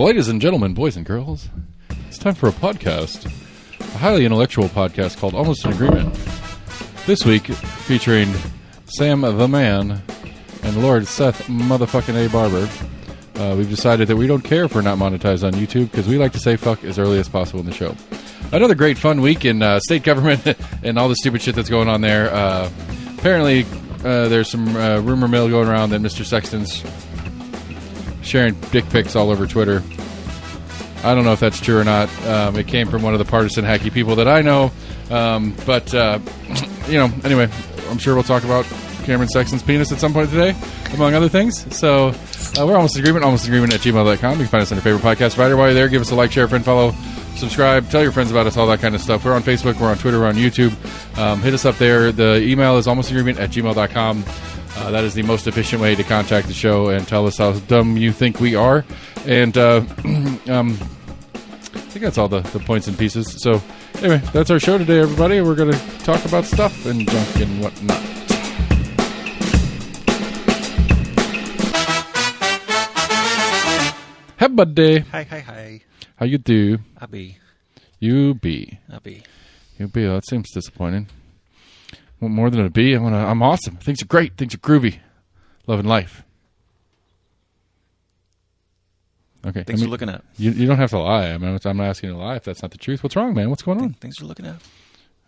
Ladies and gentlemen, boys and girls, it's time for a podcast. A highly intellectual podcast called Almost in Agreement. This week, featuring Sam the Man and Lord Seth motherfucking A. Barber. We've decided that we don't care if we're not monetized on YouTube because we like to say fuck as early as possible in the show. Another great fun week in state government and all the stupid shit that's going on there. Apparently, there's some rumor mill going around that Mr. Sexton's sharing dick pics all over Twitter. I don't know if that's true or not. It came from one of the partisan hacky people that I know. Anyway, I'm sure we'll talk about Cameron Sexton's penis at some point today, among other things. So we're almost in agreement at gmail.com. You can find us on your favorite podcast provider. While you're there, give us a like, share, friend, follow, subscribe, tell your friends about us, all that kind of stuff. We're on Facebook, we're on Twitter, we're on YouTube. Hit us up there. The email is almostinagreement@gmail.com. That is the most efficient way to contact the show and tell us how dumb you think we are. And I think that's all the points and pieces. So anyway, that's our show today, everybody. We're going to talk about stuff and junk and whatnot. Hey, buddy. Hi. How you do? I be. You be. Oh, that seems disappointing. Want more than a B? I'm awesome. Things are great. Things are groovy. Loving life. Okay. Things are looking up. You don't have to lie. I'm not asking you to lie if that's not the truth. What's wrong, man? What's going on? Things are looking up.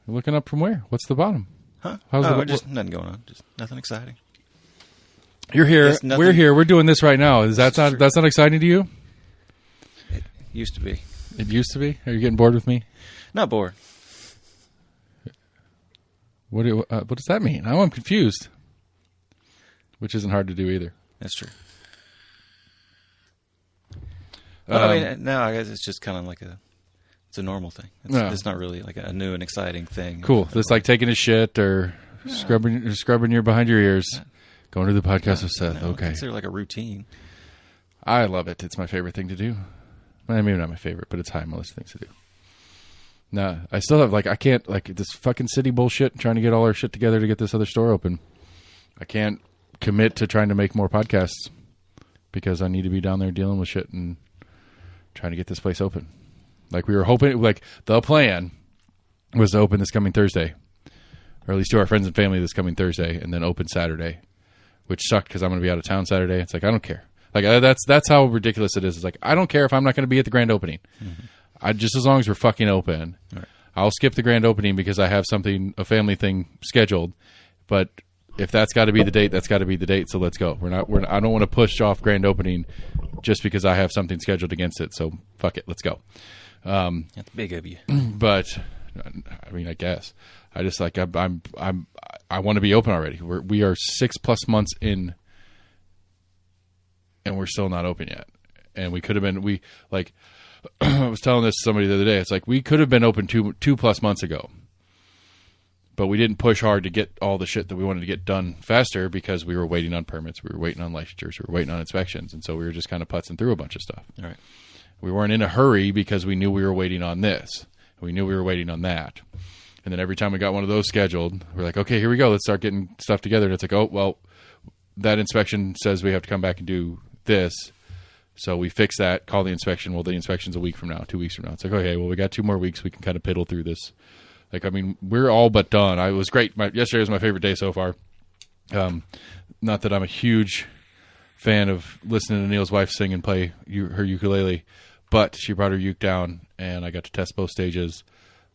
You're looking up from where? What's the bottom? Huh? Just nothing going on. Just nothing exciting. You're here. We're here. We're doing this right now. That's not exciting to you? It used to be. It used to be? Are you getting bored with me? Not bored. What does that mean? Now I'm confused. Which isn't hard to do either. That's true. Now I guess it's just kind of like it's a normal thing. It's not really like a new and exciting thing. Cool. It's like taking a shit or scrubbing your behind your ears. Going to the podcast with Seth. Okay. It's like a routine. I love it. It's my favorite thing to do. Maybe not my favorite, but it's high on my list of things to do. No, I still have, I can't, this fucking city bullshit, trying to get all our shit together to get this other store open. I can't commit to trying to make more podcasts because I need to be down there dealing with shit and trying to get this place open. We were hoping, the plan was to open this coming Thursday, or at least to our friends and family this coming Thursday, and then open Saturday, which sucked because I'm going to be out of town Saturday. It's I don't care. That's how ridiculous it is. It's I don't care if I'm not going to be at the grand opening. Mm-hmm. Just as long as we're fucking open, right. I'll skip the grand opening because I have a family thing scheduled. But if that's got to be the date, that's got to be the date. So let's go. I don't want to push off grand opening just because I have something scheduled against it. So fuck it, let's go. That's big of you. But I guess I just I want to be open already. We are 6+ months in, and we're still not open yet. And we could have been I was telling this to somebody the other day. It's we could have been open 2+ months ago, but we didn't push hard to get all the shit that we wanted to get done faster because we were waiting on permits, we were waiting on licensures, we were waiting on inspections, and so we were just kind of putzing through a bunch of stuff. All right. We weren't in a hurry because we knew we were waiting on this, we knew we were waiting on that, and then every time we got one of those scheduled, we're okay, here we go, let's start getting stuff together. And it's oh well, that inspection says we have to come back and do this. So we fix that, call the inspection. Well, the inspection's a week from now, 2 weeks from now. It's okay, well, we got 2 more weeks. We can kind of piddle through this. We're all but done. It was great. Yesterday was my favorite day so far. Not that I'm a huge fan of listening to Neil's wife sing and play her ukulele, but she brought her uke down, and I got to test both stages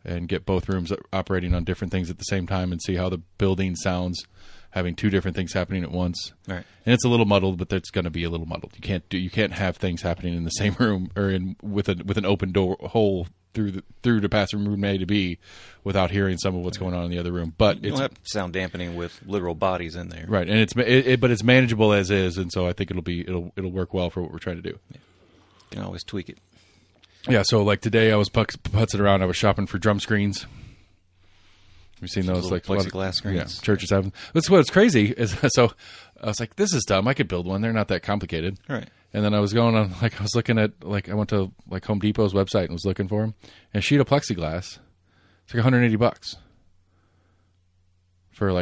and get both rooms operating on different things at the same time and see how the building sounds, having 2 different things happening at once. Right. And it's a little muddled, but it's going to be a little muddled. You can't have things happening in the same room or with an open door hole through to pass from room A to B without hearing some of what's going on in the other room. But you don't have sound dampening with literal bodies in there. Right. And but it's manageable as is, and so I think it'll work well for what we're trying to do. Yeah. You can always tweak it. Yeah, so today I was putzing around. I was shopping for drum screens. We've seen those plexiglass screens. Yeah, churches have them. That's what's crazy is so I was this is dumb. I could build one. They're not that complicated. Right. And then I was going on I was looking at I went to Home Depot's website and was looking for them. And a sheet of plexiglass, it's $180 for a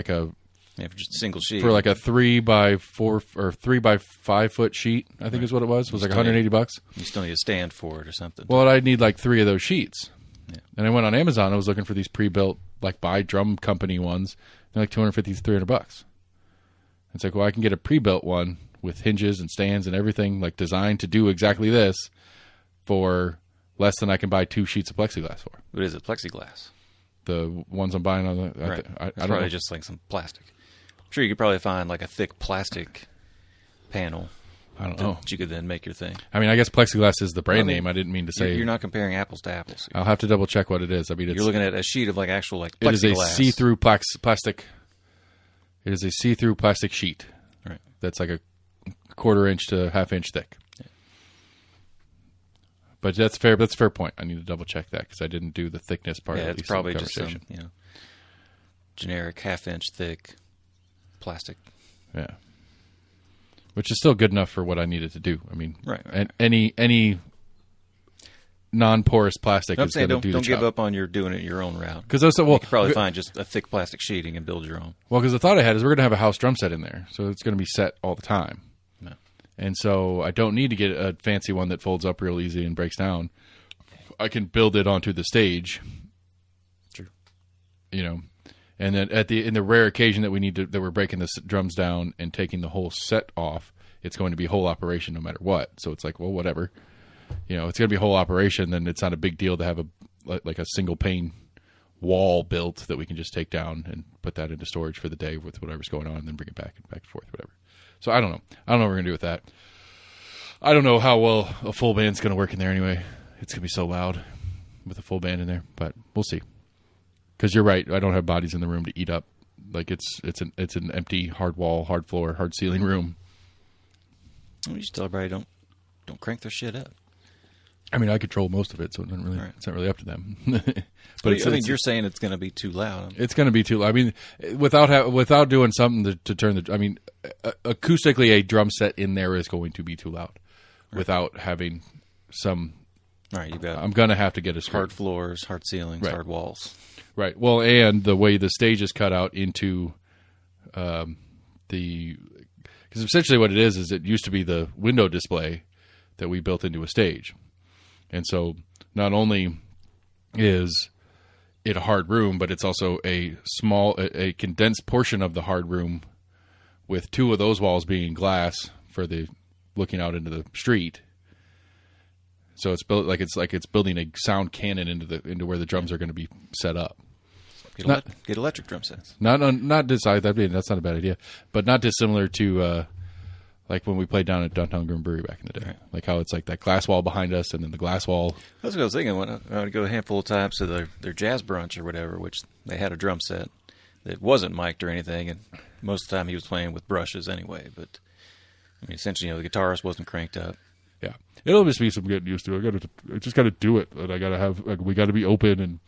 Yeah, for just a single sheet. For like a 3x4 or 3x5 foot sheet, I think is what it was. It was like $180. You still need a stand for it or something. Well, I'd need like 3 of those sheets. Yeah. And I went on Amazon. I was looking for these pre-built, like by drum company ones. They're like $250 to $300. It's like, well, I can get a pre-built one with hinges and stands and everything, like designed to do exactly this for less than I can buy 2 sheets of plexiglass for. What is it? Plexiglass? The ones I'm buying on the... Right. I it's don't probably know. just like some plastic. I'm sure you could probably find like a thick plastic panel. I don't know. That you could then make your thing. I mean, I guess plexiglass is the brand name. I didn't mean to say... You're not comparing apples to apples. I'll have to double check what it is. I mean, you're looking at a sheet of like actual like plexiglass. It is a see-through plastic... It is a see-through plastic sheet. Right. That's like a 1/4 inch to 1/2 inch thick. Yeah. But that's fair. That's a fair point. I need to double check that because I didn't do the thickness part. Yeah, of it's probably just some generic 1/2 inch thick plastic. Yeah. Which is still good enough for what I needed to do. I mean, right. And any non-porous plastic is going to do the job. Don't give up on doing it your own route. Because you could probably find just a thick plastic sheeting and build your own. Well, because the thought I had is we're going to have a house drum set in there, so it's going to be set all the time. No. And so I don't need to get a fancy one that folds up real easy and breaks down. I can build it onto the stage. True. You know, and then in the rare occasion that we're breaking the drums down and taking the whole set off, it's going to be a whole operation no matter what. So it's like, well, whatever. You know, it's going to be a whole operation. Then it's not a big deal to have a single pane wall built that we can just take down and put that into storage for the day with whatever's going on, and then bring it back and forth, whatever. So I don't know. I don't know what we're going to do with that. I don't know how well a full band's going to work in there anyway. It's going to be so loud with a full band in there, but we'll see. Because you're right, I don't have bodies in the room to eat up. Like it's an empty, hard wall, hard floor, hard ceiling room. Well, you just tell everybody don't crank their shit up. I mean, I control most of it, so it's not really up to them. But you're saying it's going to be too loud. It's going to be too loud. I mean, without doing something to turn the. I mean, acoustically, a drum set in there is going to be too loud. Right. Without having some. All right, I'm going to have to get a screen. Hard floors, hard ceilings, right. Hard walls. Right. Well, and the way the stage is cut out into because essentially what it is it used to be the window display that we built into a stage. And so not only is it a hard room, but it's also a condensed portion of the hard room with 2 of those walls being glass for the looking out into the street. So it's built like it's building a sound cannon into where the drums are going to be set up. Get electric drum sets. Not decide that. That's not a bad idea, but not dissimilar to like when we played down at Downtown Grimm Brewery back in the day. Right. Like how it's like that glass wall behind us and then the glass wall. That's what I was thinking when I would go a handful of times to their jazz brunch or whatever, which they had a drum set that wasn't mic'd or anything, and most of the time he was playing with brushes anyway. But I mean, essentially, the guitarist wasn't cranked up. Yeah, it'll just be some getting used to. I just got to do it, and I got to have. We got to be open, and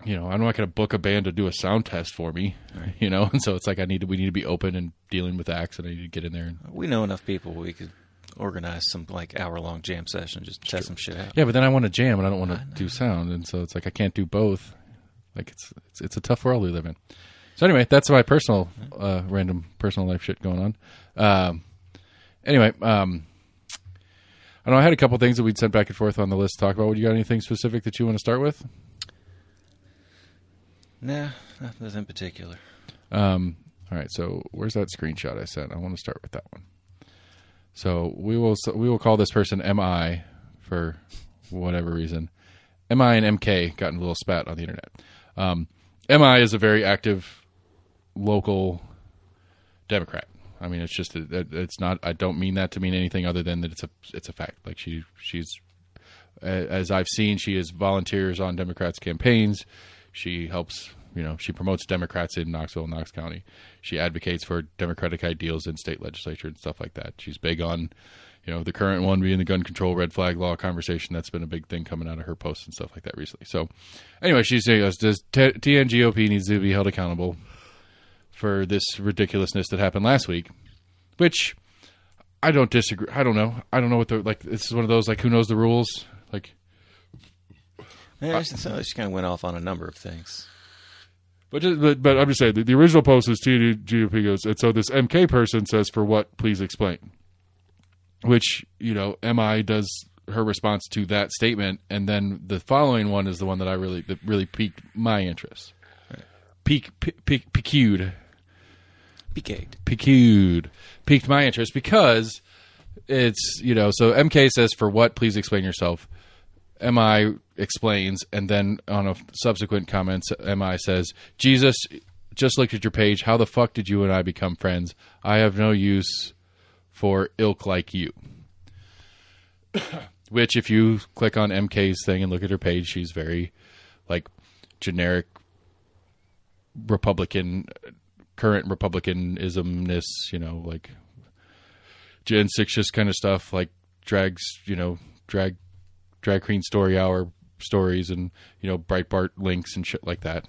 I'm not going to book a band to do a sound test for me, right. And so it's like we need to be open and dealing with acts, and I need to get in there. We know enough people we could organize some like hour-long jam session, just test some shit out. Yeah, but then I want to jam, and I don't want to do sound, and so it's like I can't do both. Like it's a tough world we live in. So anyway, that's my personal, random personal life shit going on. Anyway, I know I had a couple things that we'd sent back and forth on the list to talk about. Would you got anything specific that you want to start with? Nah, nothing in particular. All right, so where's that screenshot I sent? I want to start with that one. So we will call this person MI for whatever reason. MI and MK got in a little spat on the internet. MI is a very active local Democrat. I mean, it's just it's not. I don't mean that to mean anything other than that it's a fact. Like she's as I've seen, she is volunteers on Democrats' campaigns. She helps. She promotes Democrats in Knoxville and Knox County. She advocates for Democratic ideals in state legislature and stuff like that. She's big on, the current one being the gun control red flag law conversation. That's been a big thing coming out of her posts and stuff like that recently. So anyway, she's saying, does TNGOP needs to be held accountable for this ridiculousness that happened last week, which I don't disagree. I don't know. I don't know what this is one of those, who knows the rules? Yeah, she kind of went off on a number of things. But I'm just saying, the original post is GOP goes, and so this MK person says, for what, please explain. Which, MI does her response to that statement, and then the following one is the one that really piqued my interest. Right. Piqued my interest because it's, so MK says, for what, please explain yourself. MI explains, and then on a subsequent comment, MI says, Jesus, just looked at your page. How the fuck did you and I become friends? I have no use for ilk like you. Which, if you click on MK's thing and look at her page, she's very, generic Republican, current Republicanism-ness, Gen 6 kind of stuff, drag queen story hour stories and, Breitbart links and shit like that.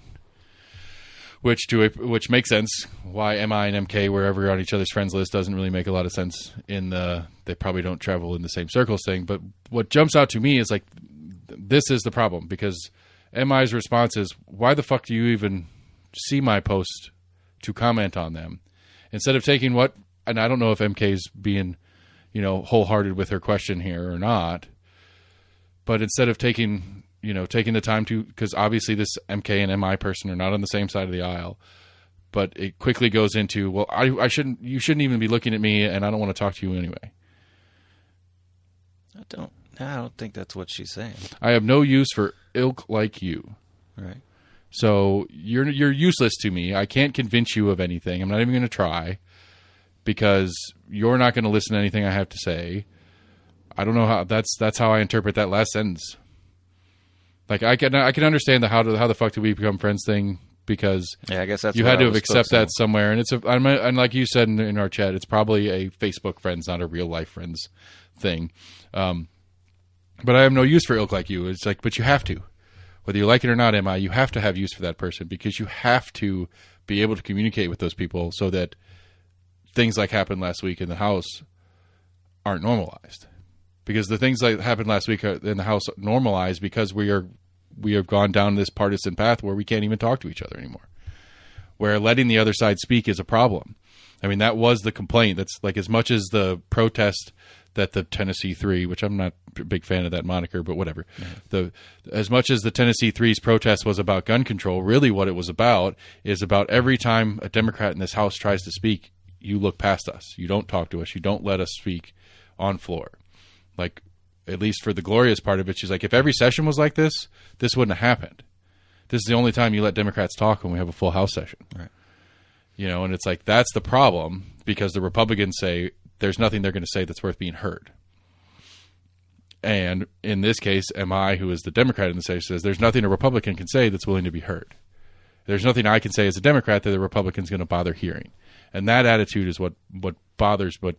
Which makes sense. Why MI and MK were ever on each other's friends list doesn't really make a lot of sense they probably don't travel in the same circles thing. But what jumps out to me is this is the problem, because MI's response is, why the fuck do you even see my post to comment on them? Instead of taking and I don't know if MK's being, wholehearted with her question here or not, but instead of taking the time to, because obviously this MK and MI person are not on the same side of the aisle, but it quickly goes into, well, you shouldn't even be looking at me, and I don't want to talk to you anyway. I don't think that's what she's saying. I have no use for ilk like you. Right. So you're useless to me. I can't convince you of anything. I'm not even going to try, because you're not going to listen to anything I have to say. I don't know how that's how I interpret that last sentence. I can understand the how the fuck do we become friends thing, because I guess that's you had to have accepted that somewhere, and and like you said in our chat, it's probably a Facebook friends, not a real life friends thing. But I have no use for ilk like you. It's but you have to, whether you like it or not, MI, you have to have use for that person, because you have to be able to communicate with those people so that things like happened last week in the House aren't normalized. Because the things that happened last week in the House normalized because we have gone down this partisan path where we can't even talk to each other anymore. Where letting the other side speak is a problem. I mean, that was the complaint. That's as much as the protest that the Tennessee Three, which I'm not a big fan of that moniker, but whatever. Mm-hmm. As much as the Tennessee Three's protest was about gun control, really what it was about is about every time a Democrat in this House tries to speak, you look past us. You don't talk to us. You don't let us speak on floor. At least for the glorious part of it, she's if every session was like this, this wouldn't have happened. This is the only time you let Democrats talk, when we have a full House session. Right. And it's that's the problem, because the Republicans say there's nothing they're going to say that's worth being heard. And in this case, MI, who is the Democrat in the session, says there's nothing a Republican can say that's willing to be heard. There's nothing I can say as a Democrat that the Republican's going to bother hearing. And that attitude is what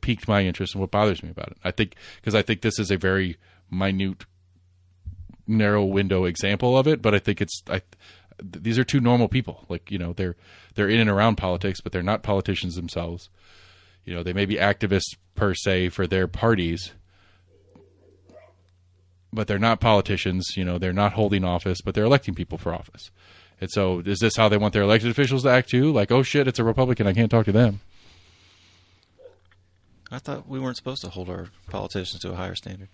piqued my interest and what bothers me about it. Because I think this is a very minute, narrow window example of it. But I think these are two normal people. They're in and around politics, but they're not politicians themselves. They may be activists per se for their parties, but they're not politicians. They're not holding office, but they're electing people for office. And so is this how they want their elected officials to act too? Oh shit, it's a Republican, I can't talk to them. I thought we weren't supposed to hold our politicians to a higher standard.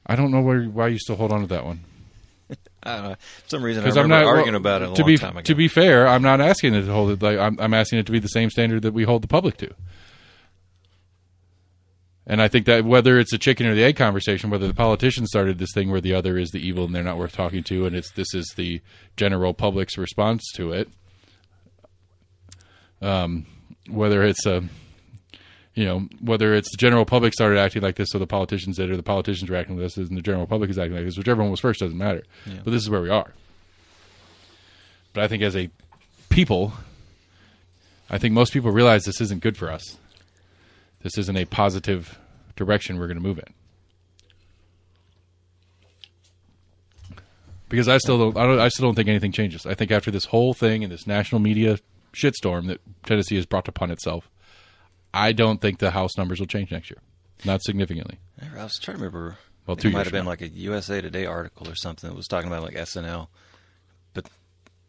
I don't know why you still hold on to that one. I don't know. For some reason, I remember arguing about it a long time ago. To be fair, I'm not asking it to hold it. I'm asking it to be the same standard that we hold the public to. And I think that whether it's a chicken or the egg conversation, whether the politicians started this thing where the other is the evil and they're not worth talking to, and this is the general public's response to it, whether it's whether it's the general public started acting like this, so the politicians did, or the politicians are acting like this, and the general public is acting like this, whichever one was first doesn't matter. Yeah. But this is where we are. But I think as a people, I think most people realize this isn't good for us. This isn't a positive direction we're going to move in. Because I still don't think anything changes. I think after this whole thing and this national media shitstorm that Tennessee has brought upon itself, I don't think the House numbers will change next year. Not significantly. I was trying to remember. Well, it might have been a USA Today article or something that was talking about SNL. But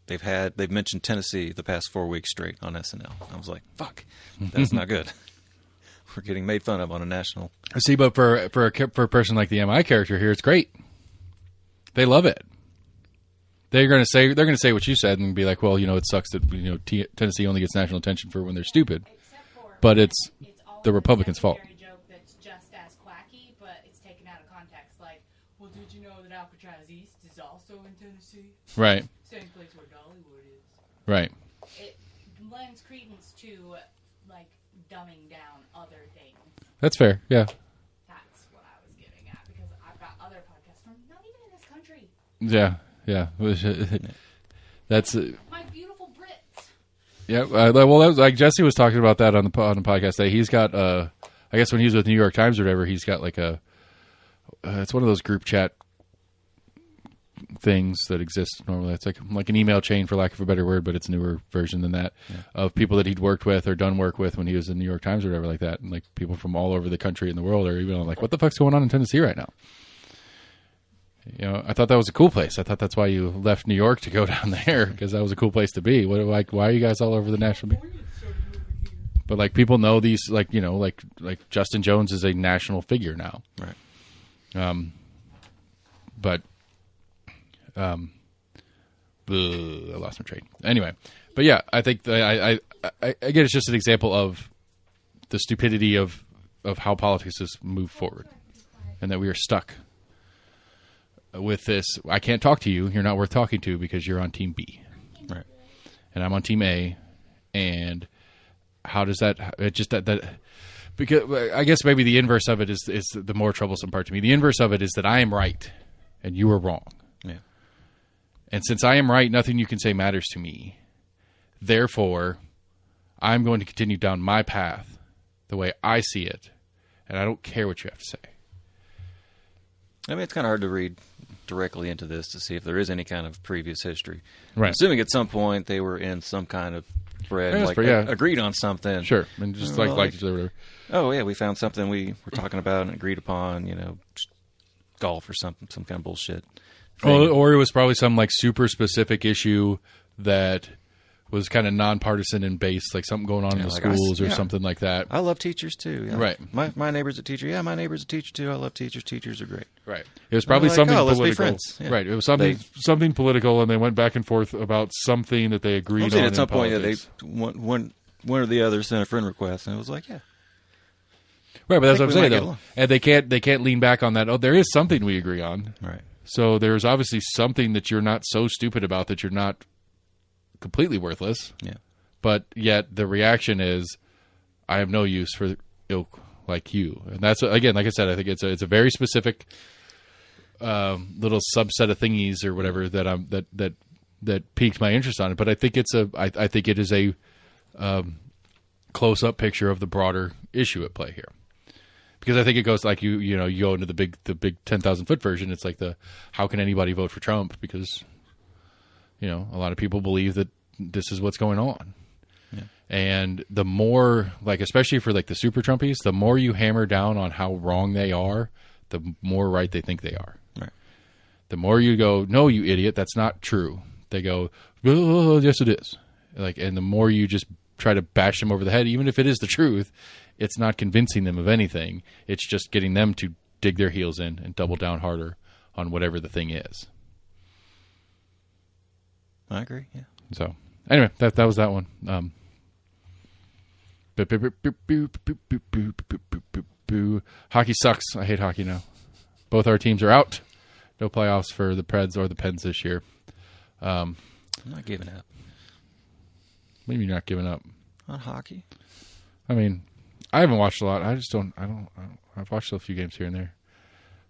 they've mentioned Tennessee the past 4 weeks straight on SNL. I was like, fuck, that's not good. We're getting made fun of on a national. See, but for a person like the MI character here, it's great. They love it. They're going to say what you said and be like, well, it sucks that Tennessee only gets national attention for when they're stupid, but it's the Republicans' fault. Joke that's just as quacky, but it's taken out of context. Like, well, did you know that Alcatraz East is also in Tennessee? Right. Same place where Dollywood is. Right. It lends credence to like dumbing down other things. That's fair. Yeah. That's what I was getting at because I've got other podcasts from not even in this country. Yeah. Yeah. That's My beautiful Brits. yeah. Well, that was, like Jesse was talking about that on the podcast day. He's got I guess when he was with New York Times or whatever, he's got like it's one of those group chat things that exist normally. It's like an email chain, for lack of a better word, but it's a newer version than that, of people that he'd worked with or done work with when he was in New York Times or whatever like that. And like people from all over the country and the world are even like, what the fuck's going on in Tennessee right now? I thought that was a cool place. I thought that's why you left New York to go down there, because that was a cool place to be. Why are you guys all over the national? But like people know these, like Justin Jones is a national figure now. Right. But I lost my train. Anyway, but yeah, I think I again, it's just an example of the stupidity of how politics has moved forward, and that we are stuck with this. I can't talk to you. You're not worth talking to because you're on Team B, Right. and I'm on Team A. And how does that? It just that. Because I guess maybe the inverse of it is the more troublesome part to me. The inverse of it is that I am right and you are wrong. Yeah. And since I am right, nothing you can say matters to me. Therefore, I'm going to continue down my path the way I see it, and I don't care what you have to say. I mean, it's kind of hard to read directly into this to see if there is any kind of previous history. Right. I'm assuming at some point they were in some kind of thread, Yeah, like yeah. agreed on something. Sure, and just Well, like each other. Whatever. Oh, yeah, we found something we were talking about and agreed upon, just golf or something, some kind of bullshit thing. Or it was probably some like super specific issue that was kind of nonpartisan and based, like something going on in the like schools or something like that. I love teachers, too. Yeah. Right. My neighbor's a teacher. Yeah, my neighbor's a teacher, too. I love teachers. Teachers are great. Right. It was probably Like, something oh, let's be political. friends. Yeah. Right. It was something political, and they went back and forth about something that they agreed I'm saying on. at some in point, politics. one or the other sent a friend request, and it was like, yeah. Right, but that's what I'm we saying, might get though. along. And they can't lean back on that. Oh, there is something we agree on. Right. So there's obviously something that you're not so stupid about that you're not completely worthless. Yeah. But yet the reaction is, I have no use for ilk like you. And that's, again, like I said, I think it's a very specific little subset of thingies or whatever that piqued my interest on it. But I think I think it is a close up picture of the broader issue at play here. Because I think it goes like you go into the big 10,000 foot version. It's like how can anybody vote for Trump? Because a lot of people believe that this is what's going on. Yeah. And the more, like, especially for like the super Trumpies, the more you hammer down on how wrong they are, the more right they think they are. Right. The more you go, no, you idiot, that's not true. They go, oh, yes, it is. Like, and the more you just try to bash them over the head, even if it is the truth, it's not convincing them of anything. It's just getting them to dig their heels in and double down harder on whatever the thing is. I agree, yeah. So, anyway, that was that one. Hockey sucks. I hate hockey now. Both our teams are out. No playoffs for the Preds or the Pens this year. I'm not giving up. Maybe you're not giving up. On hockey? I mean, I haven't watched a lot. I've watched a few games here and there,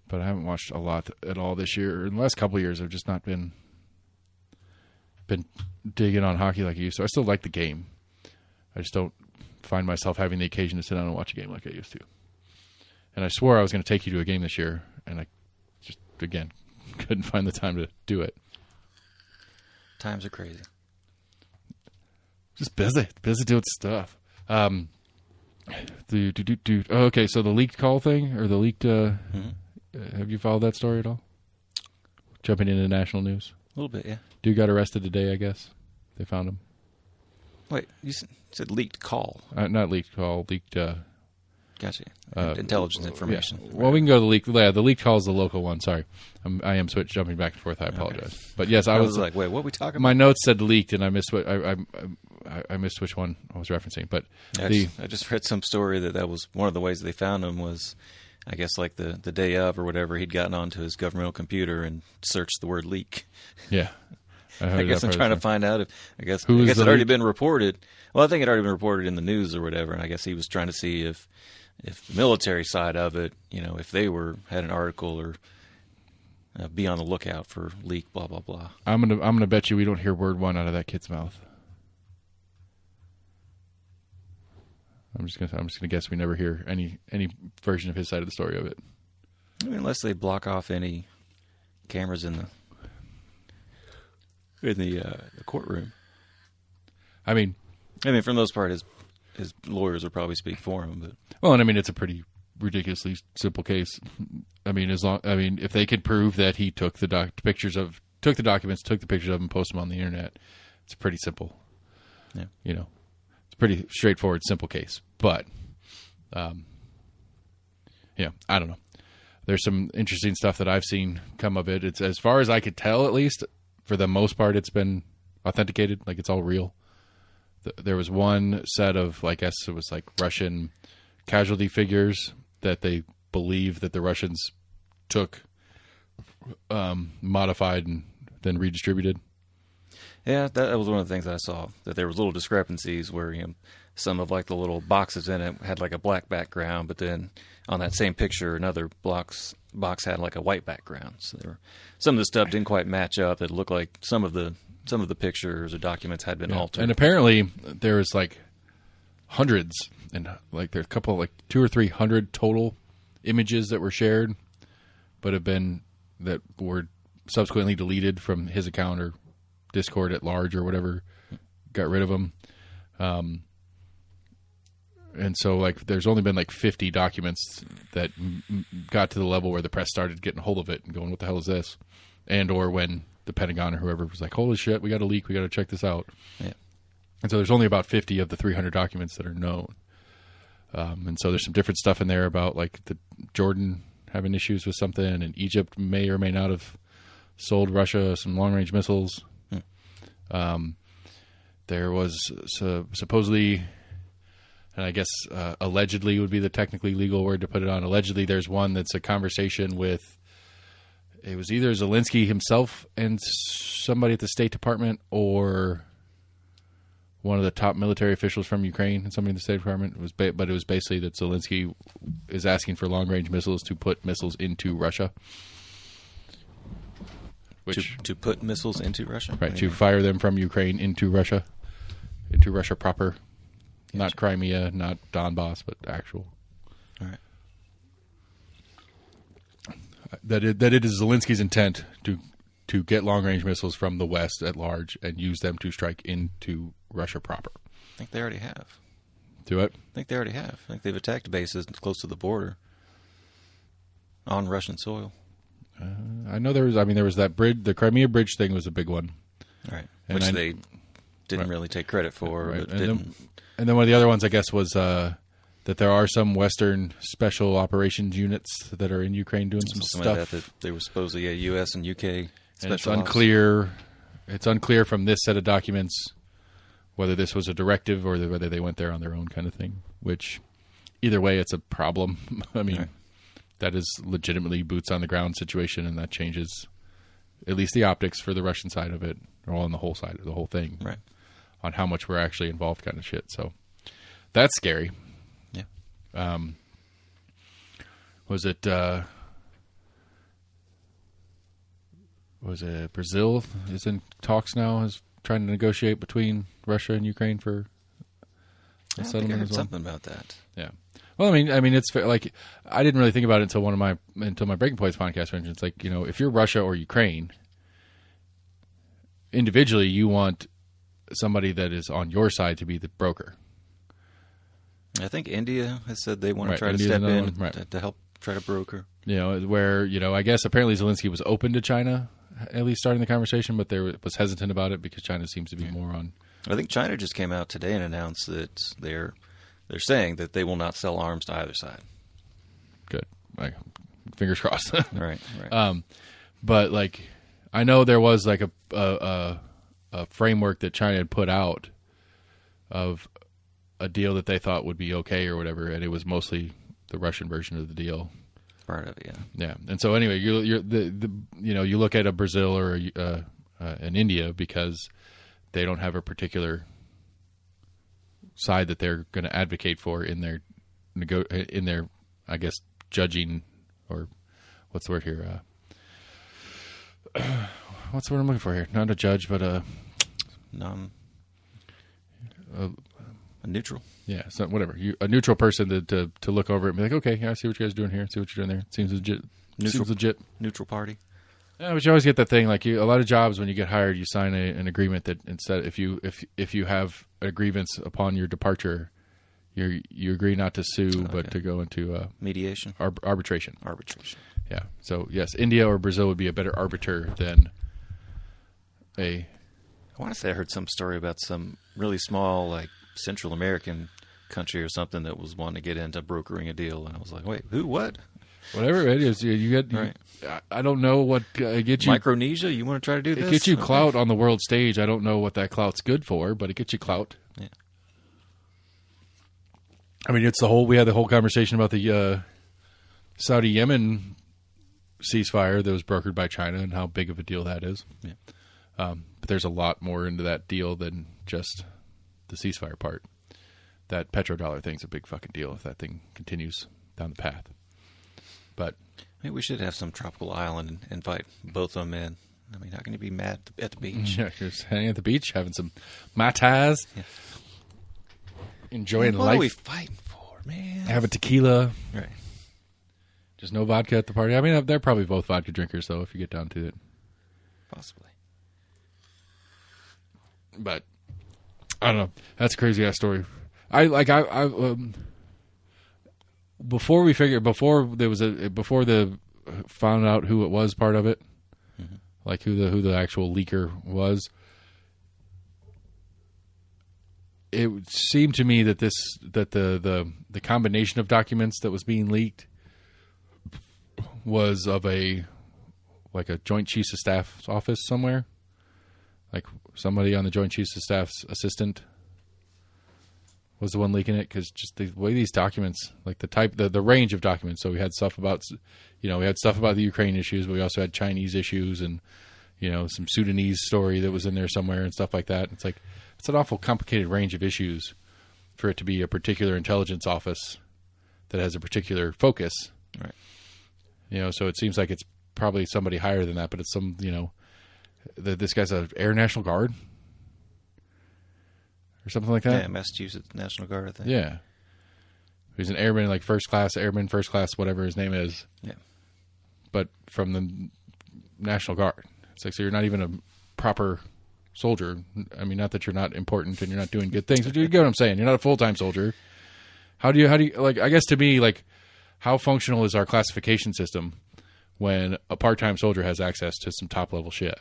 but I haven't watched a lot at all this year. In the last couple of years, I've just not been digging on hockey like I used to. I still like the game. I just don't find myself having the occasion to sit down and watch a game like I used to. And I swore I was going to take you to a game this year, and I just, again, couldn't find the time to do it. Times are crazy. Just busy doing stuff. Okay, so the leaked call thing, or the leaked, have you followed that story at all? Jumping into national news. A little bit, yeah. Dude got arrested today, I guess. They found him. Wait, you said leaked call. Not leaked call, leaked... Gotcha. Intelligence information. Yeah. Well, we can go to the leak. Yeah, the leaked call is the local one. Sorry, I am jumping back and forth. I apologize. Okay. But yes, I was like, wait, what are we talking about? My notes said leaked, and I missed what I missed which one I was referencing. But I just read some story that was one of the ways they found him was, I guess, like the day of or whatever, he'd gotten onto his governmental computer and searched the word leak. Yeah. I guess I'm trying to find out if I guess it had already been reported. Well, I think it had already been reported in the news or whatever, and I guess he was trying to see if the military side of it, if they had an article or be on the lookout for leak, blah blah blah. I'm gonna bet you we don't hear word one out of that kid's mouth. I'm just gonna guess we never hear any version of his side of the story of it. I mean, unless they block off any cameras in the courtroom. I mean, for the most part, his lawyers will probably speak for him. But well, and I mean, it's a pretty ridiculously simple case. I mean, if they could prove that he took the documents, took the pictures of them, posted them on the internet, it's pretty simple. Yeah, it's a pretty straightforward, simple case. But, yeah, I don't know. There's some interesting stuff that I've seen come of it. It's, as far as I could tell, at least for the most part, it's been authenticated, like it's all real. There was one set of, I guess it was like Russian casualty figures that they believe that the Russians took, modified, and then redistributed. Yeah, that was one of the things that I saw, that there was little discrepancies where some of like the little boxes in it had like a black background, but then on that same picture, another box had like a white background. So some of the stuff didn't quite match up. It looked like some of the pictures or documents had been altered. And apparently there was like hundreds, and like there's a couple of like 200 or 300 total images that were shared, but that were subsequently deleted from his account or Discord at large or whatever, got rid of them. And so like there's only been like 50 documents that got to the level where the press started getting a hold of it and going, what the hell is this? And or when the Pentagon or whoever was like, holy shit, we got a leak, we got to check this out. Yeah. And so there's only about 50 of the 300 documents that are known. And so there's some different stuff in there about like the Jordan having issues with something, and Egypt may or may not have sold Russia some long-range missiles. There was supposedly, and I guess allegedly would be the technically legal word to put it on. Allegedly, there's one that's a conversation with, it was either Zelensky himself and somebody at the State Department, or one of the top military officials from Ukraine and somebody in the State Department. But it was basically that Zelensky is asking for long-range missiles to put missiles into Russia. To put missiles into Russia? Right, to fire them from Ukraine into Russia proper. Gotcha. Not Crimea, not Donbass, but actual. All right. That it is Zelensky's intent to get long-range missiles from the West at large and use them to strike into Russia proper. I think they already have. Do it? I think they already have. I think they've attacked bases close to the border on Russian soil. I know there was that bridge, the Crimea bridge thing was a big one. Right. Which they didn't really take credit for. Right. But and then one of the other ones, I guess, was that there are some Western special operations units that are in Ukraine doing some stuff. Like that they were supposedly U.S. and U.K. And it's unclear. It's unclear from this set of documents whether this was a directive or whether they went there on their own, kind of thing. Which, either way, it's a problem. I mean, right. That is legitimately boots on the ground situation, and that changes at least the optics for the Russian side of it, or on the whole side of the whole thing, right? On how much we're actually involved, kind of shit. So that's scary. Yeah. Was it Brazil is in talks now, is trying to negotiate between Russia and Ukraine for a settlement? I heard as well? Something about that. Yeah. Well, I mean, it's like, I didn't really think about it until my Breaking Points podcast mentioned. It's like, if you're Russia or Ukraine, individually, you want somebody that is on your side to be the broker. I think India has said they want to try India's to step in right. to help try to broker. Where, I guess apparently Zelensky was open to China at least starting the conversation, but they was hesitant about it because China seems to be more on. I think China just came out today and announced that they're saying that they will not sell arms to either side. Good. Like, fingers crossed. Right. Right. But like, I know there was like a framework that China had put out of a deal that they thought would be okay or whatever, and it was mostly the Russian version of the deal. Part of it, yeah. Yeah, and so anyway, you look at a Brazil or an India because they don't have a particular side that they're going to advocate for in their I guess judging, or what's the word here? What's the word I'm looking for here? Not a judge, but a neutral. Yeah, so whatever. A neutral person to look over it and be like, okay, yeah, I see what you guys are doing here. See what you're doing there. Seems legit. Neutral party. Yeah, but you always get that thing. Like a lot of jobs, when you get hired, you sign an agreement that instead, if you have a grievance upon your departure, you agree not to sue, but to go into mediation, arbitration. Arbitration. Yeah. So yes, India or Brazil would be a better arbiter than a. I want to say I heard some story about some really small, like Central American country or something that was wanting to get into brokering a deal, and I was like, wait, who? What? Whatever it is, you get. Right. I don't know what gets you. Micronesia. You want to try to do this? It gets you clout on the world stage. I don't know what that clout's good for, but it gets you clout. Yeah. I mean, we had the whole conversation about the Saudi Yemen ceasefire that was brokered by China and how big of a deal that is. Yeah. But there's a lot more into that deal than just the ceasefire part. That petrodollar thing's a big fucking deal if that thing continues down the path. But maybe we should have some tropical island and invite both of them in. I mean, how can you be mad at the beach? Yeah, just hanging at the beach, having some mai tais, enjoying what life. What are we fighting for, man? Have a tequila. Right. Just no vodka at the party. I mean, they're probably both vodka drinkers, though, if you get down to it. Possibly. But I don't know. That's a crazy ass story. Before they found out who it was part of it, like who the actual leaker was, it seemed to me that the combination of documents that was being leaked was of a Joint Chiefs of Staff's office somewhere, like somebody on the Joint Chiefs of Staff's assistant was the one leaking it, because just the way these documents, like the range of documents. So we had stuff about, we had stuff about the Ukraine issues, but we also had Chinese issues and, some Sudanese story that was in there somewhere and stuff like that. It's like, it's an awful complicated range of issues for it to be a particular intelligence office that has a particular focus. Right. So it seems like it's probably somebody higher than that, but it's some, this guy's a Air National Guard. Or something like that? Yeah, Massachusetts National Guard, I think. Yeah. He's an airman, like first class, whatever his name is. Yeah. But from the National Guard. It's like, so you're not even a proper soldier. I mean, not that you're not important and you're not doing good things, but you get what I'm saying. You're not a full-time soldier. How do you, like, I guess to me, like, how functional is our classification system when a part-time soldier has access to some top-level shit?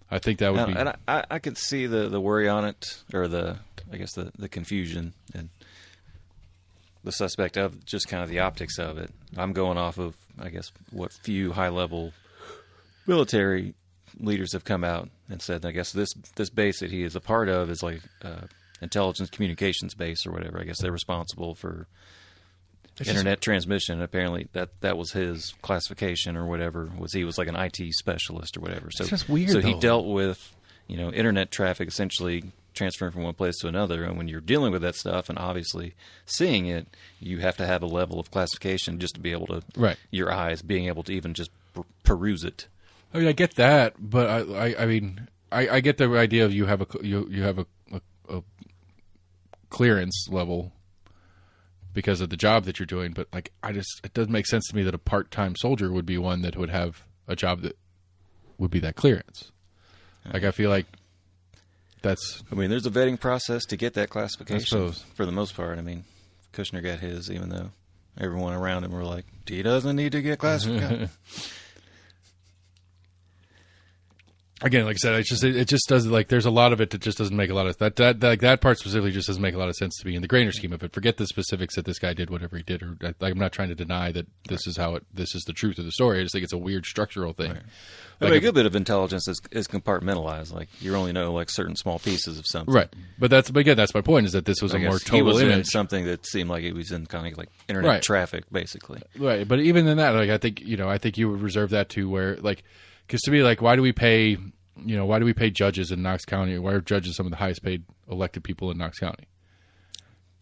I think that would be... And I could see the worry on it, or the confusion and the suspect of just kind of the optics of it. I'm going off of, I guess, what few high-level military leaders have come out and said, I guess this base that he is a part of is like intelligence communications base or whatever. I guess they're responsible for internet transmission. Apparently that was his classification or whatever. He was like an IT specialist or whatever. So it's just weird. So he dealt with internet traffic essentially transferring from one place to another. And when you're dealing with that stuff and obviously seeing it, you have to have a level of classification just to be able to your eyes being able to even just peruse it. I mean, I get that, but I mean, I get the idea of you have a clearance level because of the job that you're doing, but like it doesn't make sense to me that a part-time soldier would be one that would have a job that would be that clearance. Like, I feel like that's... I mean, there's a vetting process to get that classification for the most part. I mean, Kushner got his, even though everyone around him were like, he doesn't need to get classified. again, like I said, it just doesn't, like, there's a lot of it that just doesn't make a lot of that part specifically just doesn't make a lot of sense to me in the grander scheme of it. Forget the specifics that this guy did whatever he did, or I'm not trying to deny that this is this is the truth of the story. I just think it's a weird structural thing. Right. Like a good bit of intelligence is compartmentalized. Like you only know like certain small pieces of something, right? But again, that's my point, is that this was a more total he was image. in something that seemed like it was in kind of like internet traffic, basically. Right, but even in that, like I think you would reserve that to where, like, because to me, like, why do we pay judges in Knox County? Why are judges some of the highest paid elected people in Knox County?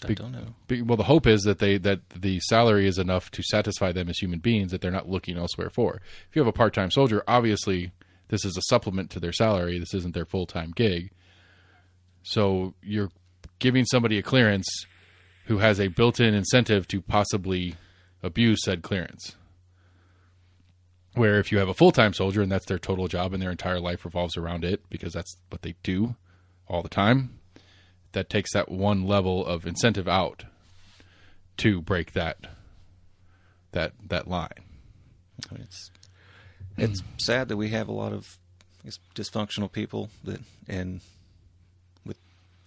I don't know. Well, the hope is that the salary is enough to satisfy them as human beings, that they're not looking elsewhere for. If you have a part-time soldier, obviously this is a supplement to their salary. This isn't their full-time gig. So you're giving somebody a clearance who has a built-in incentive to possibly abuse said clearance. Where if you have a full-time soldier and that's their total job and their entire life revolves around it because that's what they do all the time, that takes that one level of incentive out to break that line. I mean, it's sad that we have a lot of dysfunctional people and with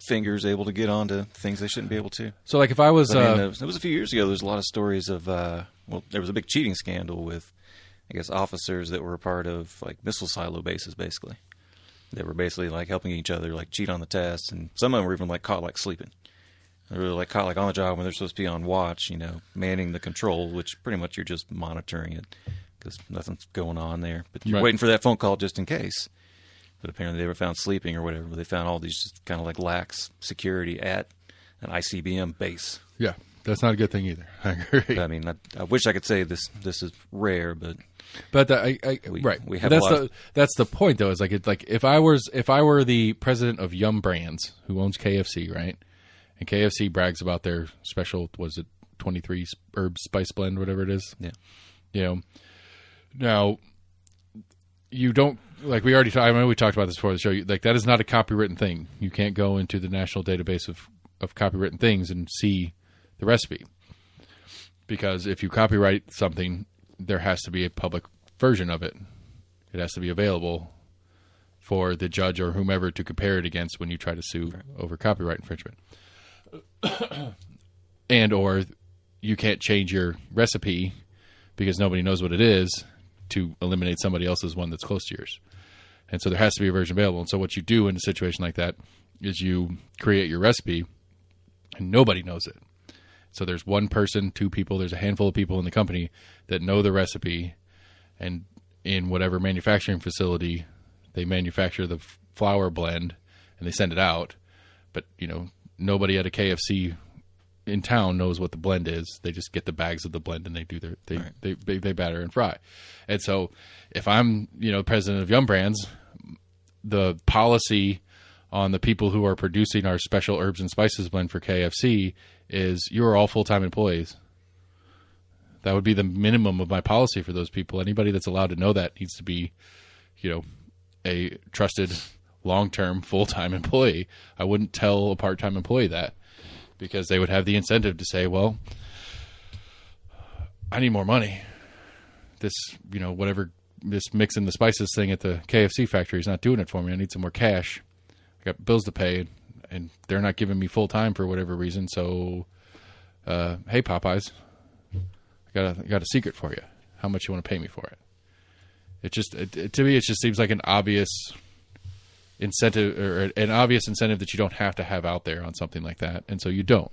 fingers able to get onto things they shouldn't be able to. So, like, if I was, it was a few years ago. There's a lot of stories of there was a big cheating scandal with, I guess, officers that were a part of like missile silo bases, basically. They were basically like helping each other like cheat on the tests, and some of them were even like caught like sleeping. They were like caught like on the job when they're supposed to be on watch, manning the control, which pretty much you're just monitoring it because nothing's going on there, but you're waiting for that phone call just in case. But apparently they were found sleeping or whatever. They found all these just kind of like lax security at an ICBM base. Yeah, that's not a good thing either. I agree. I mean, I wish I could say this is rare, but we have that's the point though. Is like if I were the president of Yum Brands, who owns KFC, right? And KFC brags about their special, was it 23 herb spice blend, whatever it is. Yeah. Now you don't, like, we already I know we talked about this before the show. Like, that is not a copywritten thing. You can't go into the national database of copywritten things and see the recipe, because if you copyright something, there has to be a public version of it. It has to be available for the judge or whomever to compare it against when you try to sue over copyright infringement. And or you can't change your recipe because nobody knows what it is to eliminate somebody else's one that's close to yours. And so there has to be a version available. And so what you do in a situation like that is you create your recipe and nobody knows it. So there's one person, two people, there's a handful of people in the company that know the recipe, and in whatever manufacturing facility they manufacture the flour blend and they send it out. But, nobody at a KFC in town knows what the blend is. They just get the bags of the blend and they do they batter and fry. And so if I'm, president of Yum Brands, the policy on the people who are producing our special herbs and spices blend for KFC is you're all full-time employees. That would be the minimum of my policy for those people. Anybody that's allowed to know that needs to be, a trusted, long-term, full-time employee. I wouldn't tell a part-time employee that, because they would have the incentive to say, well, I need more money. This, whatever, this mixing the spices thing at the KFC factory is not doing it for me. I need some more cash. I got bills to pay, and they're not giving me full-time for whatever reason. So, hey, Popeyes, I got a secret for you. How much you want to pay me for it? To me, it just seems like an obvious incentive, or an obvious incentive that you don't have to have out there on something like that, and so you don't.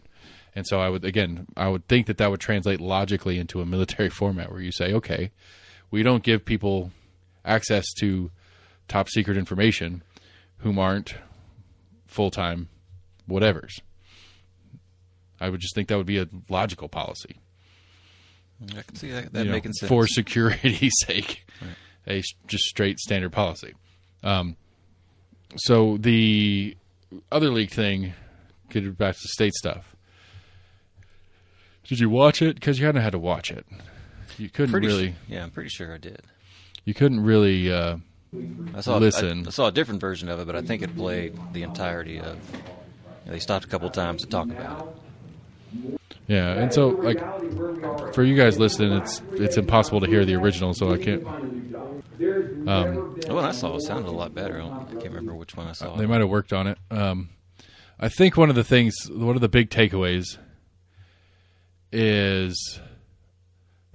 And so I would think that would translate logically into a military format where you say, okay, we don't give people access to top secret information whom aren't full-time whatevers. I would just think that would be a logical policy. I can see that making sense. For security's sake, right. Just straight standard policy. So the other leak thing, get back to state stuff. Did you watch it? Because you hadn't had to watch it. You couldn't really. Yeah, I'm pretty sure I did. You couldn't really listen. I saw a different version of it, but I think it played the entirety of. They stopped a couple of times to talk about it. Yeah, and so like for you guys listening, it's impossible to hear the original, so I can't. The one I saw sounded a lot better. I can't remember which one I saw. They might have worked on it. I think one of the big takeaways is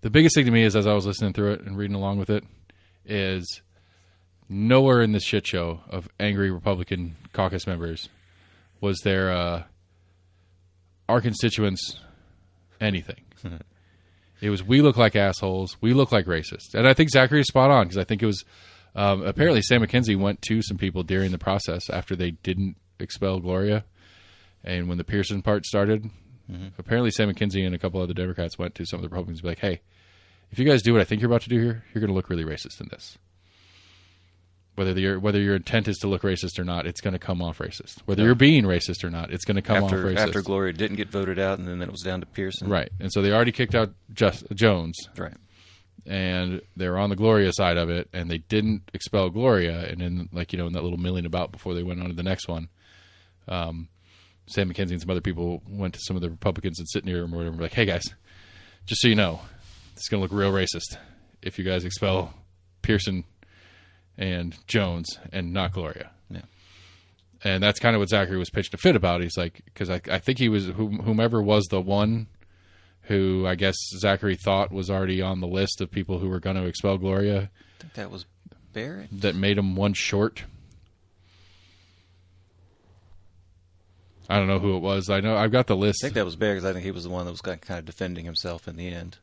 the biggest thing to me is, as I was listening through it and reading along with it, is nowhere in this shit show of angry Republican caucus members was there our constituents anything. It was, we look like assholes, we look like racists. And I think Zachary is spot on, because I think it was apparently Sam McKenzie went to some people during the process after they didn't expel Gloria, and when the Pearson part started, apparently Sam McKenzie and a couple other Democrats went to some of the Republicans and be like, hey, if you guys do what I think you're about to do here, you're going to look really racist in this. Whether your intent is to look racist or not, it's going to come off racist. Whether you're being racist or not, it's going to come off racist. After Gloria didn't get voted out, and then it was down to Pearson. Right. And so they already kicked out Jones. Right. And they were on the Gloria side of it, and they didn't expel Gloria. And then, in that little milling about before they went on to the next one, Sam McKenzie and some other people went to some of the Republicans and sitting near them or whatever, like, hey, guys, just so you know, it's going to look real racist if you guys expel Pearson and Jones and not Gloria. Yeah. And that's kind of what Zachary was pitched a fit about. He's like, because I think he was, whomever was the one who I guess Zachary thought was already on the list of people who were going to expel Gloria. I think that was Barrett. That made him one short. I don't know who it was. I know I've got the list. I think that was Barrett, because I think he was the one that was kind of defending himself in the end.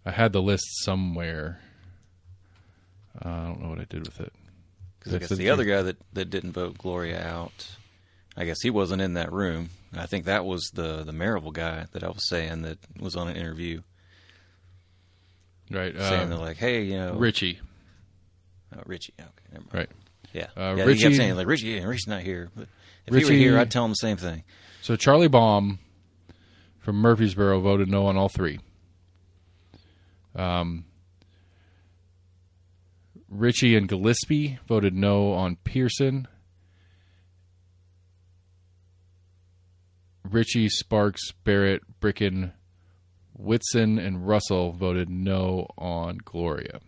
I had the list somewhere. I don't know what I did with it. Because I guess the other guy that didn't vote Gloria out, I guess he wasn't in that room. And I think that was the Marable guy that I was saying that was on an interview. Right. Saying they're like, hey, Richie. Oh, Richie. Okay, never mind. Right. Yeah. Richie, he kept saying, like, Richie's not here. But if he were here, I'd tell him the same thing. So Charlie Baum from Murfreesboro voted no on all three. Richie and Gillespie voted no on Pearson. Richie, Sparks, Barrett, Bricken, Whitson, and Russell voted no on Gloria.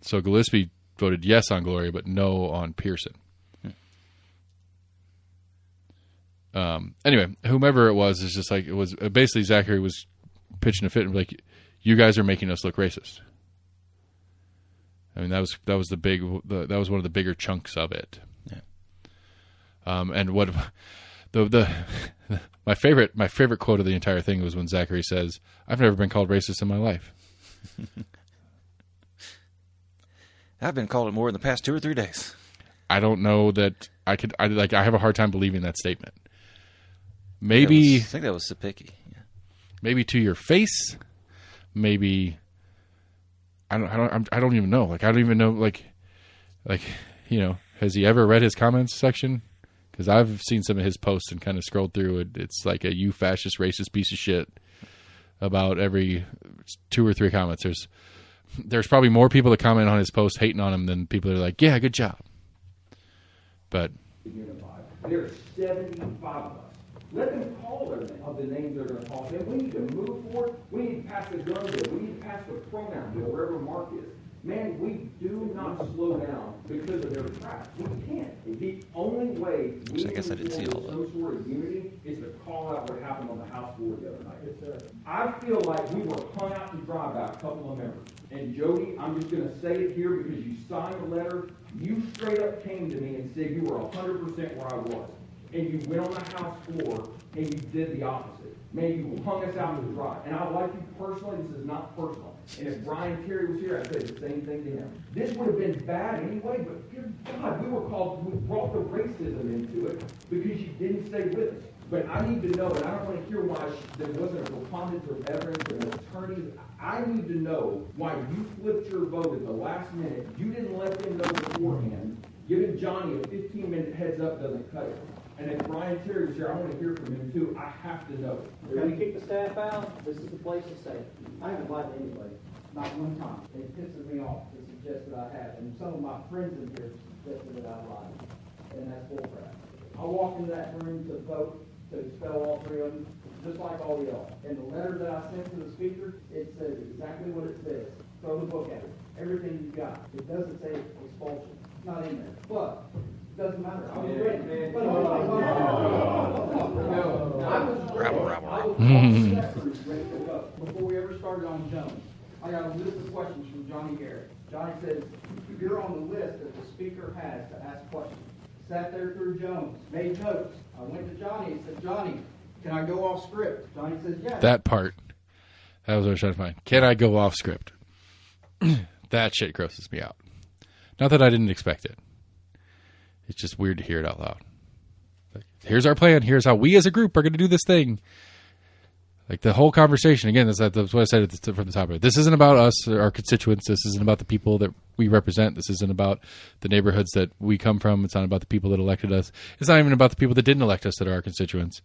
So Gillespie voted yes on Gloria, but no on Pearson. Anyway, whomever it was is just like, it was basically Zachary was pitching a fit and like, you guys are making us look racist. I mean, that was that was one of the bigger chunks of it. Yeah. And what my favorite quote of the entire thing was when Zachary says, "I've never been called racist in my life." I've been called it more in the past 2 or 3 days. I don't know that I could. I have a hard time believing that statement. Maybe I think that was Sapicki. Yeah. Maybe to your face. Maybe. I don't even know. Like, I don't even know. Like, has he ever read his comments section? Because I've seen some of his posts and kind of scrolled through it. It's like a "you fascist, racist piece of shit" about every 2 or 3 comments. There's probably more people that comment on his post hating on him than people that are like, "Yeah, good job." But there are 75 of us. Let them call their name of the names they're going to call. Then we need to move forward. We need to pass the gun bill. We need to pass the pronoun bill, wherever Mark is. Man, we do not slow down because of their crap. We can't. The only way we I guess I didn't see all that. some sort of unity is to call out what happened on the House floor the other night. I feel like we were hung out to dry by a couple of members. And Jody, I'm just going to say it here because you signed the letter. You straight up came to me and said you were 100% where I was. And you went on the House floor and you did the opposite. Man, you hung us out to dry. And I like you personally. This is not personal. And if Brian Terry was here, I'd say the same thing to him. This would have been bad anyway, but good God, we brought the racism into it because you didn't stay with us. But I need to know, and I don't want to hear why there wasn't a preponderance of evidence and attorneys. I need to know why you flipped your vote at the last minute. You didn't let them know beforehand. Giving Johnny a 15-minute heads up doesn't cut it. And if Brian Terry was here, I want to hear from him too. I have to know. We're going to kick the staff out. This is the place to say it. I haven't lied to anybody. Not one time. It pisses me off to suggest that I have. And some of my friends in here suggested that I lied. And that's bullcrap. I walked into that room to vote, to expel all three of them, just like all y'all. And the letter that I sent to the speaker, it says exactly what it says. Throw the book at it. Everything you've got. It doesn't say expulsion. It's not in there. But it doesn't matter. I was ready. But hold on. I was ready to go before we ever started on Jones. I got a list of questions from Johnny Garrett. Johnny says, you're on the list that the speaker has to ask questions. Sat there through Jones, made notes. I went to Johnny and said, Johnny, can I go off script? Johnny says, yeah. That part. That was what I was trying to find. Can I go off script? That shit grosses me out. Not that I didn't expect it. It's just weird to hear it out loud. Like, here's our plan. Here's how we as a group are going to do this thing. Like the whole conversation, again, that's what I said from the top of it. This isn't about us or our constituents. This isn't about the people that we represent. This isn't about the neighborhoods that we come from. It's not about the people that elected us. It's not even about the people that didn't elect us that are our constituents.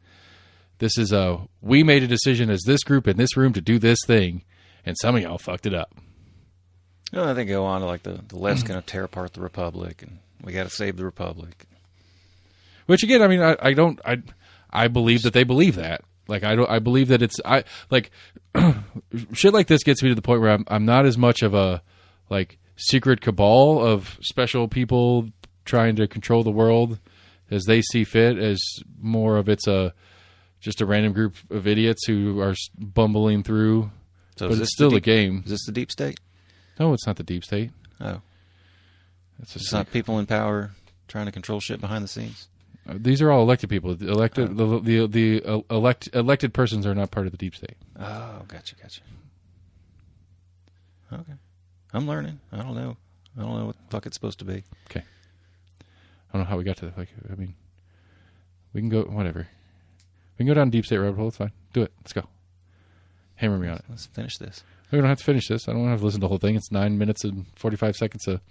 This is we made a decision as this group in this room to do this thing, and some of y'all fucked it up. You know, I think go on to like the left's going to tear apart the republic, and we got to save the republic. Which again, I mean, I believe that they believe that. Like I believe that it's shit like this gets me to the point where I'm not as much of a like secret cabal of special people trying to control the world as they see fit, as more of it's just a random group of idiots who are bumbling through. So but it's still a game. Is this the deep state? No, it's not the deep state. Oh, It's not people in power trying to control shit behind the scenes. These are all elected people. The elected persons are not part of the deep state. Oh, gotcha. Okay, I'm learning. I don't know what the fuck it's supposed to be. Okay, I don't know how we got to that. Like, I mean, we can go whatever. We can go down deep state rabbit hole. It's fine. Do it. Let's go. Hammer me on it. Let's finish this. We don't have to finish this. I don't have to listen to the whole thing. It's 9 minutes and 45 seconds of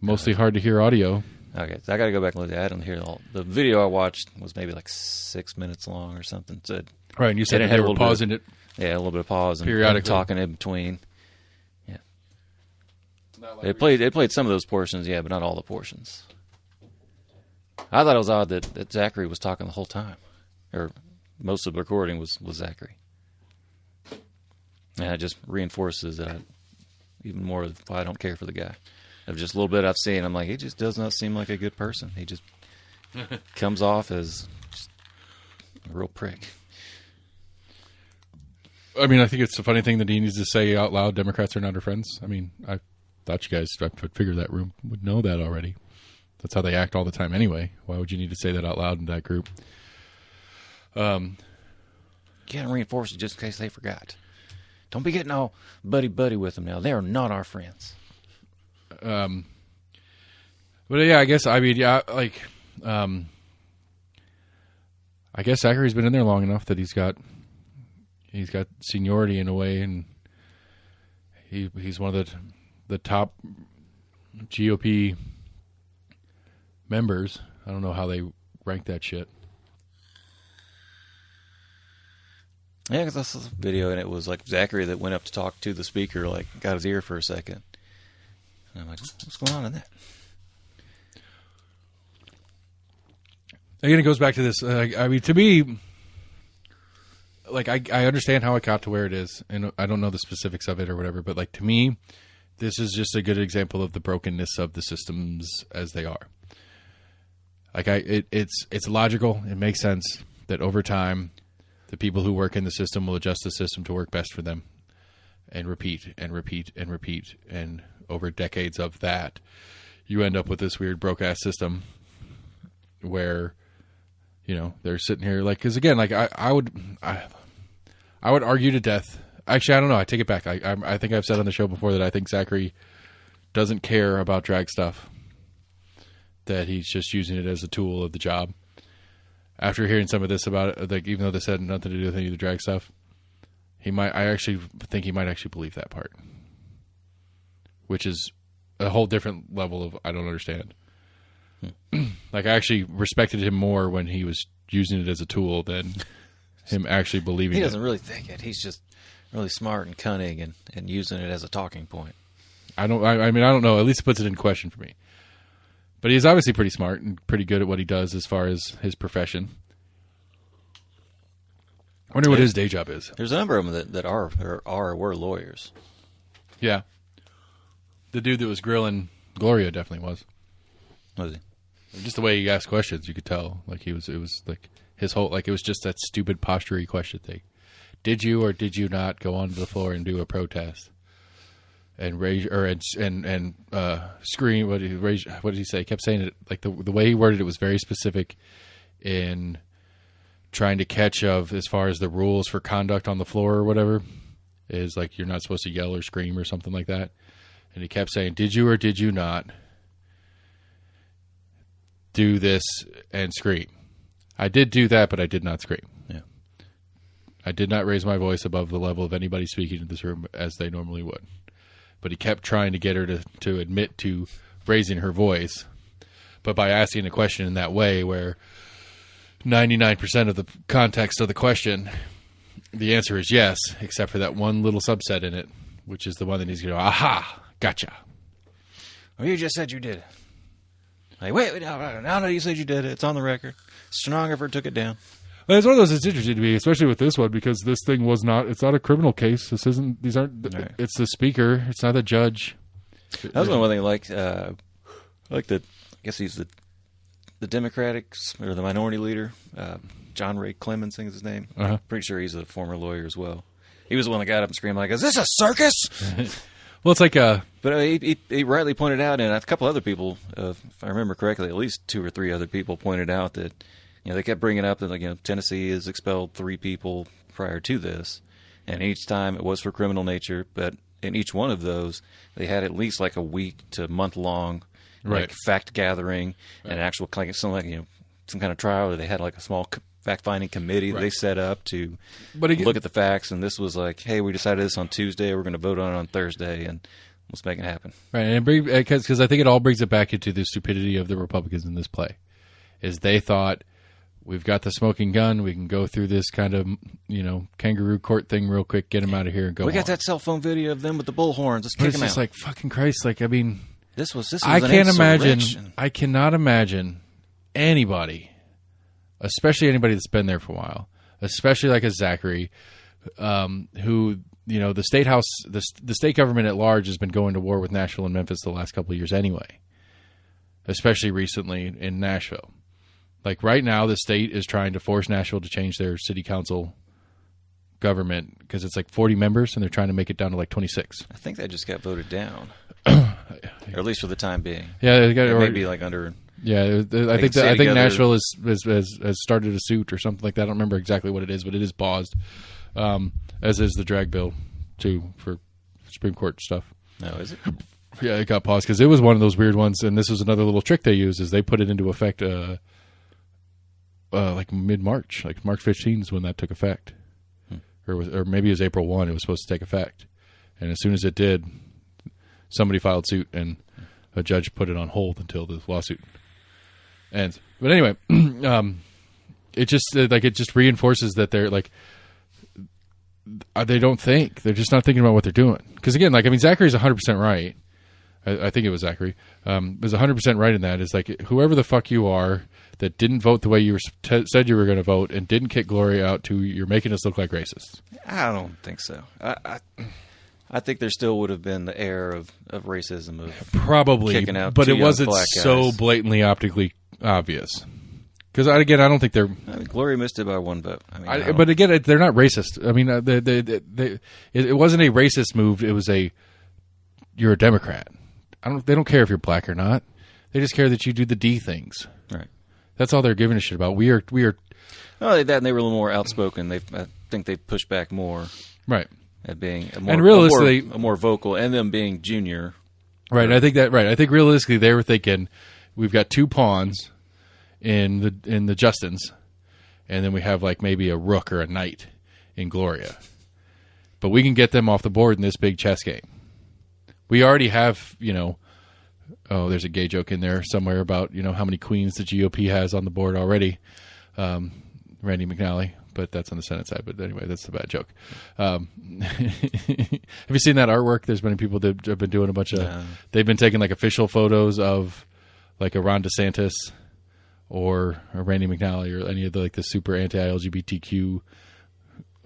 mostly hard to hear audio. Okay, so I got to go back and look at it. I don't hear all. The video I watched was maybe like 6 minutes long or something. So Right, and you said it they were pausing it. Yeah, a little bit of pause and Periodically. talking in between. Yeah, it played some of those portions, yeah, but not all the portions. I thought it was odd that Zachary was talking the whole time, or most of the recording was Zachary, and it just reinforces even more of why I don't care for the guy. Of just a little bit I've seen, I'm like, he just does not seem like a good person. He just comes off as just a real prick. I mean, I think it's a funny thing that he needs to say out loud, Democrats are not our friends. I mean, I thought you guys, I figured that room would know that already. That's how they act all the time anyway. Why would you need to say that out loud in that group? Can't reinforce it just in case they forgot. Don't be getting all buddy-buddy with them now. They are not our friends. But yeah, I guess, I mean, yeah, like, I guess Zachary's been in there long enough that he's got seniority in a way, and he's one of the top GOP members. I don't know how they rank that shit. Yeah, because I saw the video, and it was like Zachary that went up to talk to the speaker, like, got his ear for a second. And I'm like, what's going on in that? Again, it goes back to this. I mean, to me, like, I understand how it got to where it is, and I don't know the specifics of it or whatever, but, like, to me, this is just a good example of the brokenness of the systems as they are. Like, it's logical. It makes sense that over time, the people who work in the system will adjust the system to work best for them, and repeat and repeat and repeat, and over decades of that, you end up with this weird broke-ass system where, you know, they're sitting here, like, because again, like, I would argue to death. Actually, I don't know. I take it back. I think I've said on the show before that I think Zachary doesn't care about drag stuff, that he's just using it as a tool of the job. After hearing some of this about it, like, even though this had nothing to do with any of the drag stuff, I actually think he might actually believe that part, which is a whole different level of I don't understand. Like, I actually respected him more when he was using it as a tool than him actually believing it. He doesn't really think it. He's just really smart and cunning and using it as a talking point. I mean, I don't know. At least it puts it in question for me. But he's obviously pretty smart and pretty good at what he does as far as his profession. wonder what his day job is. There's a number of them that were lawyers. Yeah. The dude that was grilling Gloria definitely was. Was he? Just the way he asked questions, you could tell. Like it was like his whole, like it was just that stupid postury question thing. Did you or did you not go onto the floor and do a protest and rage or and scream? What did he say? He kept saying it like the way he worded it was very specific in trying to catch of as far as the rules for conduct on the floor or whatever is like you're not supposed to yell or scream or something like that. And he kept saying, "Did you or did you not do this and scream?" I did do that, but I did not scream. Yeah. I did not raise my voice above the level of anybody speaking in this room as they normally would. But he kept trying to get her to admit to raising her voice. But by asking a question in that way where 99% of the context of the question, the answer is yes, except for that one little subset in it, which is the one that he's going to go, aha, gotcha. Well, you just said you did it. Like, wait, no, you said you did it. It's on the record. Stenographer took it down. Well, it's one of those that's interesting to me, especially with this one, because this thing was not, it's not a criminal case. This isn't, these aren't, Right. It's the speaker. It's not the judge. That was one thing I like I guess he's the Democrats or the minority leader, John Ray Clemens, I think is his name. Uh-huh. Pretty sure he's a former lawyer as well. He was the one that got up and screamed like, "Is this a circus?" Well, it's like But he rightly pointed out, and a couple other people, if I remember correctly, at least 2 or 3 other people pointed out that they kept bringing up that Tennessee has expelled 3 people prior to this, and each time it was for criminal nature. But in each one of those, they had at least like a week to month long, Right. fact gathering and actual some kind of trial. Or they had like a small fact finding committee that they set up to look at the facts. And this was like, hey, we decided this on Tuesday. We're going to vote on it on Thursday, and let's make it happen. right, and because I think it all brings it back into the stupidity of the Republicans in this play, is they thought we've got the smoking gun, we can go through this kind of kangaroo court thing real quick, get them out of here, and go. We got that cell phone video of them with the bullhorns. Let's But kick it's them just out. like fucking Christ. Like I mean, This was I an can't imagine. insurrection. I cannot imagine anybody, especially anybody that's been there for a while, especially like a Zachary, who the state house, the state government at large has been going to war with Nashville and Memphis the last couple of years anyway, especially recently in Nashville. Like right now, the state is trying to force Nashville to change their city council government because it's like 40 members and they're trying to make it down to like 26. I think that just got voted down, or at least for the time being. Yeah, they got It may be like under. Yeah, I think stay I think together. Nashville has started a suit or something like that. I don't remember exactly what it is, but it is paused, as is the drag bill too for Supreme Court stuff. No, is it? Yeah, it got paused because it was one of those weird ones, and this was another little trick they used is they put it into effect like mid-March, like March 15th is when that took effect, or maybe it was April 1. It was supposed to take effect, and as soon as it did, somebody filed suit, and a judge put it on hold until the lawsuit ends. But anyway, it just reinforces that they're like they don't think, they're just not thinking about what they're doing. Because again, Zachary's 100% right. I think it was Zachary. Was 100% right in that. Is like whoever the fuck you are that didn't vote the way you said you were going to vote and didn't kick Gloria out, you're making us look like racists. I don't think so. I think there still would have been the air of racism of Probably, kicking out but 2 it young wasn't black so guys. blatantly optically obvious. Because I don't think they're. I mean, Gloria missed it by 1 vote. I mean, But again, they're not racist. I mean, it wasn't a racist move. It was you're a Democrat. They don't care if you're black or not. They just care that you do the D things. right. That's all they're giving a shit about. We are Oh, that and they were a little more outspoken. I think they pushed back more right. at being And realistically- a more vocal, and them being junior. Right. I think realistically they were thinking we've got 2 pawns in the Justins, and then we have like maybe a rook or a knight in Gloria. But we can get them off the board in this big chess game. We already have, there's a gay joke in there somewhere about, how many queens the GOP has on the board already. Randy McNally, but that's on the Senate side. But anyway, that's a bad joke. Have you seen that artwork? There's many people that have been doing a bunch of, they've been taking like official photos of like a Ron DeSantis or a Randy McNally or any of the super anti-LGBTQ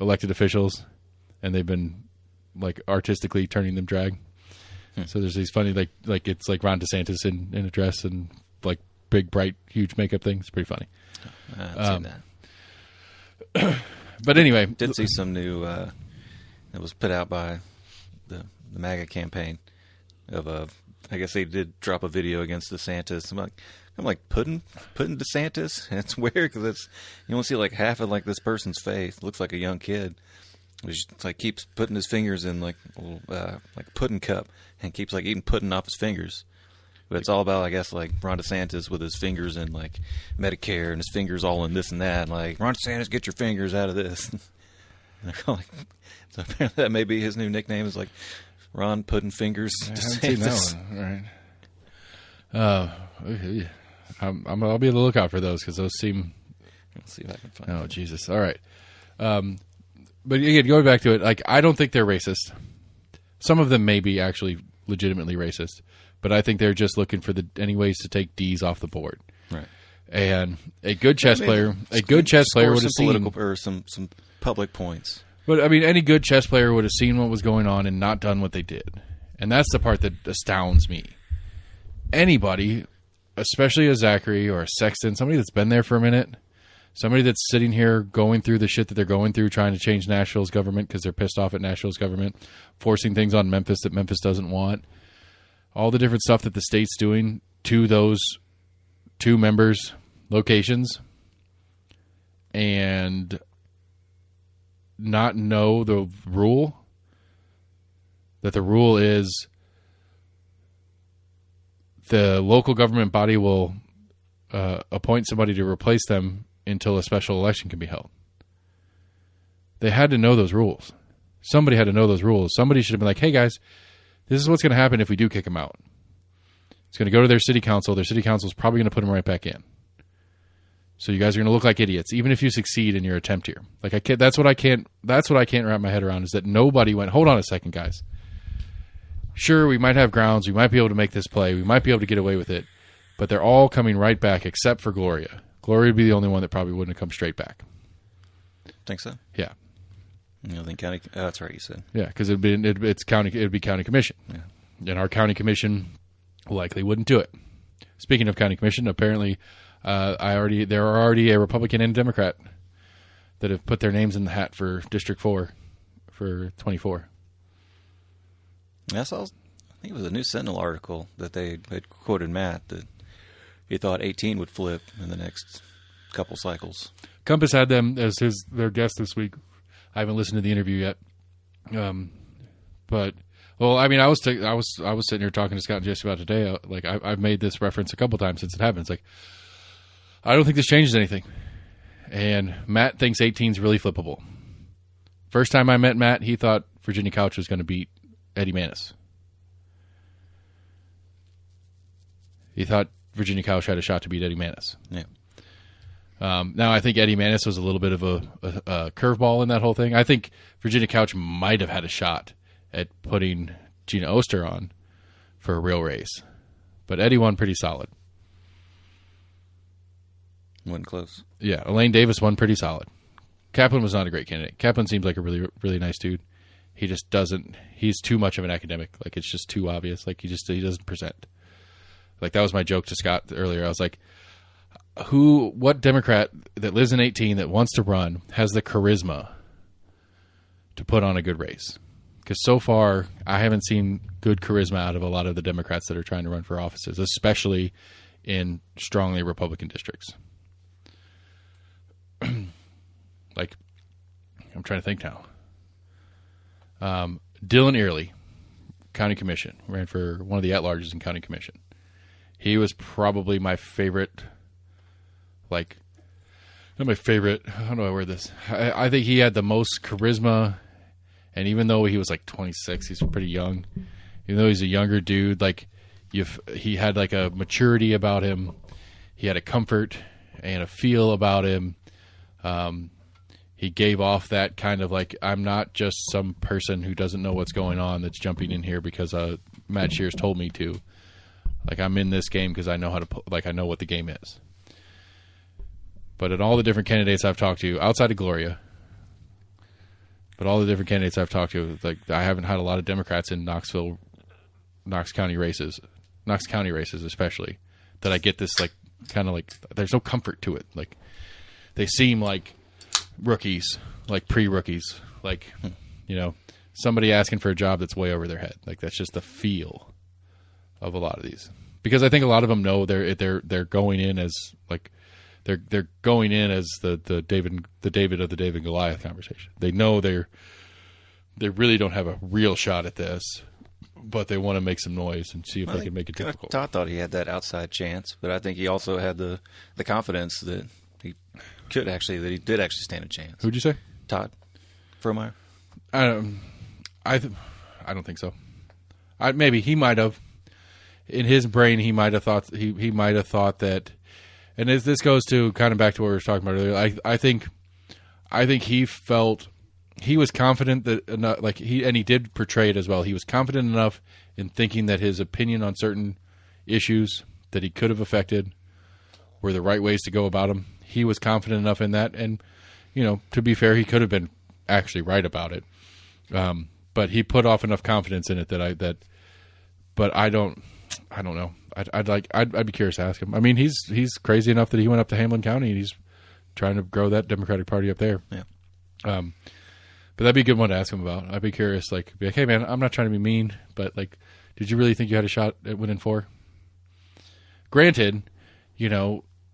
elected officials, and they've been like artistically turning them drag. So there's these funny like it's like Ron DeSantis in a dress and like big bright huge makeup thing. It's pretty funny. I haven't seen that. But anyway, Did see some new that was put out by the MAGA campaign of I guess they did drop a video against DeSantis. I'm like putting DeSantis. And it's weird because you only see like half of like this person's face. It looks like a young kid. It's like keeps putting his fingers in like a little, like pudding cup and keeps like eating pudding off his fingers. But it's all about, I guess, like Ron DeSantis with his fingers in like Medicare and his fingers all in this and that. Like, Ron DeSantis, get your fingers out of this. So apparently that may be his new nickname is like Ron Pudding Fingers I haven't seen DeSantis. that one. All right. I'll be on the lookout for those because those seem. Let's see if I can find Oh, Jesus. All right. But again, going back to it, like I don't think they're racist. Some of them may be actually legitimately racist, but I think they're just looking for any ways to take D's off the board. Right. And a good chess player would have seen political or some public points. But I mean, any good chess player would have seen what was going on and not done what they did, and that's the part that astounds me. Anybody, especially a Zachary or a Sexton, somebody that's been there for a minute. Somebody that's sitting here going through the shit that they're going through, trying to change Nashville's government because they're pissed off at Nashville's government, forcing things on Memphis that Memphis doesn't want. All the different stuff that the state's doing to those two members' locations and not know the rule. That the rule is the local government body will appoint somebody to replace them until a special election can be held. They had to know those rules. Somebody had to know those rules. Somebody should have been like, hey, guys, this is what's going to happen if we do kick them out. It's going to go to their city council. Their city council is probably going to put them right back in. So you guys are going to look like idiots, even if you succeed in your attempt here. Like I can't. That's what I can't wrap my head around is that nobody went, hold on a second, guys. Sure, we might have grounds. We might be able to make this play. We might be able to get away with it. But they're all coming right back except for Gloria. Gloria would be the only one that probably wouldn't have come straight back. Think so? Yeah. Then county. Oh, that's right. You said. Yeah, because it'd be county commission. Yeah. And our county commission likely wouldn't do it. Speaking of county commission, apparently there are already a Republican and a Democrat that have put their names in the hat for District 4 for 24. I think it was a New Sentinel article that they had quoted Matt that he thought 18 would flip in the next couple cycles. Compass had them as their guest this week. I haven't listened to the interview yet, but well, I mean, I was sitting here talking to Scott and Jesse about it today. Like I've made this reference a couple times since it happened. It's like I don't think this changes anything, and Matt thinks 18 is really flippable. First time I met Matt, he thought Virginia Couch was going to beat Eddie Manis. He thought Virginia Couch had a shot to beat Eddie Manis. Yeah. Now, I think Eddie Manis was a little bit of a curveball in that whole thing. I think Virginia Couch might have had a shot at putting Gina Oster on for a real race. But Eddie won pretty solid. Wasn't close. Yeah, Elaine Davis won pretty solid. Kaplan was not a great candidate. Kaplan seems like a really, really nice dude. He just doesn't. He's too much of an academic. Like it's just too obvious. Like he doesn't present. Like that was my joke to Scott earlier. I was like, what Democrat that lives in 18 that wants to run has the charisma to put on a good race? Because so far, I haven't seen good charisma out of a lot of the Democrats that are trying to run for offices, especially in strongly Republican districts. Like, I'm trying to think now. Dylan Early, County Commission, ran for one of the at-larges in County Commission. He was probably my favorite, like, not my favorite, how do I word this? I think he had the most charisma, and even though he was like 26, he's pretty young. Even though he's a younger dude, like, he had like a maturity about him. He had a comfort and a feel about him. He gave off that kind of like, I'm not just some person who doesn't know what's going on that's jumping in here because Matt Shears told me to. Like, I'm in this game because I know how to, like, I know what the game is. But in all the different candidates I've talked to, outside of Gloria, But all the different candidates I've talked to, like I haven't had a lot of Democrats in Knox County races especially, that I get this like kind of like there's no comfort to it. Like they seem like rookies, like pre-rookies, like somebody asking for a job that's way over their head. Like that's just the feel of a lot of these. Because I think a lot of them know they're going in as like they're going in as the David of the David Goliath conversation. They know they really don't have a real shot at this, but they want to make some noise and see if they can make it difficult. Todd thought he had that outside chance, but I think he also had the confidence that he did actually stand a chance. Who'd you say? Todd Fromeyer. I don't think so. Maybe he might have. In his brain, he might have thought that. And as this goes to kind of back to what we were talking about earlier, I think he felt he was confident that he did portray it as well. He was confident enough in thinking that his opinion on certain issues that he could have affected were the right ways to go about them. He was confident enough in that, and to be fair, he could have been actually right about it. But he put off enough confidence in it but I don't know. I'd be curious to ask him. I mean, he's crazy enough that he went up to Hamlin County and he's trying to grow that Democratic Party up there. Yeah. But that'd be a good one to ask him about. I'd be curious, be like, hey man, I'm not trying to be mean, but did you really think you had a shot at winning 4? Granted,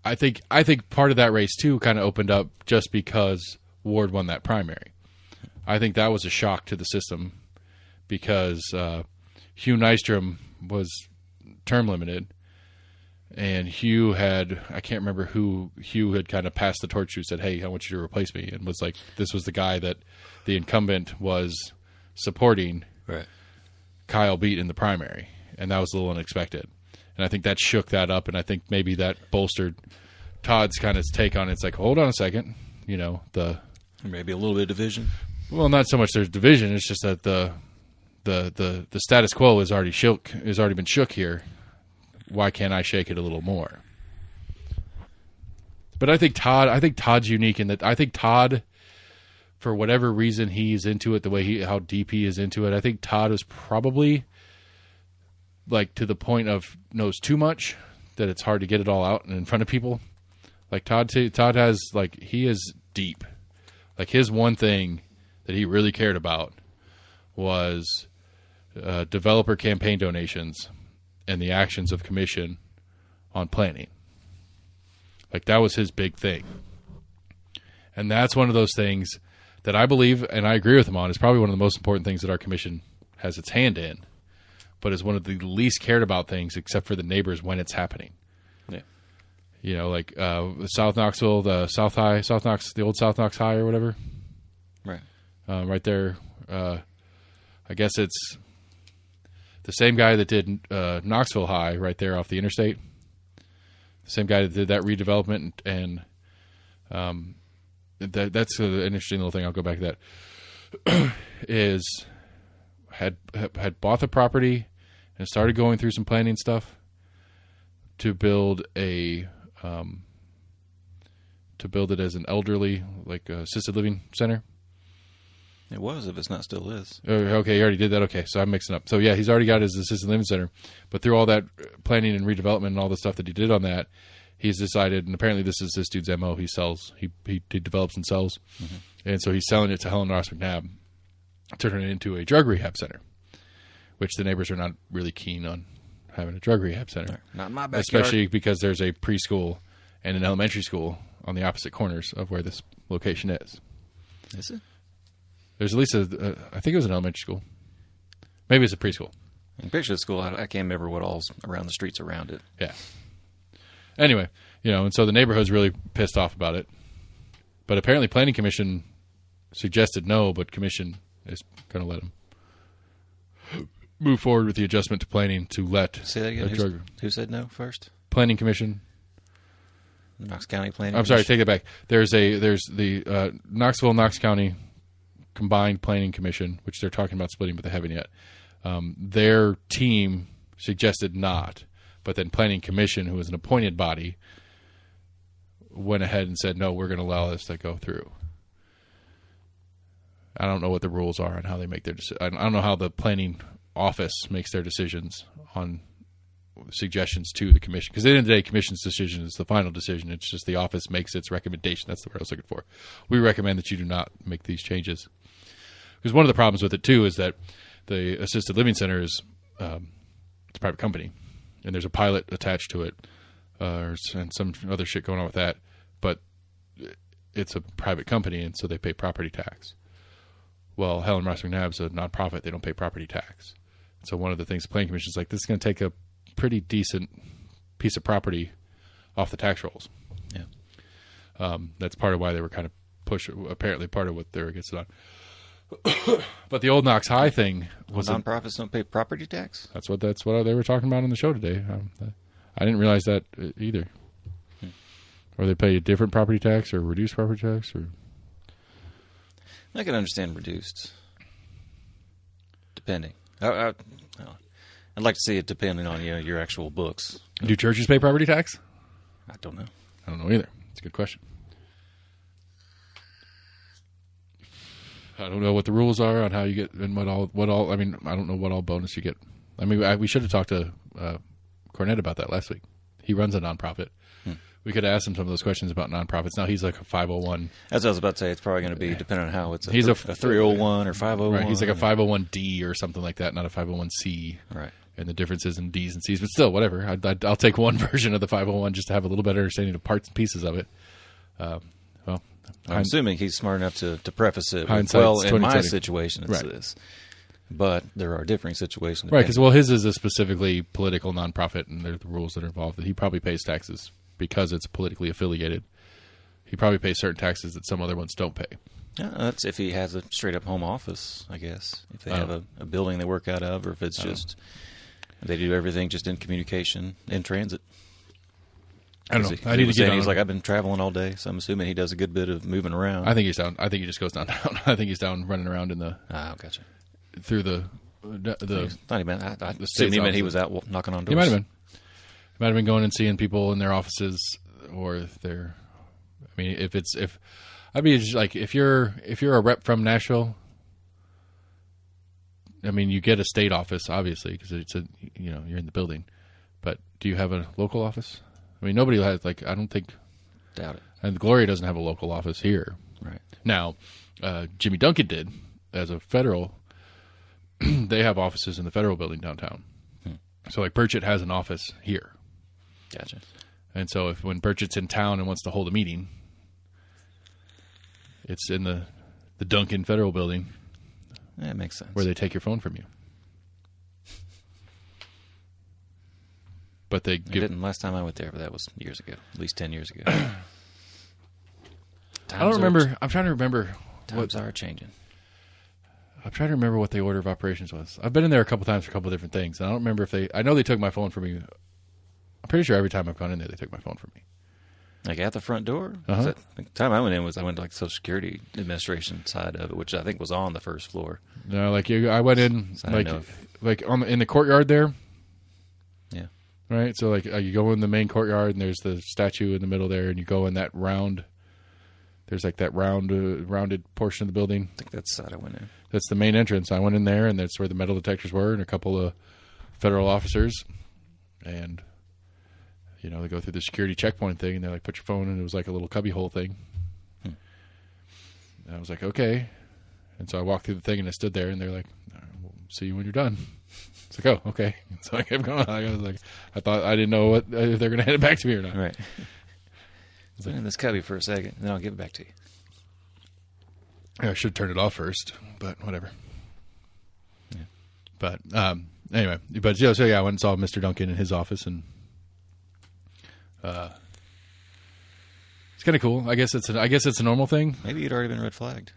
I think part of that race too kind of opened up just because Ward won that primary. I think that was a shock to the system because Hugh Nystrom was term limited, and Hugh I can't remember who Hugh had kind of passed the torch to, said, hey, I want you to replace me, and was like, this was the guy that the incumbent was supporting. Right. Kyle beat in the primary, and that was a little unexpected. And I think that shook that up, and I think maybe that bolstered Todd's kind of take on it. It's like, hold on a second, maybe a little bit of division. Well, not so much there's division, it's just that the status quo has already been shook here. Why can't I shake it a little more? But I think Todd's unique in that I think Todd, for whatever reason he's into it, the way how deep he is into it, I think Todd is probably to the point of knows too much that it's hard to get it all out and in front of people. Todd has he is deep. His one thing that he really cared about was developer campaign donations and the actions of commission on planning. That was his big thing. And that's one of those things that I believe, and I agree with him on, is probably one of the most important things that our commission has its hand in, but is one of the least cared about things except for the neighbors when it's happening. Yeah. South Knoxville, the old South Knox High or whatever. Right. Right there. I guess it's the same guy that did Knoxville High right there off the interstate. The same guy that did that redevelopment, and that's an interesting little thing. I'll go back to that. Had bought the property and started going through some planning stuff to build it as an elderly, assisted living center. It was, if it's not still is. Okay, he already did that. Okay, so I'm mixing up. So yeah, he's already got his assisted living center, but through all that planning and redevelopment and all the stuff that he did on that, he's decided, and apparently this is this dude's MO. He sells, he develops and sells, and so he's selling it to Helen Ross McNabb, turning it into a drug rehab center, which the neighbors are not really keen on having a drug rehab center. Not in my backyard. Especially because there's a preschool and an elementary school on the opposite corners of where this location is. Is it? There's at least I think it was an elementary school. Maybe it's a preschool. In picture the school, I can't remember what all's around the streets around it. Yeah. Anyway, and so the neighborhood's really pissed off about it. But apparently Planning Commission suggested no, but Commission is going to let them move forward with the adjustment to planning to let... Say that again? Who said no first? Planning Commission. Knox County Planning I'm sorry, take it back. There's the Knox County Combined Planning Commission, which they're talking about splitting, but they haven't yet. Their team suggested not, but then Planning Commission, who is an appointed body, went ahead and said, no, we're going to allow this to go through. I don't know what the rules are on how they make their decisions. I don't know how the planning office makes their decisions on suggestions to the commission. Because at the end of the day, commission's decision is the final decision. It's just the office makes its recommendation. That's the word I was looking for. We recommend that you do not make these changes. Because one of the problems with it, too, is that the assisted living center is it's a private company. And there's a pilot attached to it and some other shit going on with that. But it's a private company, and so they pay property tax. Well, Helen Ross McNabb's a nonprofit. They don't pay property tax. So one of the things the Planning Commission is like, this is going to take a pretty decent piece of property off the tax rolls. Yeah. That's part of why they were kind of apparently part of what they were against it on. But the old Knox High thing was nonprofits don't pay property tax? That's what they were talking about on the show today. I didn't realize that either. Or they pay a different property tax or reduced property tax, or I can understand reduced, depending. I'd like to see it depending on your actual books. Do churches pay property tax? I don't know. I don't know either. It's a good question. I don't know what the rules are on how you get and what all. I mean, I don't know what all bonus you get. I mean, we should have talked to Cornette about that last week. He runs a nonprofit. We could ask him some of those questions about nonprofits. Now he's like a 501. As I was about to say, it's probably going to be depending on how it's. He's a 301 or 501. Right, he's like a 501D or something like that, not a 501C. Right. And the differences in D's and C's, but still, whatever. I'll take one version of the 501 just to have a little better understanding of parts and pieces of it. Well, I'm assuming he's smart enough to preface it with, well, in my situation, it's right. this. But there are differing situations. Right, because, his is a specifically political nonprofit, and there are the rules that are involved. He probably pays taxes because it's politically affiliated. He probably pays certain taxes that some other ones don't pay. Yeah, that's if he has a straight-up home office, I guess. If they have a building they work out of, or if it's just they do everything just in communication, in transit. I don't know. I need to get on. He's like, I've been traveling all day, so I'm assuming he does a good bit of moving around. I think he's down. I think he just goes downtown. I think he's down running around in the gotcha. Through the not even. I assumed he meant he was out knocking on doors. He might have been. He might have been going and seeing people in their offices or their. I mean, if I'd be just like if you're a rep from Nashville. I mean, you get a state office obviously because it's you're in the building, but do you have a local office? I mean, nobody has I don't think. Doubt it. And Gloria doesn't have a local office here. Right Now, Jimmy Duncan did as a federal. They have offices in the federal building downtown. So Burchett has an office here. Gotcha. And so when Burchett's in town and wants to hold a meeting, it's in the Duncan Federal Building. That makes sense. Where they take your phone from you. But they didn't last time I went there, but that was years ago, at least 10 years ago. I don't remember. I'm trying to remember. Times are changing. I'm trying to remember what the order of operations was. I've been in there a couple times for a couple of different things. And I don't remember if I know they took my phone from me. I'm pretty sure every time I've gone in there, they took my phone from me. Like at the front door? Uh-huh. The time I went in I went to the Social Security Administration side of it, which I think was on the first floor. No, I went in So in the courtyard there. Yeah. Right? So you go in the main courtyard and there's the statue in the middle there and you go in that round. There's that rounded portion of the building. I think that's the side I went in. That's the main entrance. I went in there, and that's where the metal detectors were, and a couple of federal officers. And, they go through the security checkpoint thing, and they're like, put your phone in. It was like a little cubby hole thing. And I was like, okay. And so I walked through the thing, and I stood there, and they're like, all right, we'll see you when you're done. It's like, oh, okay. So I kept going. I was like, I didn't know if they're going to hand it back to me or not. Right. Put in this cubby for a second, and then I'll give it back to you. I should turn it off first, but whatever. Yeah. But anyway, I went and saw Mr. Duncan in his office, and it's kind of cool. I guess it's a normal thing. Maybe you'd already been red flagged.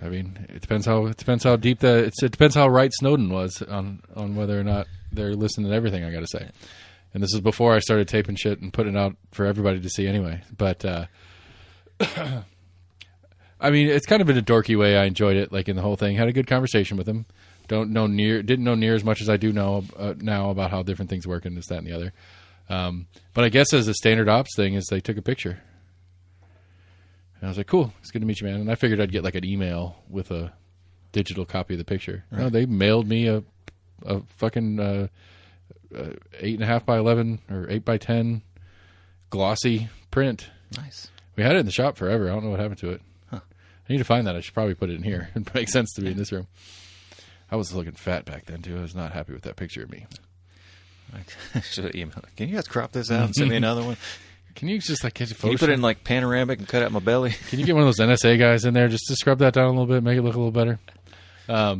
I mean, it depends how deep it depends how right Snowden was on whether or not they're listening to everything I got to say. Yeah. And this is before I started taping shit and putting it out for everybody to see anyway. But I mean, it's kind of in a dorky way. I enjoyed it, in the whole thing. Had a good conversation with him. Didn't know near as much as I do know now about how different things work and this, that, and the other. But I guess as a standard ops thing is they took a picture. And I was like, cool, it's good to meet you, man. And I figured I'd get like an email with a digital copy of the picture. Right. No, they mailed me a fucking 8.5 by 11 or 8 by 10 glossy print. Nice. We had it in the shop forever. I don't know what happened to it. Huh. I need to find that. I should probably put it in here. It makes sense to be in this room. I was looking fat back then, too. I was not happy with that picture of me. I should have emailed. Can you guys crop this out and send me another one? Can you just like get your Can you put it in like panoramic and cut out my belly? Can you get one of those NSA guys in there just to scrub that down a little bit, make it look a little better? That's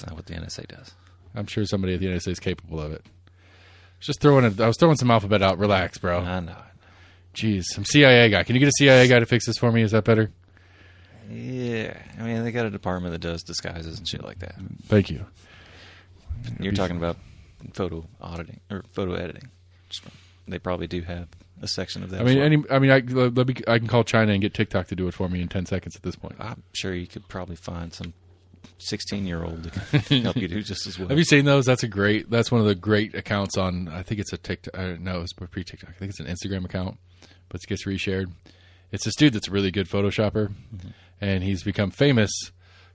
not what the NSA does. I'm sure somebody at the NSA is capable of it. I was throwing some alphabet out. Relax, bro. I know. Jeez, some CIA guy. Can you get a CIA guy to fix this for me? Is that better? Yeah, I mean they got a department that does disguises and shit like that. Thank you. You're talking about photo auditing or photo editing. They probably do have a section of that. I can call China and get TikTok to do it for me in 10 seconds at this point. I'm sure you could probably find some 16-year-old that can help you do just as well. Have you seen those? That's one of the great accounts on, I think it's a TikTok. No, it's pre-TikTok. I think it's an Instagram account, but it gets reshared. It's this dude that's a really good Photoshopper, and he's become famous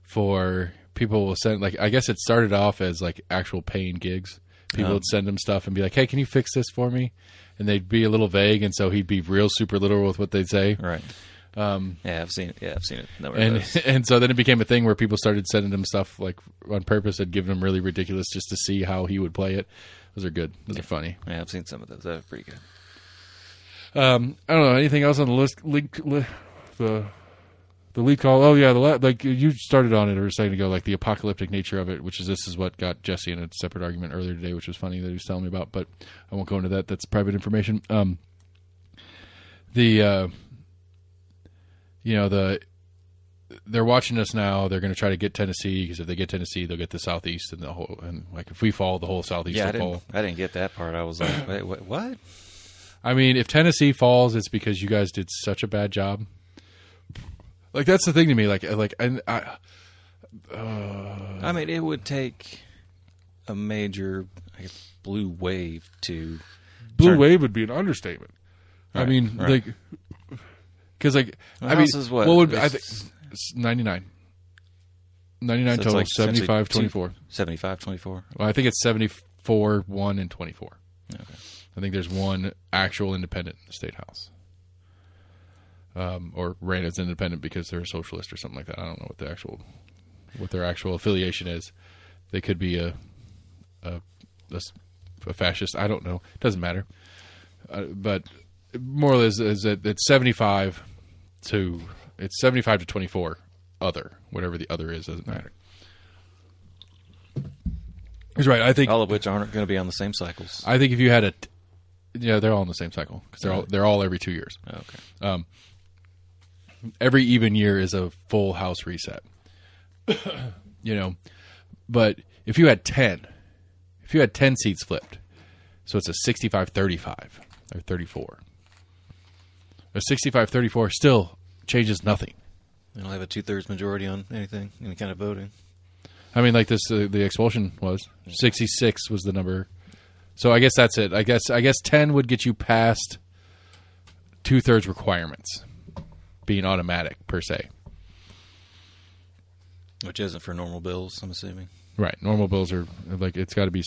for people will send, like, I guess it started off as like actual paying gigs. People would send him stuff and be like, hey, can you fix this for me? And they'd be a little vague, and so he'd be real super literal with what they'd say. Right. Yeah, I've seen it. And so then it became a thing where people started sending him stuff like on purpose and giving him really ridiculous just to see how he would play it. Those are good. Those are funny. Yeah, I've seen some of those. That was pretty good. I don't know. Anything else on the list? The lead call. Oh yeah, like you started on it or a second ago, like the apocalyptic nature of it, this is what got Jesse in a separate argument earlier today, which was funny that he was telling me about, but I won't go into that. That's private information. They're watching us now. They're going to try to get Tennessee because if they get Tennessee, they'll get the Southeast and like if we fall, the whole Southeast will fall. I didn't get that part. I was like, wait, what? I mean, if Tennessee falls, it's because you guys did such a bad job. Like that's the thing to me. I mean, it would take a major, blue wave to. Blue wave would be an understatement. Right, I mean, right. because what would I think 99. 99 So total, like 75-24. 75-24. Well, I think it's 74-1 and 24. Okay. I think there's one actual independent in the state house. Or ran as independent because they're a socialist or something like that. I don't know what their actual affiliation is. They could be a fascist. I don't know. It doesn't matter. But moral is that it's 75 to 24. Other, whatever the other is, doesn't matter. He's right. I think all of which aren't going to be on the same cycles. I think if you had they're all in the same cycle because they're all every 2 years. Okay. Every even year is a full house reset. But if you had 10 seats flipped, so it's a 65-35 or 34. A 65-34 still changes nothing. They don't have a 2/3 majority on anything, any kind of voting. I mean, like this, the expulsion was 66 was the number. So I guess that's it. I guess 10 would get you past 2/3 requirements being automatic per se. Which isn't for normal bills, I'm assuming. Right. Normal bills are like it's got to be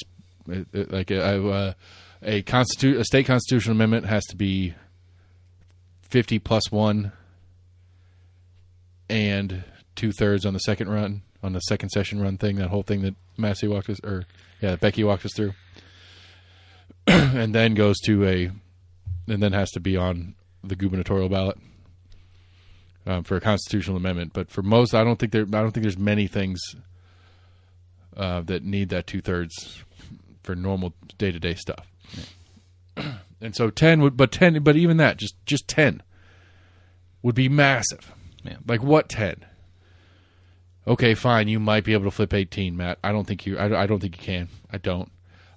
like a state constitutional amendment has to be 50 plus 1 and 2/3 on the second run, on the second session run thing, that whole thing that Becky walked us through. And then then has to be on the gubernatorial ballot for a constitutional amendment. But for most, I don't think there's many things that need that 2/3 for normal day-to-day stuff. Yeah. And so 10 but even that, just 10 would be massive. Yeah. Like what 10? Okay, fine. You might be able to flip 18, Matt. I don't think you can. I don't.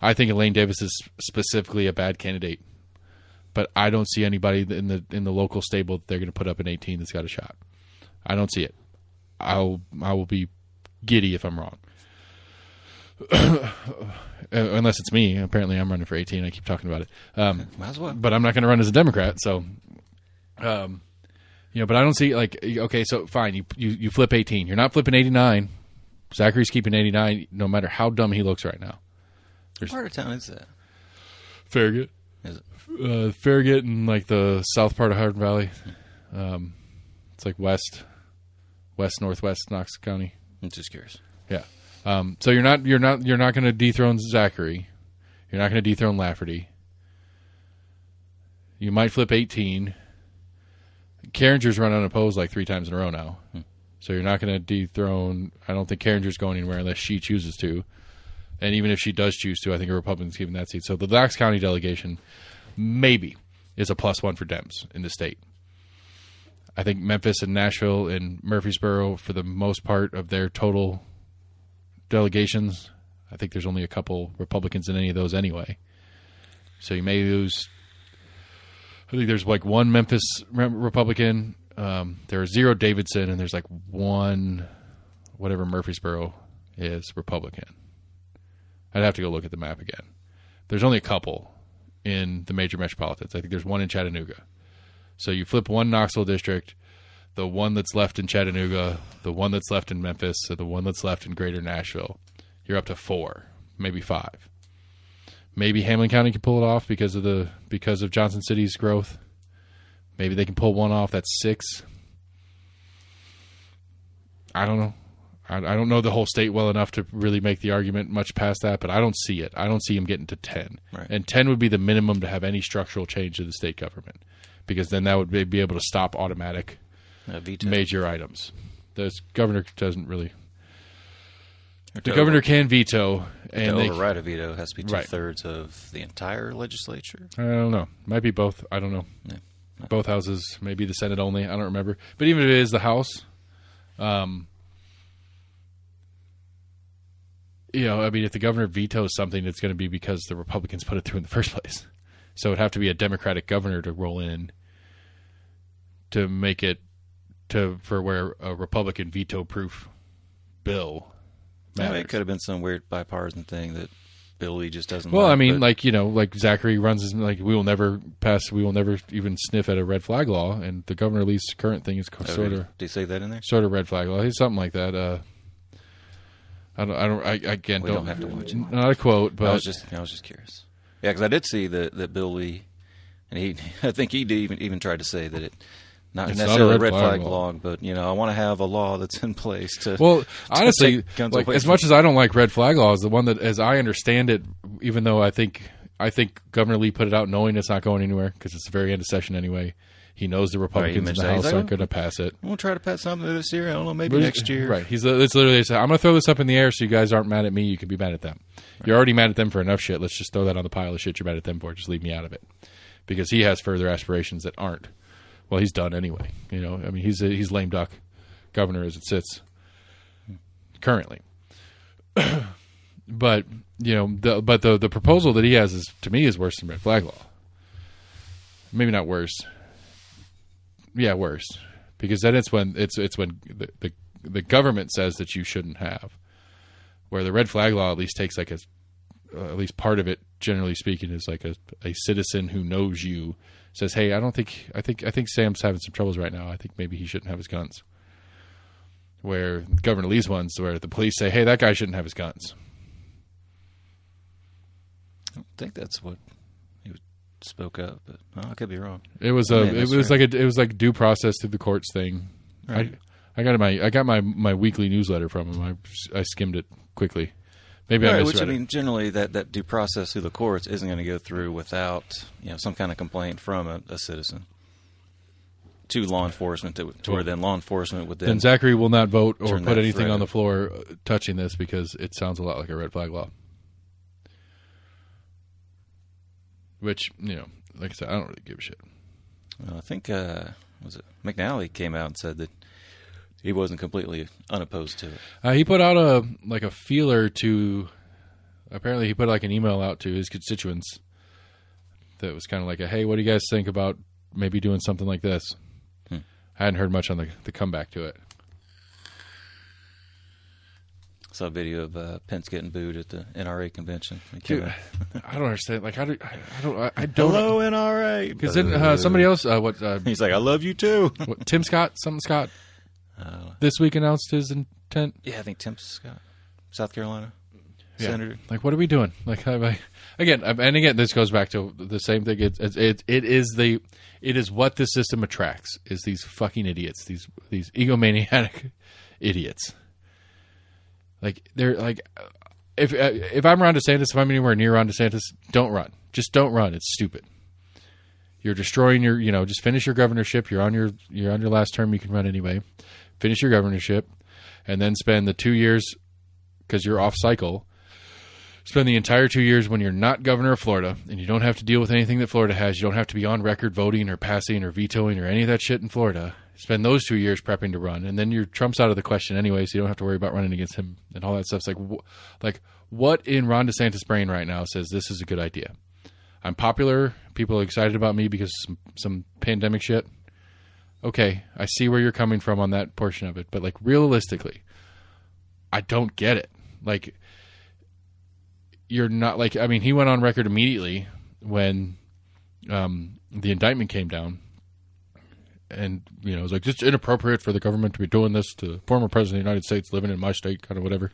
I think Elaine Davis is specifically a bad candidate, but I don't see anybody in the local stable that they're going to put up an 18 that's got a shot. I don't see it. I will be giddy if I'm wrong. Unless it's me. Apparently, I'm running for 18. I keep talking about it. Might as well. But I'm not going to run as a Democrat. So, But I don't see, like, okay, so fine, you flip 18. You're not flipping 89. Zachary's keeping 89 no matter how dumb he looks right now. What part of town is that? Farragut. Is it? Farragut and, like, the south part of Hardin Valley. It's like northwest Knox County. I'm just curious. Yeah. So you're not going to dethrone Zachary. You're not going to dethrone Lafferty. You might flip 18. Carringer's run unopposed like 3 times in a row now. So you're not going to dethrone. I don't think Carringer's going anywhere unless she chooses to. And even if she does choose to, I think a Republican's giving that seat. So the Knox County delegation maybe is a +1 for Dems in the state. I think Memphis and Nashville and Murfreesboro, for the most part of their total delegations, I think there's only a couple Republicans in any of those anyway. So you may lose. I think there's like 1 Memphis Republican. There are 0 Davidson, and there's like 1, whatever Murfreesboro is, Republican. I'd have to go look at the map again. There's only a couple in the major metropolitans. I think there's 1 in Chattanooga. So you flip 1 Knoxville district, the 1 that's left in Chattanooga, the 1 that's left in Memphis, and the 1 that's left in Greater Nashville. You're up to 4, maybe 5. Maybe Hamlin County can pull it off because of Johnson City's growth. Maybe they can pull 1 off. That's 6. I don't know. I don't know the whole state well enough to really make the argument much past that, but I don't see it. I don't see him getting to 10. Right. And 10 would be the minimum to have any structural change to the state government, because then that would be able to stop automatic Veto. major items. The governor doesn't really. The governor can veto, and to override a veto, it has to be Right. 2/3 of the entire legislature. I don't know. Might be both. I don't know. Yeah. Both houses, maybe the Senate only. I don't remember. But even if it is the House, I mean, if the governor vetoes something, it's going to be because the Republicans put it through in the first place. So it'd have to be a Democratic governor to roll in to make it for where a Republican veto-proof bill matters. It could have been some weird bipartisan thing that Bill Lee just doesn't Well, like. I mean, but like Zachary runs his, like, we will never even sniff at a red flag law, and the Governor Lee's current thing is sort of do you say that in there? red flag law. He's something like that. I don't have to watch it. Not a quote, but I was just curious. Yeah, because I did see that Bill Lee, and I think he even tried to say that It's not not necessarily a a red red flag flag law, but I want to have a law that's in place to. Well, honestly, take guns like, away as from- much as I don't like red flag laws, the one that, as I understand it, even though I think Governor Lee put it out knowing it's not going anywhere because it's the very end of session anyway. He knows the Republicans in the mentioned that. House He's like, aren't going to pass it. I'm gonna try to pass something this year. I don't know, maybe next year. Right. It's literally said, I'm going to throw this up in the air so you guys aren't mad at me. You can be mad at them. Right. You're already mad at them for enough shit. Let's just throw that on the pile of shit you're mad at them for. Just leave me out of it. Because he has further aspirations that aren't. Well, he's done anyway. I mean, he's lame duck governor as it sits currently. But the proposal that he has is, to me, is worse than red flag law. Maybe not worse. Yeah, worse, because then it's when the government says that you shouldn't have, where the red flag law at least takes like at least part of it, generally speaking, is like a citizen who knows you says, hey, I think Sam's having some troubles right now. I think maybe he shouldn't have his guns. Where Governor Lee's ones, where the police say, hey, that guy shouldn't have his guns. I don't think that's what he spoke up, but I could be wrong. It was like due process through the courts thing. Right. I got my weekly newsletter from him. I skimmed it quickly. Maybe Right, I which misread I it. mean, generally that due process through the courts isn't going to go through without some kind of complaint from a citizen to law enforcement where then law enforcement would Then then Zachary will not vote or turn put that anything thread on the in. floor touching this because it sounds a lot like a red flag law. Which, like I said, I don't really give a shit. I think was it McNally came out and said that he wasn't completely unopposed to it. He put out a feeler to. Apparently, he put like an email out to his constituents that was kind of like hey, what do you guys think about maybe doing something like this? I hadn't heard much on the comeback to it. saw a video of Pence getting booed at the NRA convention. Dude, I don't understand. Like, I don't. Hello, NRA. Because then somebody else, He's like, I love you too. Tim Scott, this week announced his intent. Yeah, I think Tim Scott, South Carolina senator. Like, what are we doing? Like, again, this goes back to the same thing. It is what this system attracts, is these fucking idiots, these egomaniac idiots. Like, they're like, if I'm Ron DeSantis, if I'm anywhere near Ron DeSantis, don't run. Just don't run. It's stupid. You're destroying your, just finish your governorship. You're on your last term. You can run anyway. Finish your governorship, and then spend the 2 years, because you're off cycle. Spend the entire 2 years when you're not governor of Florida, and you don't have to deal with anything that Florida has. You don't have to be on record voting or passing or vetoing or any of that shit in Florida. Spend those 2 years prepping to run, and then Trump's out of the question anyway, so you don't have to worry about running against him and all that stuff. It's like what in Ron DeSantis' brain right now says this is a good idea? I'm popular. People are excited about me because of some pandemic shit. Okay, I see where you're coming from on that portion of it, but like realistically, I don't get it. Like, you're not like, I mean, he went on record immediately when the indictment came down, and it was like, it's inappropriate for the government to be doing this to former president of the United States living in my state, kind of whatever.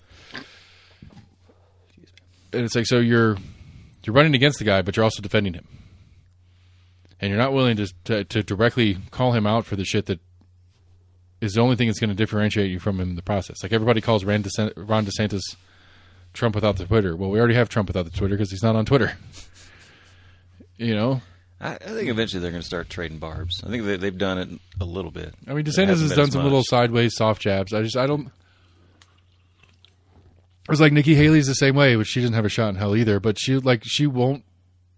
And it's like, so you're running against the guy, but you're also defending him, and you're not willing to directly call him out for the shit that is the only thing that's going to differentiate you from him in the process. Like, everybody calls Ron DeSantis Trump without the Twitter. Well, we already have Trump without the Twitter because he's not on Twitter. I think eventually they're going to start trading barbs. I think they've done it a little bit. I mean, DeSantis has done some little sideways soft jabs. I don't. It was like Nikki Haley's the same way, but she doesn't have a shot in hell either. But she won't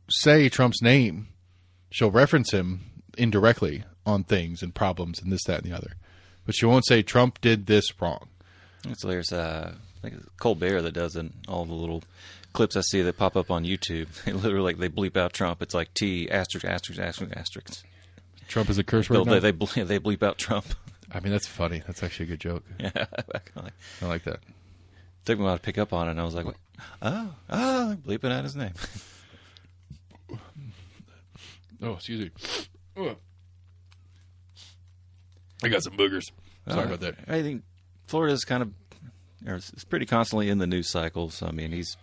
say Trump's name. She'll reference him indirectly on things and problems and this, that, and the other. But she won't say Trump did this wrong. It's hilarious. I think it's Colbert that does it. All the little clips I see that pop up on YouTube, they literally they bleep out Trump. It's like T asterisk asterisk asterisk asterisk. Trump is a curse word. They bleep out Trump. I mean, that's funny. That's actually a good joke. Yeah, I like that. Took me a while to pick up on it, and I was like, what? Oh, bleeping out his name. Oh, excuse me. Oh. I got some boogers. Sorry about that. I think Florida's it's pretty constantly in the news cycles. I mean, he's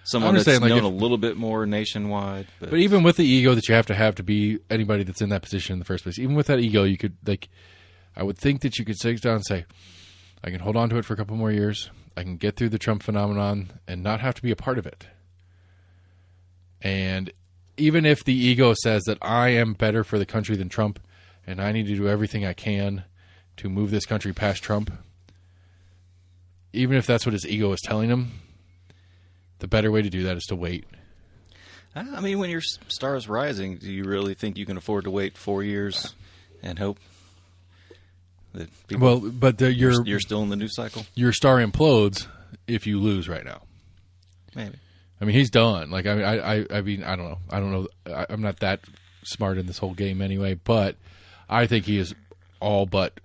someone that's known a little bit more nationwide. But even with the ego that you have to be anybody that's in that position in the first place, even with that ego, you could, I would think that you could sit down and say, I can hold on to it for a couple more years. I can get through the Trump phenomenon and not have to be a part of it. And even if the ego says that I am better for the country than Trump and I need to do everything I can to move this country past Trump, even if that's what his ego is telling him, the better way to do that is to wait. I mean, when your star is rising, do you really think you can afford to wait 4 years and hope that people... Well, but you're still in the news cycle? Your star implodes if you lose right now. Maybe. I mean, he's done. Like, I mean, I don't know. I don't know. I'm not that smart in this whole game anyway, but I think he is all but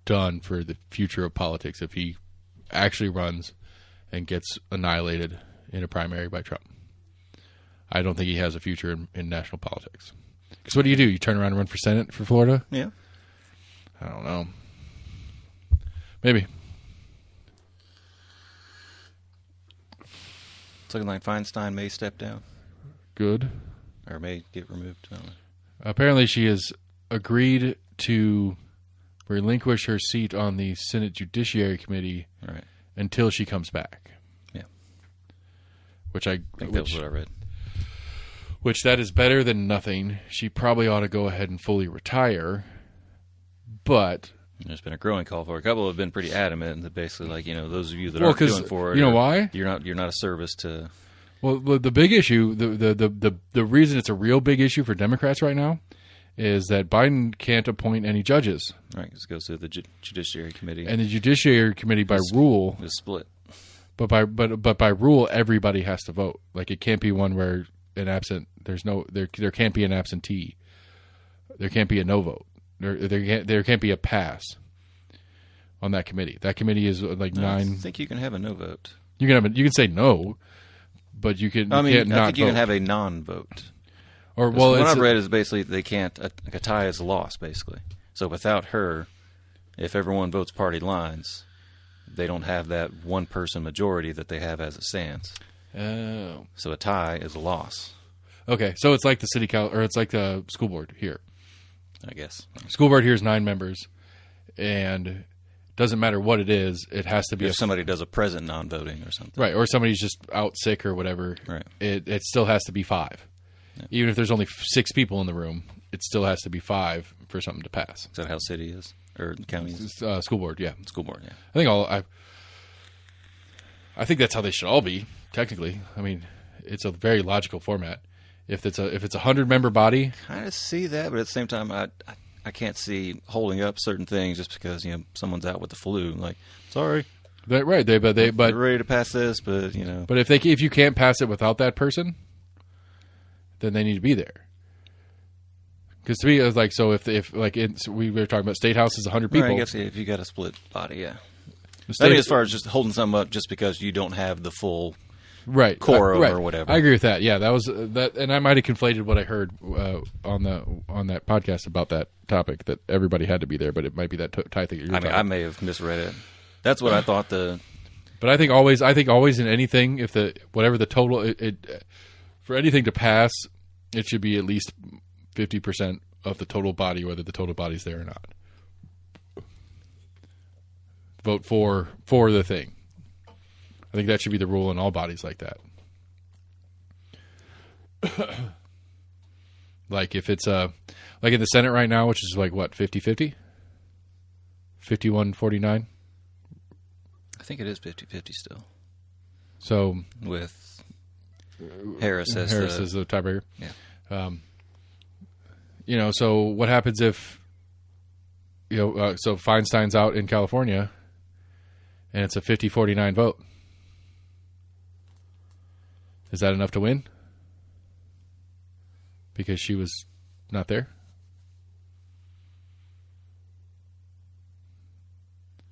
done for the future of politics if he actually runs and gets annihilated in a primary by Trump. I don't think he has a future in national politics. Because what do? You turn around and run for Senate for Florida? Yeah. I don't know. Maybe. It's looking like Feinstein may step down. Good. Or may get removed. I don't know. Apparently she has agreed to relinquish her seat on the Senate Judiciary Committee until she comes back. Yeah. Which I think that was what I read. Which that is better than nothing. She probably ought to go ahead and fully retire. But there's been a growing call for it. A couple have been pretty adamant that basically, those of you that aren't doing for it, why? You're not a service to. Well, the big issue, the reason it's a real big issue for Democrats right now, is that Biden can't appoint any judges. Right, because it goes through the Judiciary Committee, and the Judiciary Committee by rule is split. But by rule, everybody has to vote. Like, it can't be one where there can't be an absentee. There can't be a no vote. There can't be a pass. on that committee. That committee is like I 9. think you can have a no vote. You can say no, but you can. I mean, can't I not think you can vote. have a non-vote. Or Well, what it's I've read is basically they can't. Like a tie is a loss, basically. So without her, if everyone votes party lines, they don't have that one-person majority that they have as it stands. Oh. So a tie is a loss, Okay, so it's like the or it's like the school board here. I guess. School board here is 9 members, and doesn't matter what it is, it has to be If somebody does a present non-voting or something. right, or somebody's just out sick or whatever. Right. It still has to be 5. Yeah. Even if there's only 6 people in the room, it still has to be 5 for something to pass. Is that how city is? Or county is? School board, yeah. School board, yeah. I think that's how they should all be. Technically, I mean, it's a very logical format. If it's a 100-member body, Kind of see that, but at the same time, I can't see holding up certain things just because someone's out with the flu. Like, sorry, but we're ready to pass this, but But if you can't pass it without that person, then they need to be there. Because to me, it was like, so if we were talking about State House is 100 people. Right, I guess if you got a split body, yeah. The I state, mean, as far as just holding something up just because you don't have the full right, quorum right. or whatever. I agree with that. Yeah, that was that, and I might have conflated what I heard on that podcast about that topic that everybody had to be there, but it might be that tie thing. I may have misread it. That's what I thought But I think always in anything, if whatever the total for anything to pass, it should be at least 50% of the total body, whether the total body's there or not. Vote for the thing. I think that should be the rule in all bodies like that. Like if it's like in the Senate right now, which is like what, 50-50? 51-49? I think it is 50-50 still. So With Harris as the tiebreaker. Yeah. So what happens if so Feinstein's out in California and it's a 50-49 vote? Is that enough to win? Because she was not there?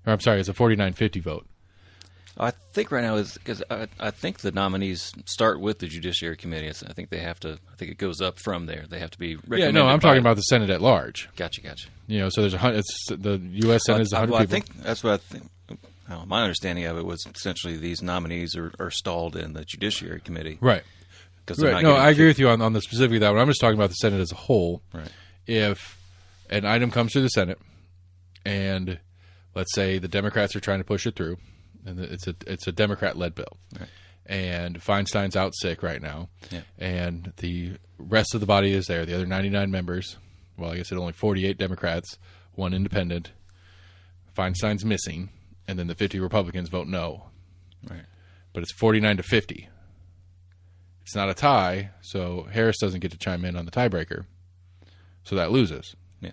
Or I'm sorry, it's a 49-50 vote. I think right now is because I think the nominees start with the Judiciary Committee. I think they have to. I think it goes up from there. They have to be recommended. Yeah, no, I'm talking about the Senate at large. Gotcha. So there's the U.S. Senate is 100 well, people. I think that's what I think. My understanding of it was essentially these nominees are stalled in the Judiciary Committee. Right. Right. No, I agree with you on the specific of that one. I'm just talking about the Senate as a whole. Right. If an item comes through the Senate, and let's say the Democrats are trying to push it through, and it's a Democrat-led bill, Right. and Feinstein's out sick right now, Yeah. and the rest of the body is there, the other 99 members. Well, I guess it's only 48 Democrats, 1 independent. Feinstein's missing, and then the 50 Republicans vote no. Right. But it's 49-50. It's not a tie, so Harris doesn't get to chime in on the tiebreaker. So that loses. Yeah.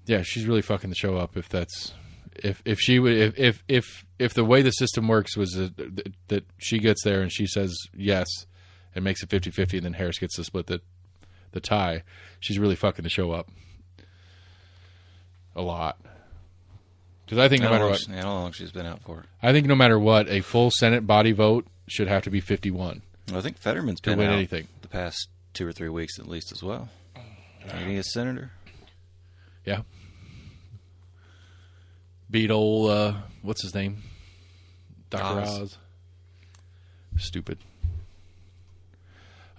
Yeah, she's really fucking the show up if that's if she would if the way the system works was that she gets there and she says yes and makes it 50-50 and then Harris gets to split the tie, she's really fucking the show up a lot. Because I think no matter what, I don't know how long she's been out for. I think no matter what, a full Senate body vote should have to be 51 Well, I think Fetterman's to been win out anything. the past 2 or 3 weeks at least as well. Ain't he a senator? Yeah. Beat old, what's his name? Dr. Oz. Oz. Stupid.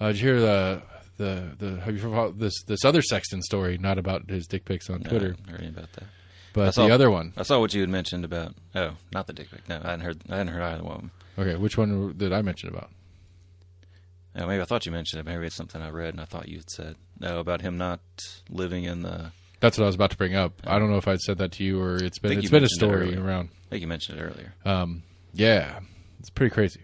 Did you hear have you heard this other Sexton story, not about his dick pics on Twitter, I heard about that. but the other one? I saw what you had mentioned about. Oh, not the dick pic. No, I hadn't heard either one of them. Okay, which one did I mention about? Oh, maybe I thought you mentioned it. Maybe it's something I read and I thought you had said. No, about him not living in the. That's what I was about to bring up. I don't know if I'd said that to you or it's been think a you mentioned it story earlier. around. I think you mentioned it earlier. Yeah, it's pretty crazy.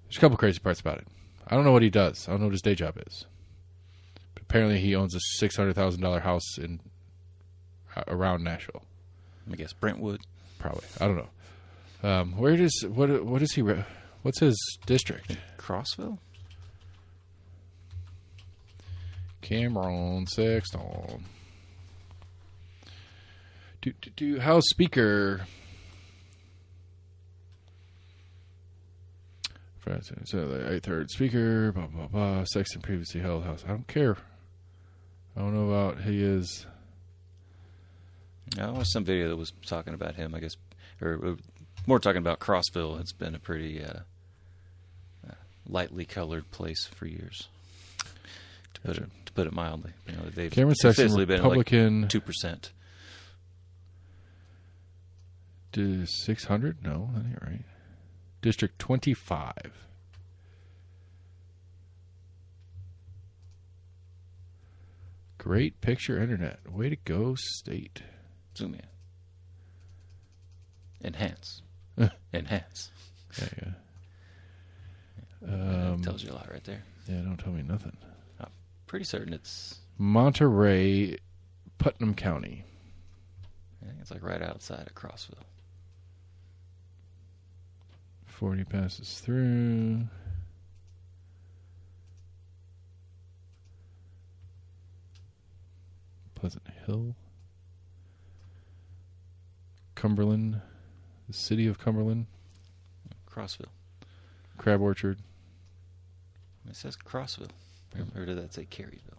There's a couple crazy parts about it. I don't know what he does. I don't know what his day job is. But apparently, he owns a $600,000 house in around Nashville. I guess Brentwood. Probably, I don't know. Where does what is he? What's his district? Crossville. Cameron Sexton. House Speaker. So the 8th Speaker, blah, blah, blah. Sexton previously held House. I don't care. I don't know about he is. No, I watched some video that was talking about him, I guess, or more talking about Crossville. It's been a pretty lightly colored place for years, to put it mildly. You know, they've Cameron Sexton, consistently been Republican. like 2%. 600? No, that ain't right. District 25. Great picture internet. Way to go, state. Zoom in. Enhance. Enhance. Yeah. That tells you a lot right there. Yeah, don't tell me nothing. I'm pretty certain it's, Monterey, Putnam County. I think it's like right outside of Crossville. 40 passes through. Pleasant Hill. Cumberland. The city of Cumberland. Crossville. Crab Orchard. It says Crossville. Or did that say Caryville?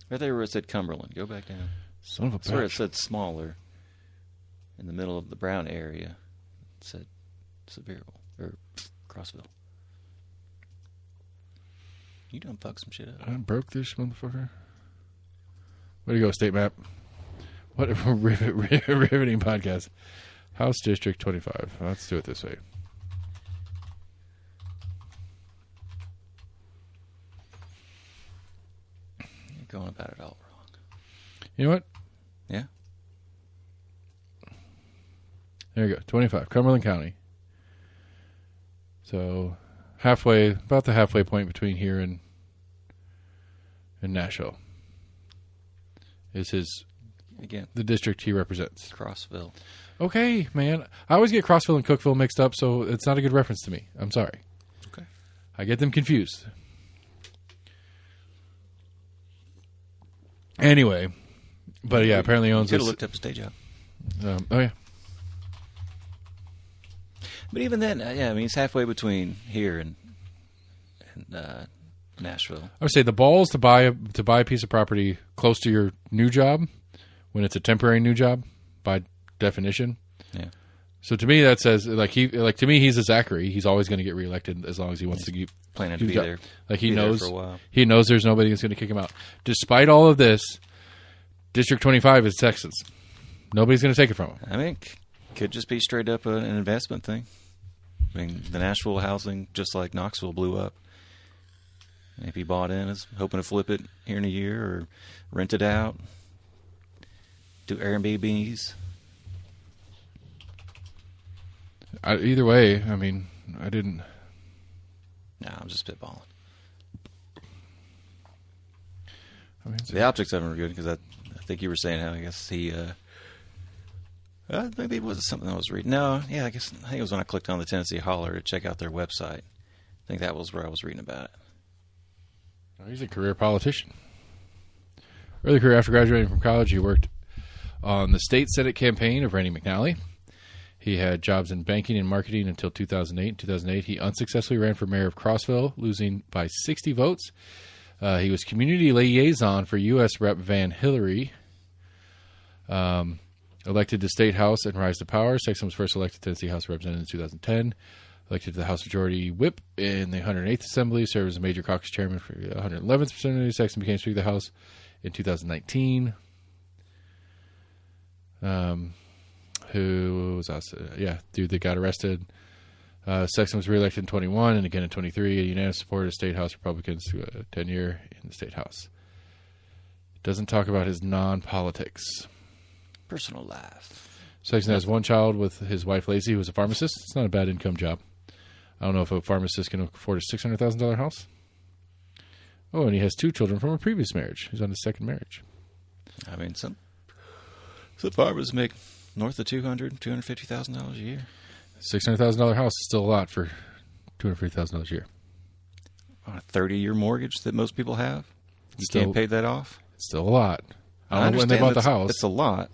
Right there where it said Cumberland. Go back down. Son of a That's where it bitch. said smaller. In the middle of the brown area, it said Sevierville. Or Crossville. You done fuck some shit up. I broke this motherfucker. Way to go, state map. What a riveting podcast. House District 25. Let's do it this way. You're going about it all wrong. You know what? Yeah? There you go. 25. Cumberland County. So halfway, about the halfway point between here and Nashville is Again, the district he represents. Crossville. Okay, man. I always get Crossville and Cookville mixed up, so it's not a good reference to me. I'm sorry. Okay. I get them confused. Anyway, but yeah, apparently owns Could have this. looked up a stage out. Oh yeah, But even then, yeah, I mean, it's halfway between here and Nashville. I would say the balls to buy a piece of property close to your new job when it's a temporary new job by definition. Yeah. So to me, that says to me he's a Zachary. He's always going to get reelected as long as he wants to keep Planning to keep be job. there. Like he be there knows for a while. he knows there's nobody that's going to kick him out. Despite all of this, District 25 is Texas. Nobody's going to take it from him. I mean, could just be straight up an investment thing. I mean, the Nashville housing, just like Knoxville, blew up. If he bought in, is hoping to flip it here in a year or rent it out, do Airbnbs. Either way, I mean, I didn't. No, I'm just spitballing. I mean, The optics of them were good because I think you were saying how I guess he. Maybe it was something I was reading. No, yeah, I think it was when I clicked on the Tennessee Holler to check out their website. I think that was where I was reading about it. he's a career politician. Early career after graduating from college, he worked on the state Senate campaign of Randy McNally. He had jobs in banking and marketing until 2008. In 2008, he unsuccessfully ran for mayor of Crossville, losing by 60 votes. He was community liaison for U.S. Rep. Van Hillary. Elected to State House and rise to power. Sexton was first elected to Tennessee House of Representatives in 2010. Elected to the House Majority Whip in the 108th Assembly. Served as a major caucus chairman for the 111th Assembly. Sexton became Speaker of the House in 2019. Who was us? Dude that got arrested. Sexton was reelected in 21 and again in 23. A unanimous support of State House Republicans to a tenure in the State House. Doesn't talk about his non-politics. Personal life. Sexton has one child with his wife, Lacey, who is a pharmacist. It's not a bad income job. I don't know if a pharmacist can afford a $600,000 house. Oh, and he has 2 children from a previous marriage. He's on his second marriage. I mean, some farmers make north of $250,000 a year. $600,000 house is still a lot for $250,000 a year. On a 30-year mortgage that most people have, you Still- can't pay that off. It's still a lot. I don't know when they bought the house. It's a lot.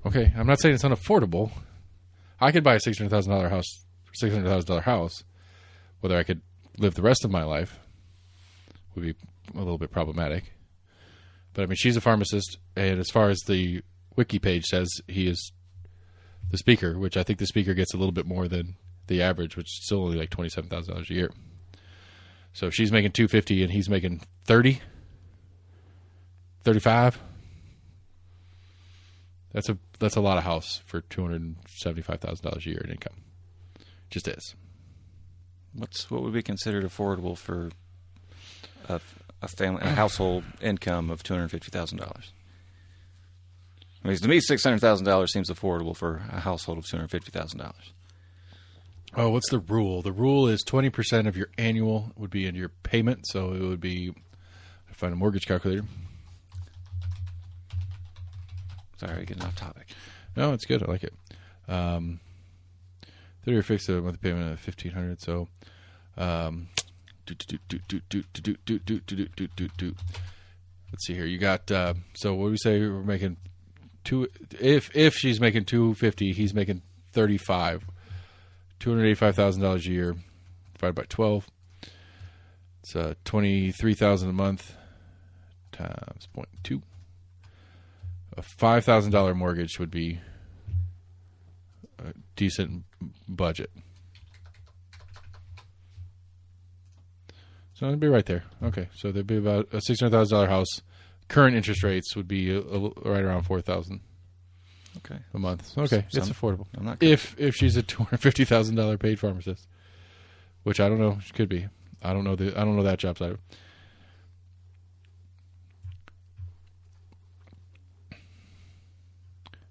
Okay, I'm not saying it's unaffordable. I could buy a $600,000 house. Whether I could live the rest of my life would be a little bit problematic. But I mean, she's a pharmacist, and as far as the wiki page says, he is the speaker, which I think the speaker gets a little bit more than the average, which is still only like $27,000 a year. So if she's making $250 and he's making $30, $35, that's a lot of house for $275,000 a year in income. Just is. What would be considered affordable for a household income of $250,000? I mean, to me, $600,000 seems affordable for a household of $250,000. Oh, what's the rule? The rule is 20% of your annual would be in your payment. So it would be, I find a mortgage calculator. Sorry, getting off topic. No, it's good. I like it. 30-year fixed monthly payment of $1,500. So, let's see here. You got. So what do we say? We're making If she's making $250, he's making $35. $285,000 a year divided by 12. It's $23,000 a month times 0.2. A $5,000 mortgage would be a decent budget. So it'd be right there. Okay, so there'd be about a $600,000 house. Current interest rates would be right around $4,000. Okay, a month. Okay, it's affordable. I'm not if she's a $250,000 paid pharmacist, which I don't know, she could be. I don't know that job side.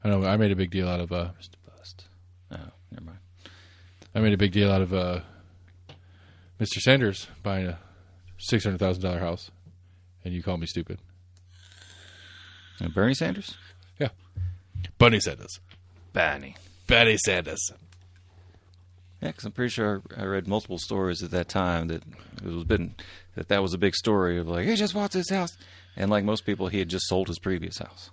I know. I made a big deal out of. Mr. Bust. Oh, never mind. I made a big deal out of Mr. Sanders buying a $600,000 house, and you call me stupid. And Bernie Sanders? Yeah. Bernie Sanders. Bernie Sanders. Yeah, because I'm pretty sure I read multiple stories at that time that that was a big story of like, he just bought this house. And like most people, he had just sold his previous house.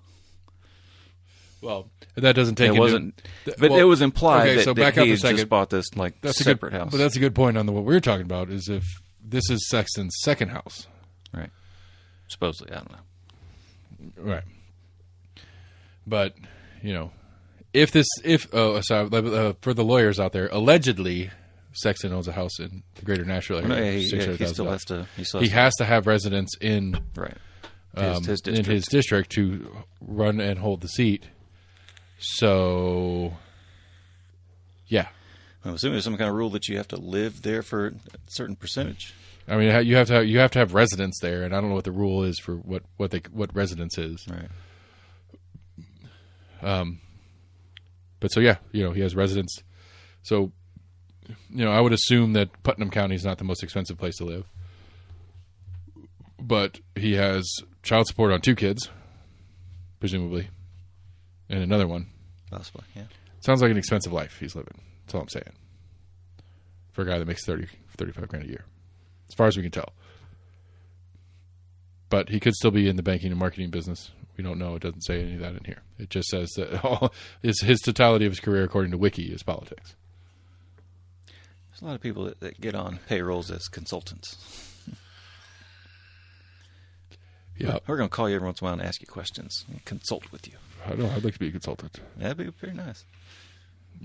Well, that doesn't take it wasn't, but it was implied that he had just bought this separate house. But that's a good point on what we're talking about. Is if this is Sexton's second house, right? Supposedly, I don't know. Right, but if for the lawyers out there, allegedly Sexton owns a house in the Greater Nashville area. He has to have residence in his district. in his district to run and hold the seat. So, yeah. I'm assuming there's some kind of rule that you have to live there for a certain percentage. I mean, you have to have residence there, and I don't know what the rule is for what residence is. Right. But so yeah, he has residence. So, I would assume that Putnam County is not the most expensive place to live, but he has child support on 2 kids, presumably, and another one. Possibly, yeah. Sounds like an expensive life he's living. That's all I'm saying. For a guy that makes $35,000 a year, as far as we can tell. But he could still be in the banking and marketing business. We don't know. It doesn't say any of that in here. It just says that his totality of his career, according to Wiki, is politics. There's a lot of people that get on payrolls as consultants. Yeah, we're going to call you every once in a while and ask you questions and consult with you. I know. I'd like to be a consultant. That'd be pretty nice.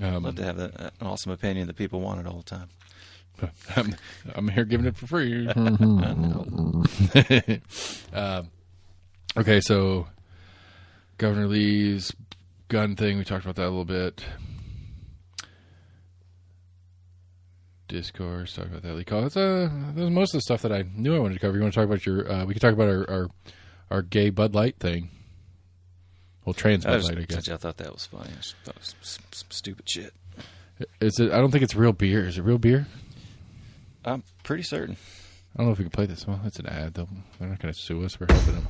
I'd love to have an awesome opinion that people wanted all the time. I'm here giving it for free. Okay, so Governor Lee's gun thing, we talked about that a little bit. Discourse, talk about that. Lee Call. That's most of the stuff that I knew I wanted to cover. You want to talk about we could talk about our gay Bud Light thing. Well, trans Bud Light, I guess. I thought that was funny. I thought it was some stupid shit. Is it? I don't think it's real beer. Is it real beer? I'm pretty certain. I don't know if we can play this. Well, it's an ad, though. They're not going to sue us for helping them.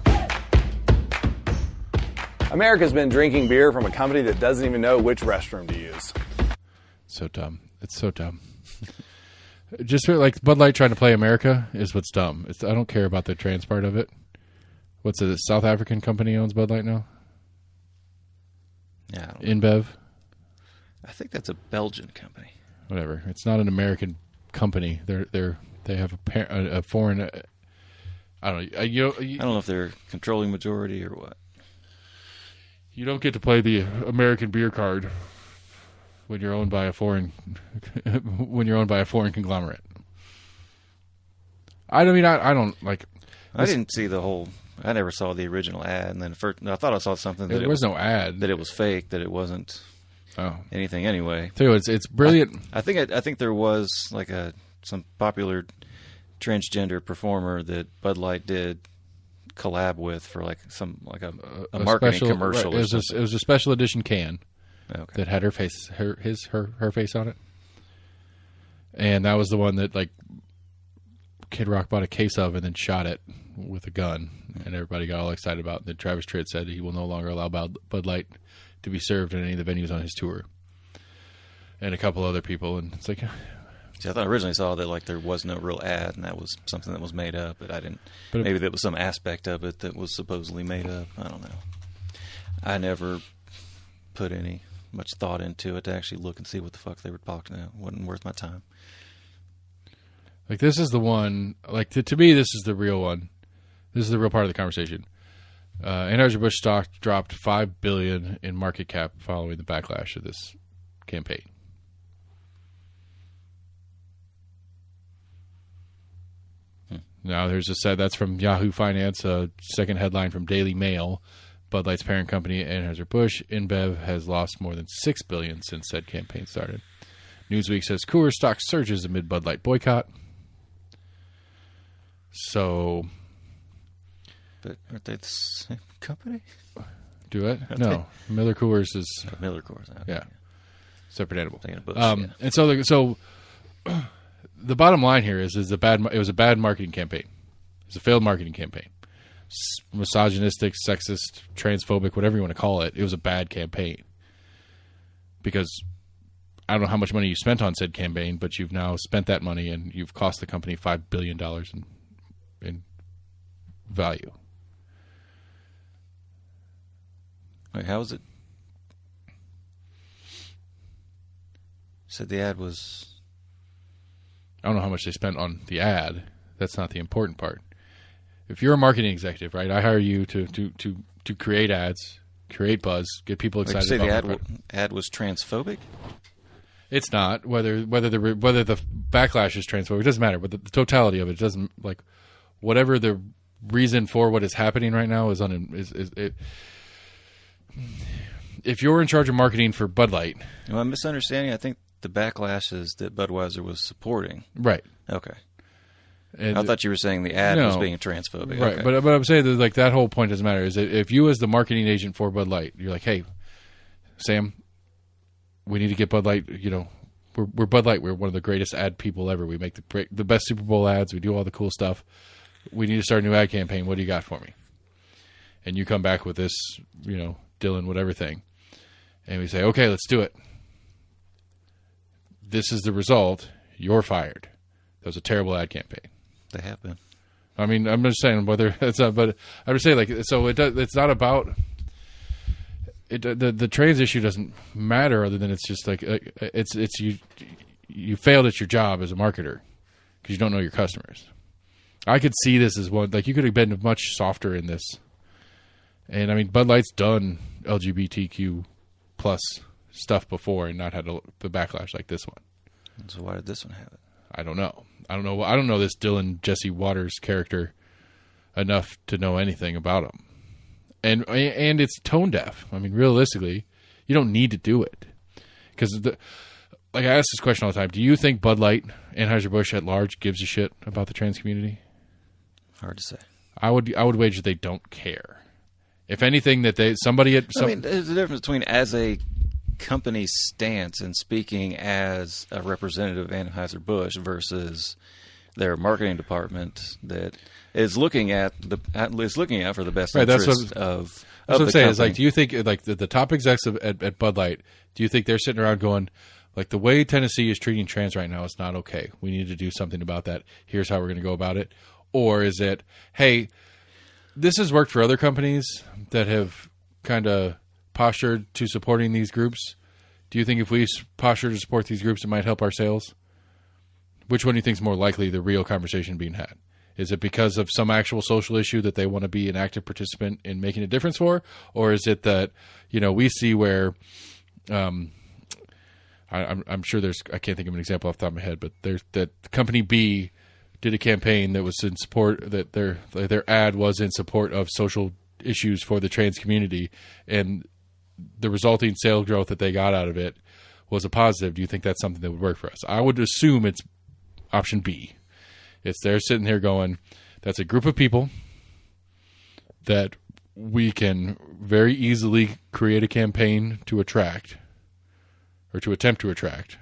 America's been drinking beer from a company that doesn't even know which restroom to use. So dumb. It's so dumb. Just like Bud Light trying to play America is what's dumb. I don't care about the trans part of it. What's it? A South African company owns Bud Light now? Yeah, I don't know. InBev? I think that's a Belgian company. Whatever. It's not an American company. They have a foreign. I don't know. I don't know if they're controlling majority or what. You don't get to play the American beer card when you're owned by a foreign conglomerate. I don't like. I didn't see the whole. I never saw the original ad, and then first I thought I saw something that There was no ad. that it was fake, that it wasn't anything anyway. Tell you what, it's brilliant. I think there was like some popular transgender performer that Bud Light did collab with for like a marketing special, commercial. Right, Or something. it was a special edition can Okay. that had her face, her face on it, and that was the one that like Kid Rock bought a case of and then shot it with a gun, and everybody got all excited about it. Then Travis Tritt said he will no longer allow Bud Light to be served in any of the venues on his tour, and a couple other people, and it's like. See, I thought I originally saw that like there was no real ad, and that was something that was made up, but I didn't. But maybe that was some aspect of it that was supposedly made up. I don't know. I never put any much thought into it to actually look and see what the fuck they were talking about. It wasn't worth my time. Like this is the one. Like to me, this is the real one. This is the real part of the conversation. Anheuser-Busch stock dropped $5 billion in market cap following the backlash of this campaign. Now there's that's from Yahoo Finance. A second headline from Daily Mail. Bud Light's parent company, Anheuser-Busch InBev, has lost more than $6 billion since said campaign started. Newsweek says Coors stock surges amid Bud Light boycott. So, But aren't they the same company? do it? No, Miller Coors is Miller Coors. Okay. yeah, separate animal. Thinking of Busch, yeah. And so the bottom line here is it was a bad marketing campaign. It was a failed marketing campaign. Misogynistic, sexist, transphobic, whatever you want to call it. It was a bad campaign because I don't know how much money you spent on said campaign, but you've now spent that money and you've cost the company $5 billion in value. Wait, how was it? Said the ad was. I don't know how much they spent on the ad. That's not the important part. If you're a marketing executive, right, I hire you to create ads, create buzz, get people Like you excited say about the ad was transphobic? It's not whether the backlash is transphobic. It doesn't matter. But the totality of it doesn't like whatever the reason for what is happening right now is if you're in charge of marketing for Bud Light, Am I misunderstanding? I think the backlash is that Budweiser was supporting. right? Okay. And I thought you were saying the ad was No. being transphobic. right, Okay. but I'm saying that like that whole point doesn't matter. Is that if you as the marketing agent for Bud Light, you're like, hey, Sam, we need to get Bud Light. You know, we're Bud Light. We're one of the greatest ad people ever. We make the best Super Bowl ads. We do all the cool stuff. We need to start a new ad campaign. What do you got for me? And you come back with this, you know, Dylan whatever thing, and we say, okay, let's do it. This is the result. You're fired. That was a terrible ad campaign. They have been. I mean, I'm just saying whether it's not, but I'm just saying like so. It's not about it. The trans issue doesn't matter other than it's just like it's you failed at your job as a marketer because you don't know your customers. I could see this as one like you could have been much softer in this, and I mean Bud Light's done LGBTQ plus stuff before and not had the backlash like this one. So why did this one have it? I don't know. I don't know this Dylan Jesse Waters character enough to know anything about him. And it's tone deaf. I mean, realistically, you don't need to do it. Because, like I ask this question all the time, do you think Bud Light, Anheuser-Busch at large, gives a shit about the trans community? Hard to say. I would wager they don't care. If anything, that there's there's a difference between as a company stance and speaking as a representative of Anheuser-Busch versus their marketing department that is looking at for the best Right, that's interest what- of That's what I'm the saying. Is company. like, do you think like the top execs at Bud Light? Do you think they're sitting around going, Like, the way Tennessee is treating trans right now is not okay. We need to do something about that. Here's how we're going to go about it. Or is it, hey, this has worked for other companies that have kind of postured to supporting these groups. Do you think if we posture to support these groups, it might help our sales? Which one do you think is more likely the real conversation being had? Is it because of some actual social issue that they want to be an active participant in making a difference for? Or is it that, we see where, I'm sure I can't think of an example off the top of my head, but there's that company B did a campaign that was in support, that their ad was in support of social issues for the trans community, and the resulting sales growth that they got out of it was a positive. Do you think that's something that would work for us? I would assume it's option B. It's they're sitting here going, that's a group of people that we can very easily create a campaign to attract, or to attempt to attract.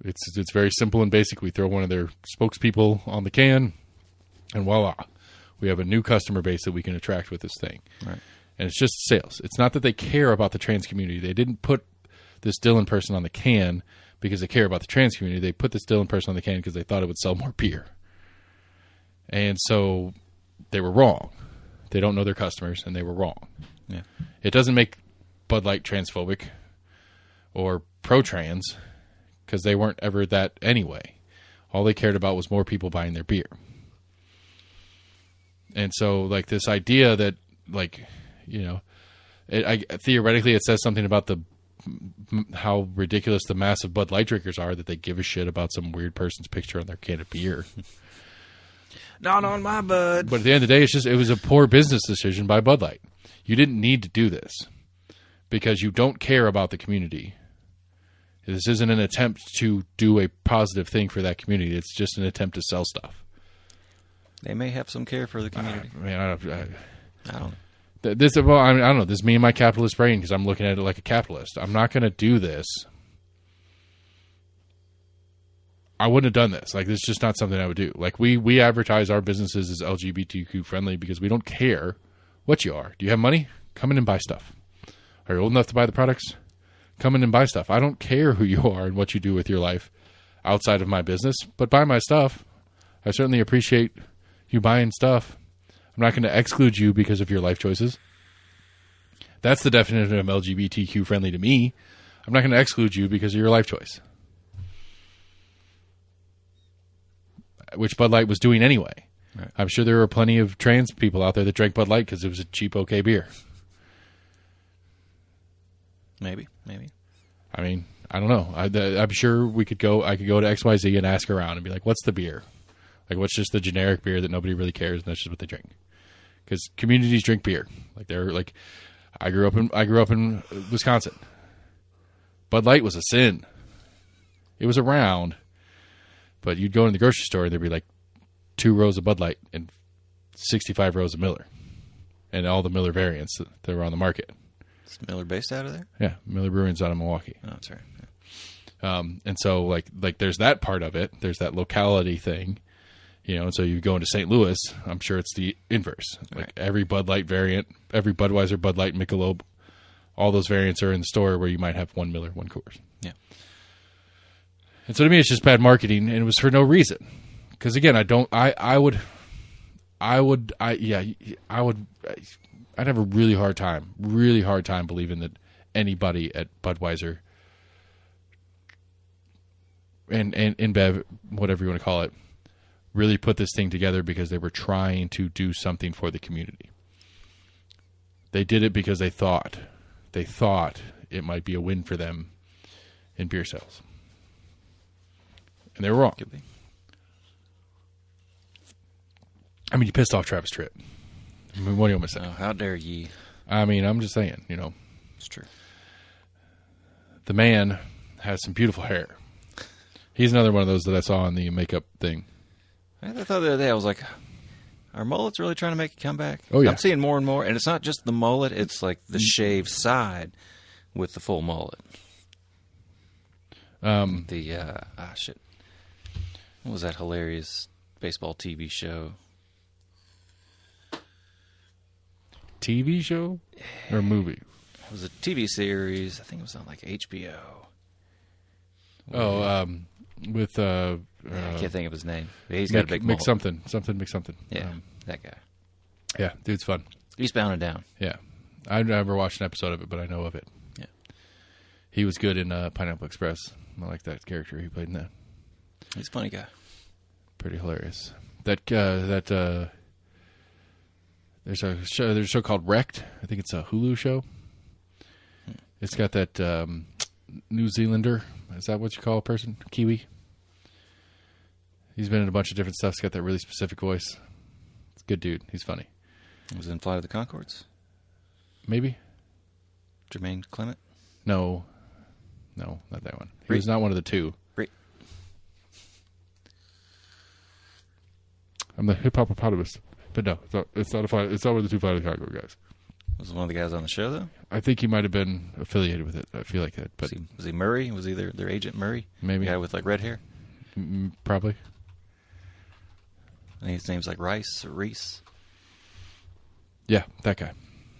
It's very simple and basic. We throw one of their spokespeople on the can, and voila, we have a new customer base that we can attract with this thing. Right. And it's just sales. It's not that they care about the trans community. They didn't put this Dylan person on the can because they care about the trans community. They put this Dylan person on the can because they thought it would sell more beer. And so they were wrong. They don't know their customers, and they were wrong. Yeah. It doesn't make Bud Light transphobic or pro-trans, because they weren't ever that anyway. All they cared about was more people buying their beer. And so, like, this idea that, like, theoretically it says something about how ridiculous the massive Bud Light drinkers are, that they give a shit about some weird person's picture on their can of beer. Not on my Bud. But at the end of the day, it was a poor business decision by Bud Light. You didn't need to do this because you don't care about the community. This isn't an attempt to do a positive thing for that community. It's just an attempt to sell stuff. They may have some care for the community. I don't know. I don't know. This is me and my capitalist brain, because I'm looking at it like a capitalist. I'm not going to do this. I wouldn't have done this. Like, this is just not something I would do. Like, we advertise our businesses as LGBTQ friendly because we don't care what you are. Do you have money? Come in and buy stuff. Are you old enough to buy the products? Come in and buy stuff. I don't care who you are and what you do with your life outside of my business, but buy my stuff. I certainly appreciate you buying stuff. I'm not going to exclude you because of your life choices. That's the definition of LGBTQ friendly to me. I'm not going to exclude you because of your life choice, which Bud Light was doing anyway. Right. I'm sure there were plenty of trans people out there that drank Bud Light because it was a cheap, okay beer. Maybe. I mean, I don't know. I'm sure I could go to XYZ and ask around and be like, what's the beer? Like, what's just the generic beer that nobody really cares, and that's just what they drink? Because communities drink beer. Like, they're like, I grew up in Wisconsin. Bud Light was a sin. It was around, but you'd go in the grocery store and there'd be like 2 rows of Bud Light and 65 rows of Miller, and all the Miller variants that were on the market. Is Miller based out of there? Yeah, Miller Brewing's out of Milwaukee. Oh, that's right. Yeah. And so like there's that part of it. There's that locality thing, and so you go into St. Louis, I'm sure it's the inverse. Like, right. Every Bud Light variant, every Budweiser, Bud Light, Michelob, all those variants are in the store where you might have one Miller, one Coors. Yeah. And so to me, it's just bad marketing, and it was for no reason. Because again, I'd have a really hard time believing that anybody at Budweiser and InBev, whatever you want to call it, really put this thing together because they were trying to do something for the community. They did it because they thought it might be a win for them in beer sales. And they were wrong. Could be. I mean, you pissed off Travis Tritt. I mean, what do you want me to say? Oh, how dare ye? I mean, I'm just saying, It's true. the man has some beautiful hair. He's another one of those that I saw on the makeup thing. I thought the other day, I was like, are mullets really trying to make a comeback? Oh, yeah. I'm seeing more and more, and it's not just the mullet, it's like the shaved side with the full mullet. Shit. What was that hilarious baseball TV show? TV show or movie? It was a TV series. I think it was on like HBO. With I can't think of his name. He's got a big Mick mullet. something. Yeah, that guy. Yeah, dude's fun. Eastbound and Down. Yeah, I've never watched an episode of it, but I know of it. Yeah. He was good in Pineapple Express. I like that character he played in that. He's a funny guy. Pretty hilarious. There's a show called Wrecked. I think it's a Hulu show. It's got that New Zealander. Is that what you call a person? Kiwi. He's been in a bunch of different stuff. He's got that really specific voice. It's a good dude. He's funny. He was in Flight of the Conchords. Maybe? Jermaine Clement. No, not that one. He was not one of the two. I'm the hip hoppopotamus, but no, it's not one of the two Flight of the Conchords guys. Was one of the guys on the show though? I think he might have been affiliated with it. I feel like that, but Was he Murray? Was he their agent Murray? Maybe. The guy with like red hair. Probably. I think his name's like Rice or Reese. Yeah, that guy.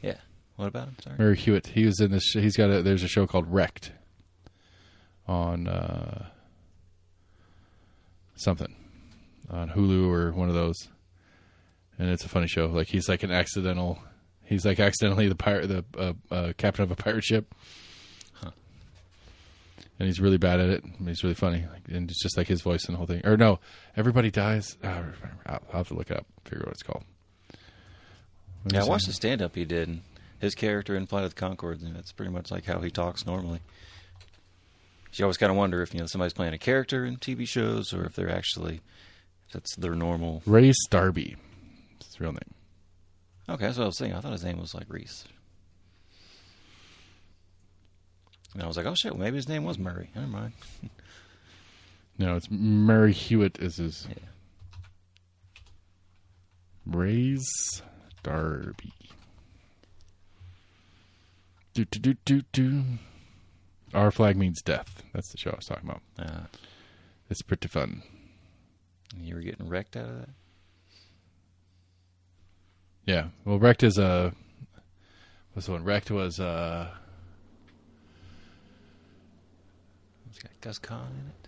Yeah. What about him? Sorry. Murray Hewitt. He was in this. There's a show called Wrecked on something on Hulu or one of those, and it's a funny show. Like he's accidentally the pirate, the captain of a pirate ship, and he's really bad at it. He's really funny, and it's just like his voice and the whole thing. Or no, everybody dies. I'll have to look it up, figure out what it's called. Yeah, I watched the stand-up he did, and his character in Flight of the Conchords, and it's pretty much like how he talks normally. You always kind of wonder if somebody's playing a character in TV shows, or if that's their normal. Ray Starby, that's his real name. Okay, that's what I was saying. I thought his name was like Reese. And I was like, oh shit, well, maybe his name was Murray. Never mind. No, it's Murray Hewitt is his. Yeah. Ray Starby. Our Flag Means Death. That's the show I was talking about. It's pretty fun. You were getting wrecked out of that? Yeah. Well, Wrecked is what's the one? Wrecked was It's got Gus Kahn in it.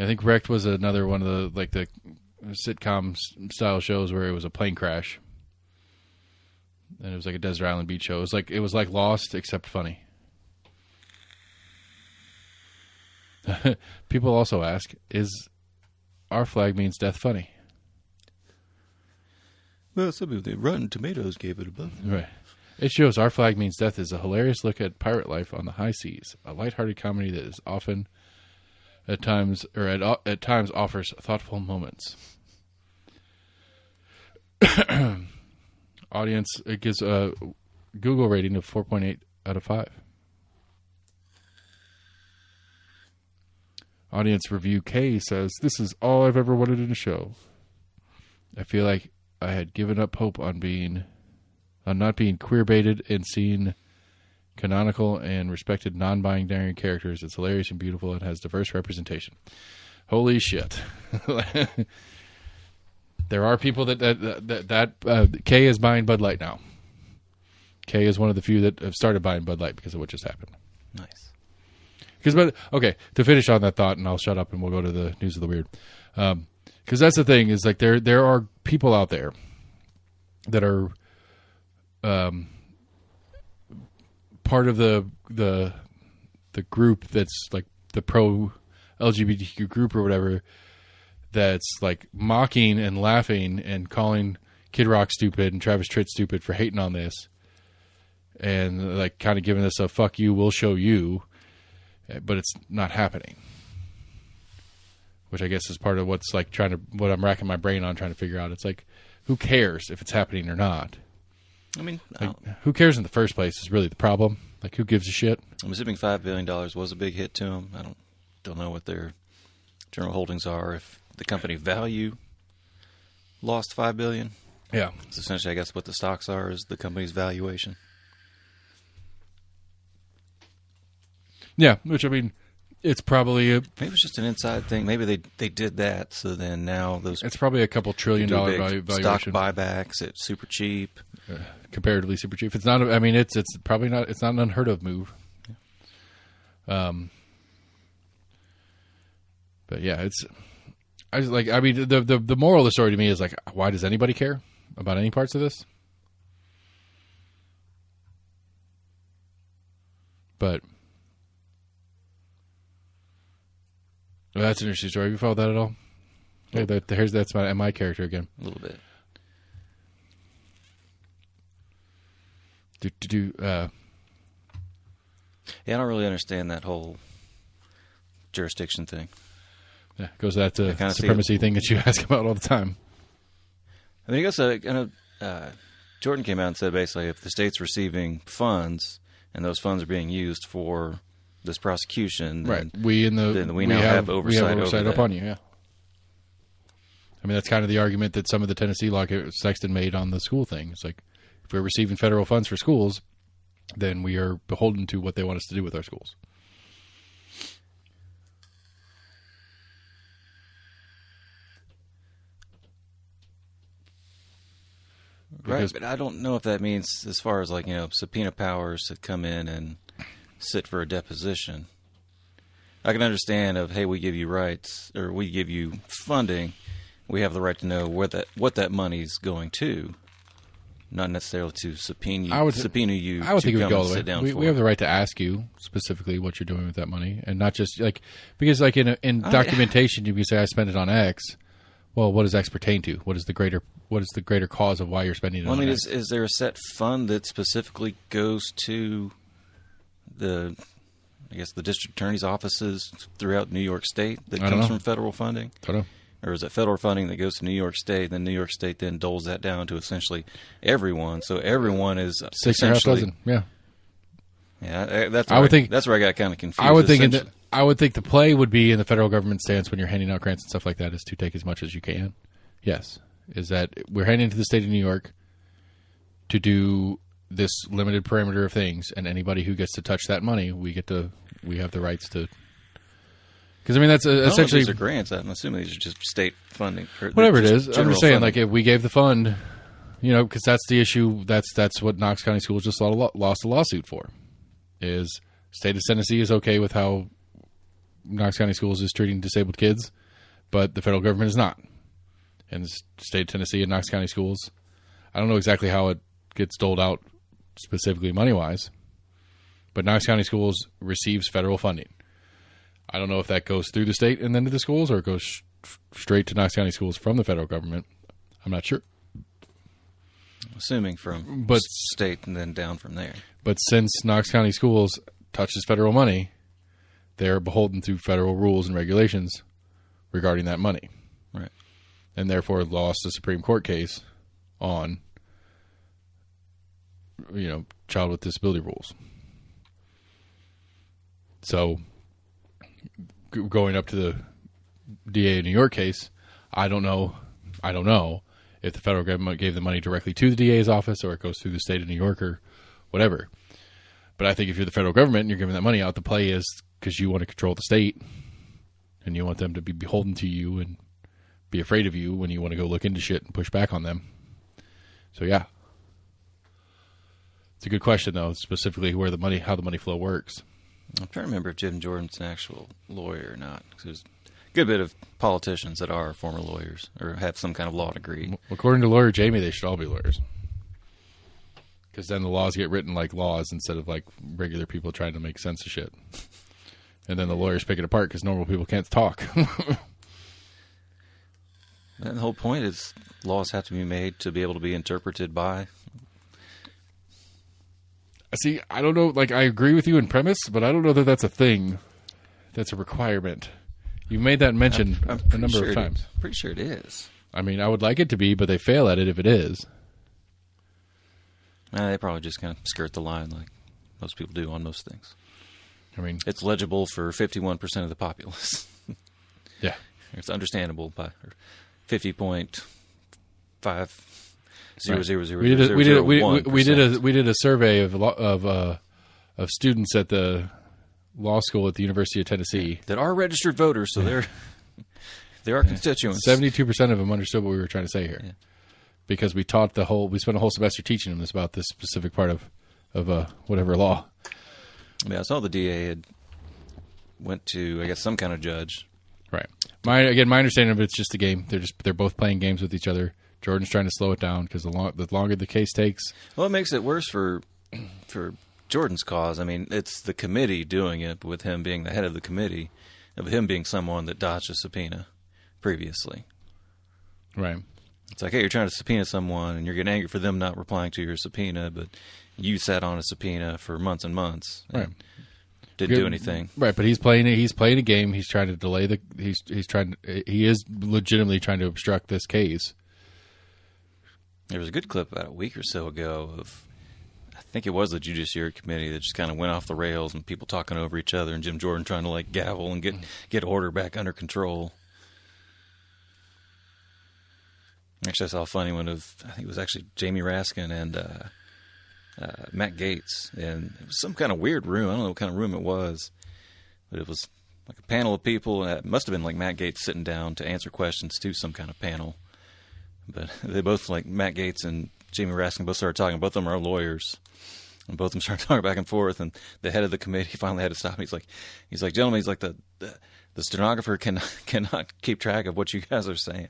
I think Wrecked was another one of the sitcom style shows where it was a plane crash. And it was like a desert island beach show. It was like Lost except funny. People also ask, is Our Flag Means Death funny? Well, some of the Rotten Tomatoes gave it above. Right. It shows Our Flag Means Death is a hilarious look at pirate life on the high seas, a lighthearted comedy that is often at times offers thoughtful moments. Audience, it gives a Google rating of 4.8 out of 5. Audience review K says, "This is all I've ever wanted in a show. I feel like I had given up hope on not being queer-baited and seeing canonical and respected non-binary characters. It's hilarious and beautiful and has diverse representation." Holy shit. There are people that Kay is buying Bud Light now. Kay is one of the few that have started buying Bud Light because of what just happened. Nice. Okay, to finish on that thought, and I'll shut up and we'll go to the news of the weird. Because that's the thing, is like there are people out there that are part of the group that's like the pro LGBTQ group or whatever, that's like mocking and laughing and calling Kid Rock stupid and Travis Tritt stupid for hating on this, and like kind of giving us a fuck you, we'll show you, but it's not happening. Which I guess is part of what's like what I'm racking my brain on trying to figure out. It's like, who cares if it's happening or not? I mean, who cares in the first place is really the problem. Like, who gives a shit? I'm assuming $5 billion was a big hit to them. I don't know what their general holdings are. If the company value lost $5 billion, yeah, it's essentially, I guess, what the stocks are is the company's valuation. Yeah, which I mean, it's probably maybe it's just an inside thing. Maybe they did that, so then now it's probably a couple $1 trillion valuation. Stock buybacks at super cheap, comparatively super cheap. It's not. I mean, it's probably not. It's not an unheard of move. But yeah, the moral of the story to me is like, why does anybody care about any parts of this? But well, that's an interesting story. Have you followed that at all? Yeah, that's my character again. A little bit. Yeah, I don't really understand that whole jurisdiction thing. Yeah, goes to that kinda supremacy thing that you ask about all the time. I mean, I guess Jordan came out and said basically if the state's receiving funds and those funds are being used for this prosecution, Right. then We now have oversight over up that. on you, yeah. I mean, that's kind of the argument that some of the Tennessee law Sexton made on the school thing. It's like, if we're receiving federal funds for schools, then we are beholden to what they want us to do with our schools. Right, Because- but I don't know if that means as far as like, subpoena powers to come in and sit for a deposition. I can understand of, hey, we give you rights or we give you funding. We have the right to know what that money's going to, not necessarily to subpoena you. I would to think it would come go all and the way. sit down We have the right to ask you specifically what you're doing with that money, and not just because in documentation you can say I spent it on X. Well, what does X pertain to? What is the greater cause of why you're spending it Well, on I mean, X? is there a set fund that specifically goes to the district attorney's offices throughout New York State that I don't comes know. from federal funding? I don't know. Or is it federal funding that goes to New York State, then New York State then doles that down to essentially everyone? So everyone is 6 or half dozen. Yeah. Yeah, that's I would think- that's where I got kind of confused. I would think essentially. I would think the play would be in the federal government stance when you're handing out grants and stuff like that is to take as much as you can. Yes, is that we're handing to the state of New York to do this limited parameter of things, and anybody who gets to touch that money, we have the rights to. Because I mean that's I don't know if essentially these are grants. I'm assuming these are just state funding. Or whatever it just is. I'm general just saying, funding. like if we gave the fund, because that's the issue. That's what Knox County Schools just lost a lawsuit for. Is state of Tennessee is okay with how Knox County Schools is treating disabled kids, but the federal government is not. And the state of Tennessee and Knox County Schools, I don't know exactly how it gets doled out specifically money-wise, but Knox County Schools receives federal funding. I don't know if that goes through the state and then to the schools, or it goes straight to Knox County Schools from the federal government. I'm not sure. assuming from But- state and then down from there. But since Knox County Schools touches federal money, they're beholden to federal rules and regulations regarding that money. Right. And therefore lost a Supreme Court case on, child with disability rules. So going up to the DA in New York case, I don't know if the federal government gave the money directly to the DA's office or it goes through the state of New York or whatever. But I think if you're the federal government and you're giving that money out, the play is because you want to control the state and you want them to be beholden to you and be afraid of you when you want to go look into shit and push back on them. So yeah. It's a good question though, specifically how the money flow works. I'm trying to remember if Jim Jordan's an actual lawyer or not. 'Cause there's a good bit of politicians that are former lawyers or have some kind of law degree. According to lawyer Jamie, they should all be lawyers. Because then the laws get written like laws instead of like regular people trying to make sense of shit. And then the lawyers pick it apart because normal people can't talk. And the whole point is laws have to be made to be able to be interpreted by. See, I don't know. Like, I agree with you in premise, but I don't know that that's a thing. That's a requirement. You've made that mention I'm a number of times. Pretty sure it is. I mean, I would like it to be, but they fail at it if it is. They probably just kind of skirt the line like most people do on most things. I mean, It's legible for 51% of the populace. yeah. It's understandable by 50.5. We did a survey of students at the law school at the University of Tennessee. that are registered voters, so they're our constituents. 72% of them understood what we were trying to say here, Yeah. because we spent a whole semester teaching them this about this specific part of whatever law. I saw the DA had went to, I guess, some kind of judge Right. My understanding of it's just a game. They're both playing games with each other. Jordan's trying to slow it down because the longer the case takes. Well, it makes it worse for Jordan's cause. I mean, it's the committee doing it, with him being the head of the committee, of him being someone that dodged a subpoena previously. Right. It's like, hey, you're trying to subpoena someone, and you're getting angry for them not replying to your subpoena, but you sat on a subpoena for months and months. And Right. Didn't do anything. Right, but he's playing a game. He's trying to delay he is legitimately trying to obstruct this case. There was a good clip about a week or so ago of, I think it was the Judiciary Committee, that just kind of went off the rails, and people talking over each other, and Jim Jordan trying to like gavel and get order back under control. Actually, I saw a funny one of, I think it was actually Jamie Raskin and Matt Gaetz, and it was some kind of weird room. I don't know what kind of room it was, but it was like a panel of people, and it must have been like Matt Gaetz sitting down to answer questions to some kind of panel. But they both, like Matt Gaetz and Jamie Raskin, both started talking. Both of them are lawyers, and both of them started talking back and forth. And the head of the committee finally had to stop. He's like, gentlemen, he's like, the stenographer cannot keep track of what you guys are saying.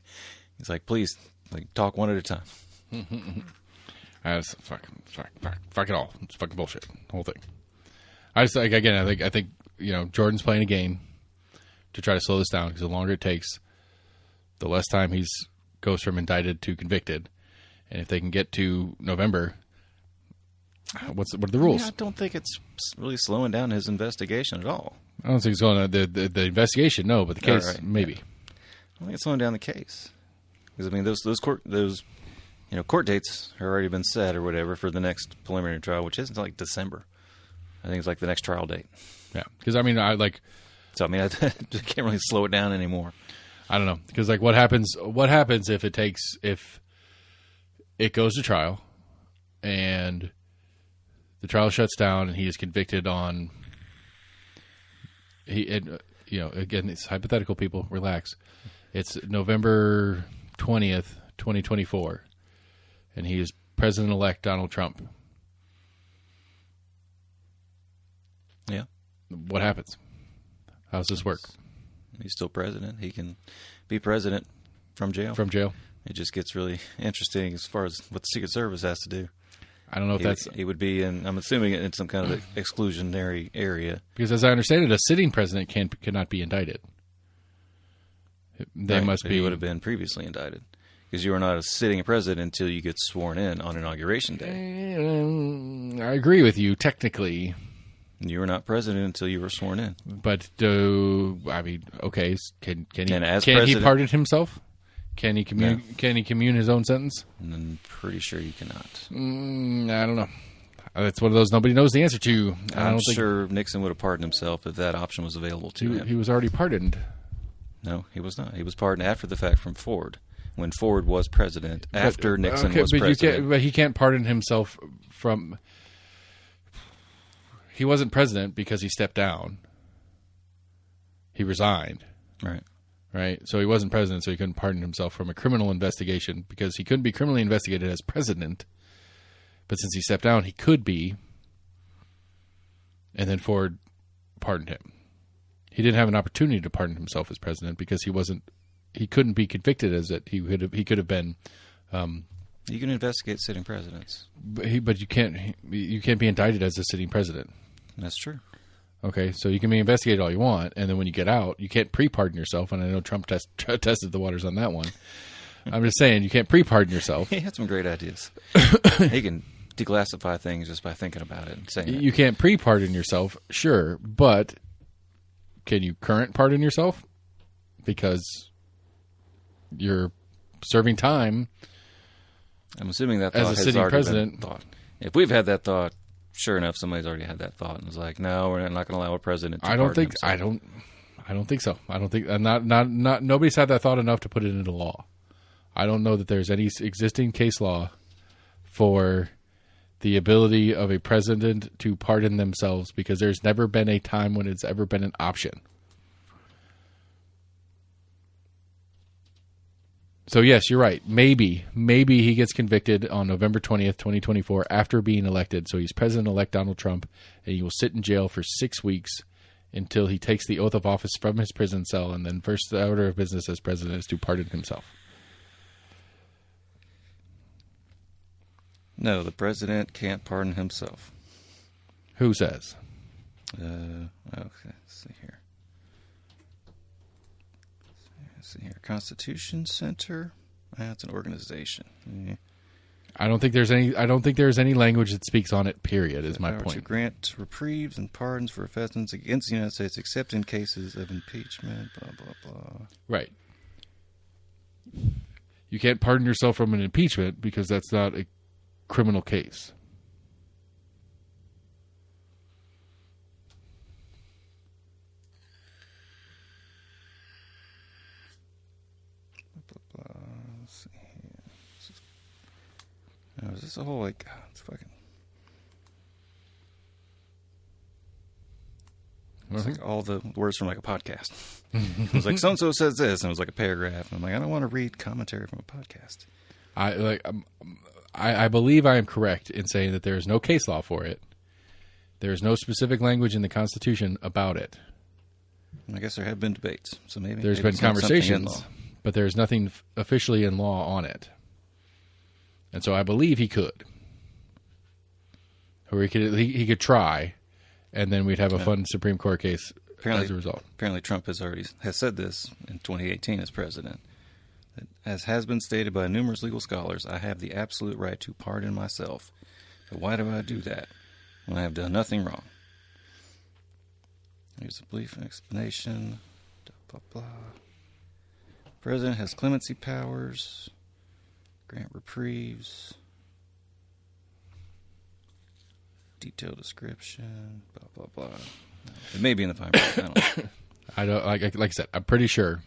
He's like, please, like, talk one at a time. That's fuck it all. It's fucking bullshit. The whole thing. I just like, again, I think Jordan's playing a game to try to slow this down, because the longer it takes, the less time he's goes from indicted to convicted. And if they can get to November, what are the rules? I don't think it's really slowing down his investigation at all. I don't think it's going on the investigation, no, but the case, Right, maybe. yeah. I don't think it's slowing down the case, because I mean those court dates have already been set or whatever for the next preliminary trial, which isn't like December. I think it's like the next trial date. Yeah, because I mean, I can't really slow it down anymore. I don't know, because like what happens if it goes to trial and the trial shuts down and he is convicted on again, it's hypothetical, people, relax. It's November 20th, 2024, and he is President-elect Donald Trump. Yeah. What happens? How does this work? He's still president. He can be president from jail. From jail? It just gets really interesting as far as what the Secret Service has to do. I don't know if he would be in, I'm assuming, in some kind of exclusionary area. Because as I understand it, a sitting president cannot be indicted. They Right, must but be. He would have been previously indicted, because you are not a sitting president until you get sworn in on Inauguration Day. I agree with you, technically. You were not president until you were sworn in. But okay, can he And as he president- pardon himself? Can he commune? No. Can he commune his own sentence? I'm pretty sure you cannot. I don't know. That's one of those nobody knows the answer to. I'm sure Nixon would have pardoned himself if that option was available to him. He was already pardoned. No, he was not. He was pardoned after the fact from Ford, when Ford was president, after Nixon was president. But he can't pardon himself from. He wasn't president because he stepped down. He resigned. Right? So he wasn't president, so he couldn't pardon himself from a criminal investigation, because he couldn't be criminally investigated as president. But since he stepped down, he could be. And then Ford pardoned him. He didn't have an opportunity to pardon himself as president because he couldn't be convicted as it. He could have been. You can investigate sitting presidents. But you can't be indicted as a sitting president. That's true. Okay, so you can be investigated all you want, and then when you get out, you can't pre-pardon yourself. And I know Trump tested the waters on that one. I'm just saying, you can't pre-pardon yourself. He had some great ideas. He can declassify things just by thinking about it and saying it. You can't pre-pardon yourself, sure, but can you current pardon yourself? Because you're serving time. I'm assuming that as thought a has sitting already president. been thought. If we've had that thought, sure enough, somebody's already had that thought and was like, "No, we're not going to allow a president to pardon himself." I don't think so. I don't think not nobody's had that thought enough to put it into law. I don't know that there's any existing case law for the ability of a president to pardon themselves, because there's never been a time when it's ever been an option. So yes, you're right. Maybe he gets convicted on November 20th, 2024, after being elected. So he's President-elect Donald Trump, and he will sit in jail for 6 weeks until he takes the oath of office from his prison cell, and then first order of business as president is to pardon himself. No, the president can't pardon himself. Who says? Okay, let's see here. Constitution Center. That's an organization. Yeah. I don't think there's any language that speaks on it. Period. Is my Power to point. grant reprieves and pardons for offenses against the United States, except in cases of impeachment. Blah blah blah. Right. You can't pardon yourself from an impeachment because that's not a criminal case. Let's see here. Is this a whole like? It's fucking. It's like all the words from like a podcast. It was like so and so says this, and it was like a paragraph. And I'm like, I don't want to read commentary from a podcast. I believe I am correct in saying that there is no case law for it. There is no specific language in the Constitution about it. I guess there have been debates, so maybe There's been it's not something in conversations, law. but there's nothing officially in law on it. And so I believe he could. Or he could try, and then we'd have a fun Supreme Court case as a result. Apparently Trump has said this in 2018 as president. That, as has been stated by numerous legal scholars, I have the absolute right to pardon myself. But why do I do that when I have done nothing wrong? Here's a brief explanation. Blah, blah, blah. President has clemency powers. Grant reprieves. Detailed description. Blah, blah, blah. It may be in the fine print. I don't know. I don't like I said. I'm pretty sure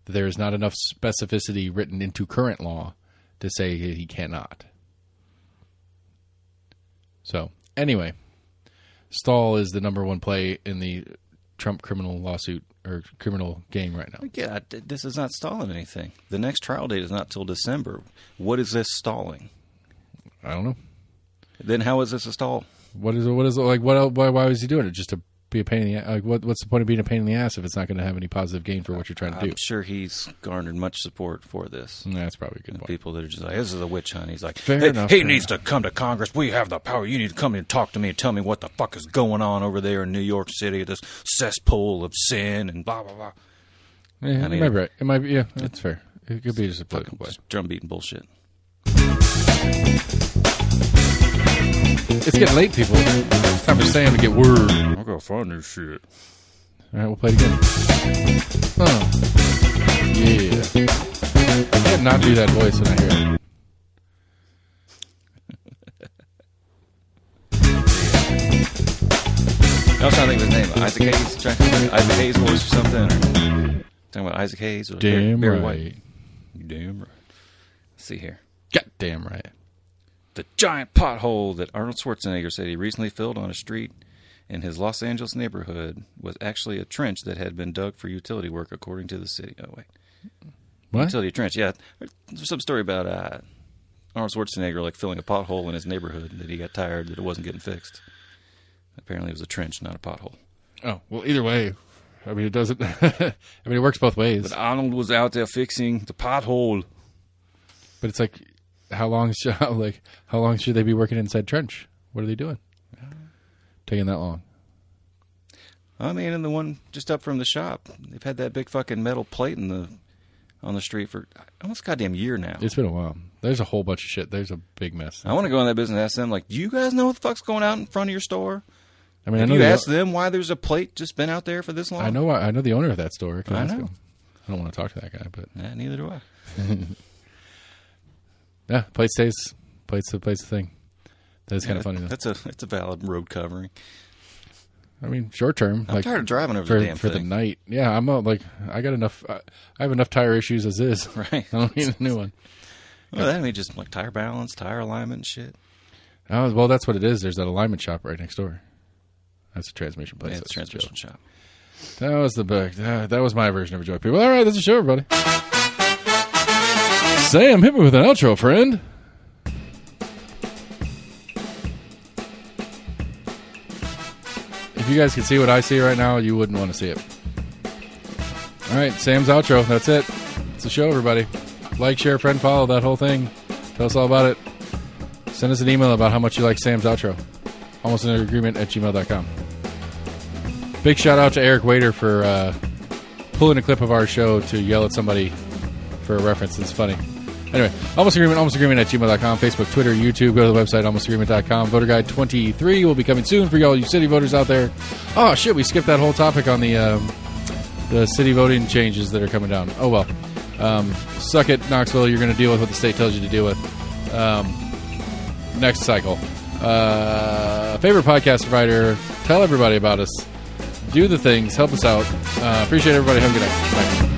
that there is not enough specificity written into current law to say he cannot. So anyway, Stahl is the number one play in the Trump criminal lawsuit or criminal game right now. Yeah, this is not stalling anything. The next trial date is not till December. What is this stalling? I don't know. Then how is this a stall? What is like? What else, why was he doing it? Just to be a pain in the ass? Like what's the point of being a pain in the ass if it's not going to have any positive gain for what you're trying to do? I'm sure he's garnered much support for this. That's probably a good point. People that are just like, this is a witch hunt. He's like, Fair enough, he fair needs to come to Congress. We have the power. You need to come in and talk to me and tell me what the fuck is going on over there in New York City, this cesspool of sin and blah, blah, blah. Yeah, I mean, it might be right. It might be. Yeah, that's fair. It could be just a political play. Drum beating bullshit. It's getting late, people. It's time for Sam to get word. I'm going to find this shit. All right, we'll play it again. Oh, yeah. I can't not do that voice when I hear it. I was trying to think of his name. Isaac Hayes? Trying to think of Isaac Hayes voice or something? Or talking about Isaac Hayes or Damn Barry right. White? Damn right. Let's see here. Goddamn right. The giant pothole that Arnold Schwarzenegger said he recently filled on a street in his Los Angeles neighborhood was actually a trench that had been dug for utility work, according to the city. Oh, wait. What? Utility trench, yeah. There's some story about Arnold Schwarzenegger like filling a pothole in his neighborhood that he got tired that it wasn't getting fixed. Apparently it was a trench, not a pothole. Oh, well, either way. I mean, it doesn't. I mean, it works both ways. But Arnold was out there fixing the pothole. But it's like, how long should they be working inside trench? What are they doing? Taking that long? I mean, and the one just up from the shop, they've had that big fucking metal plate on the street for almost a goddamn year now. It's been a while. There's a whole bunch of shit. There's a big mess. I want to go in that business and ask them, like, do you guys know what the fuck's going out in front of your store? I mean, Have I know you asked them why there's a plate just been out there for this long? I know the owner of that store. I know. I don't want to talk to that guy, but Nah, neither do I. yeah, plate's the thing. That's kind of funny though. It's a valid road covering. I mean, short term. I'm tired of driving over the damn for thing. the night. Yeah, I'm I got enough. I have enough tire issues as is. Right. I don't need a new one. Well, that means just like tire balance, tire alignment, and shit. Oh, well, that's what it is. There's that alignment shop right next door. That's a transmission place. Yeah, it's a That's transmission shop. That was the bug. That was my version of a joke. People, all right, that's the show, everybody. Sam, hit me with an outro, friend. if you guys could see what I see right now, you wouldn't want to see it. All right, Sam's outro. That's it. It's the show, everybody. Like, share, friend, follow, that whole thing. Tell us all about it. Send us an email about how much you like Sam's outro. almostinagreement@gmail.com. Big shout out to Eric Wader for pulling a clip of our show to yell at somebody for a reference. It's funny. Anyway, almostinagreement@gmail.com. Facebook, Twitter, YouTube. Go to the website, almostinagreement.com. Voter Guide 23 will be coming soon for all you city voters out there. Oh, shit, we skipped that whole topic on the city voting changes that are coming down. Oh, well. Suck it, Knoxville. You're going to deal with what the state tells you to deal with. Next cycle. Favorite podcast provider. Tell everybody about us. Do the things. Help us out. Appreciate everybody. Have a good night. Bye.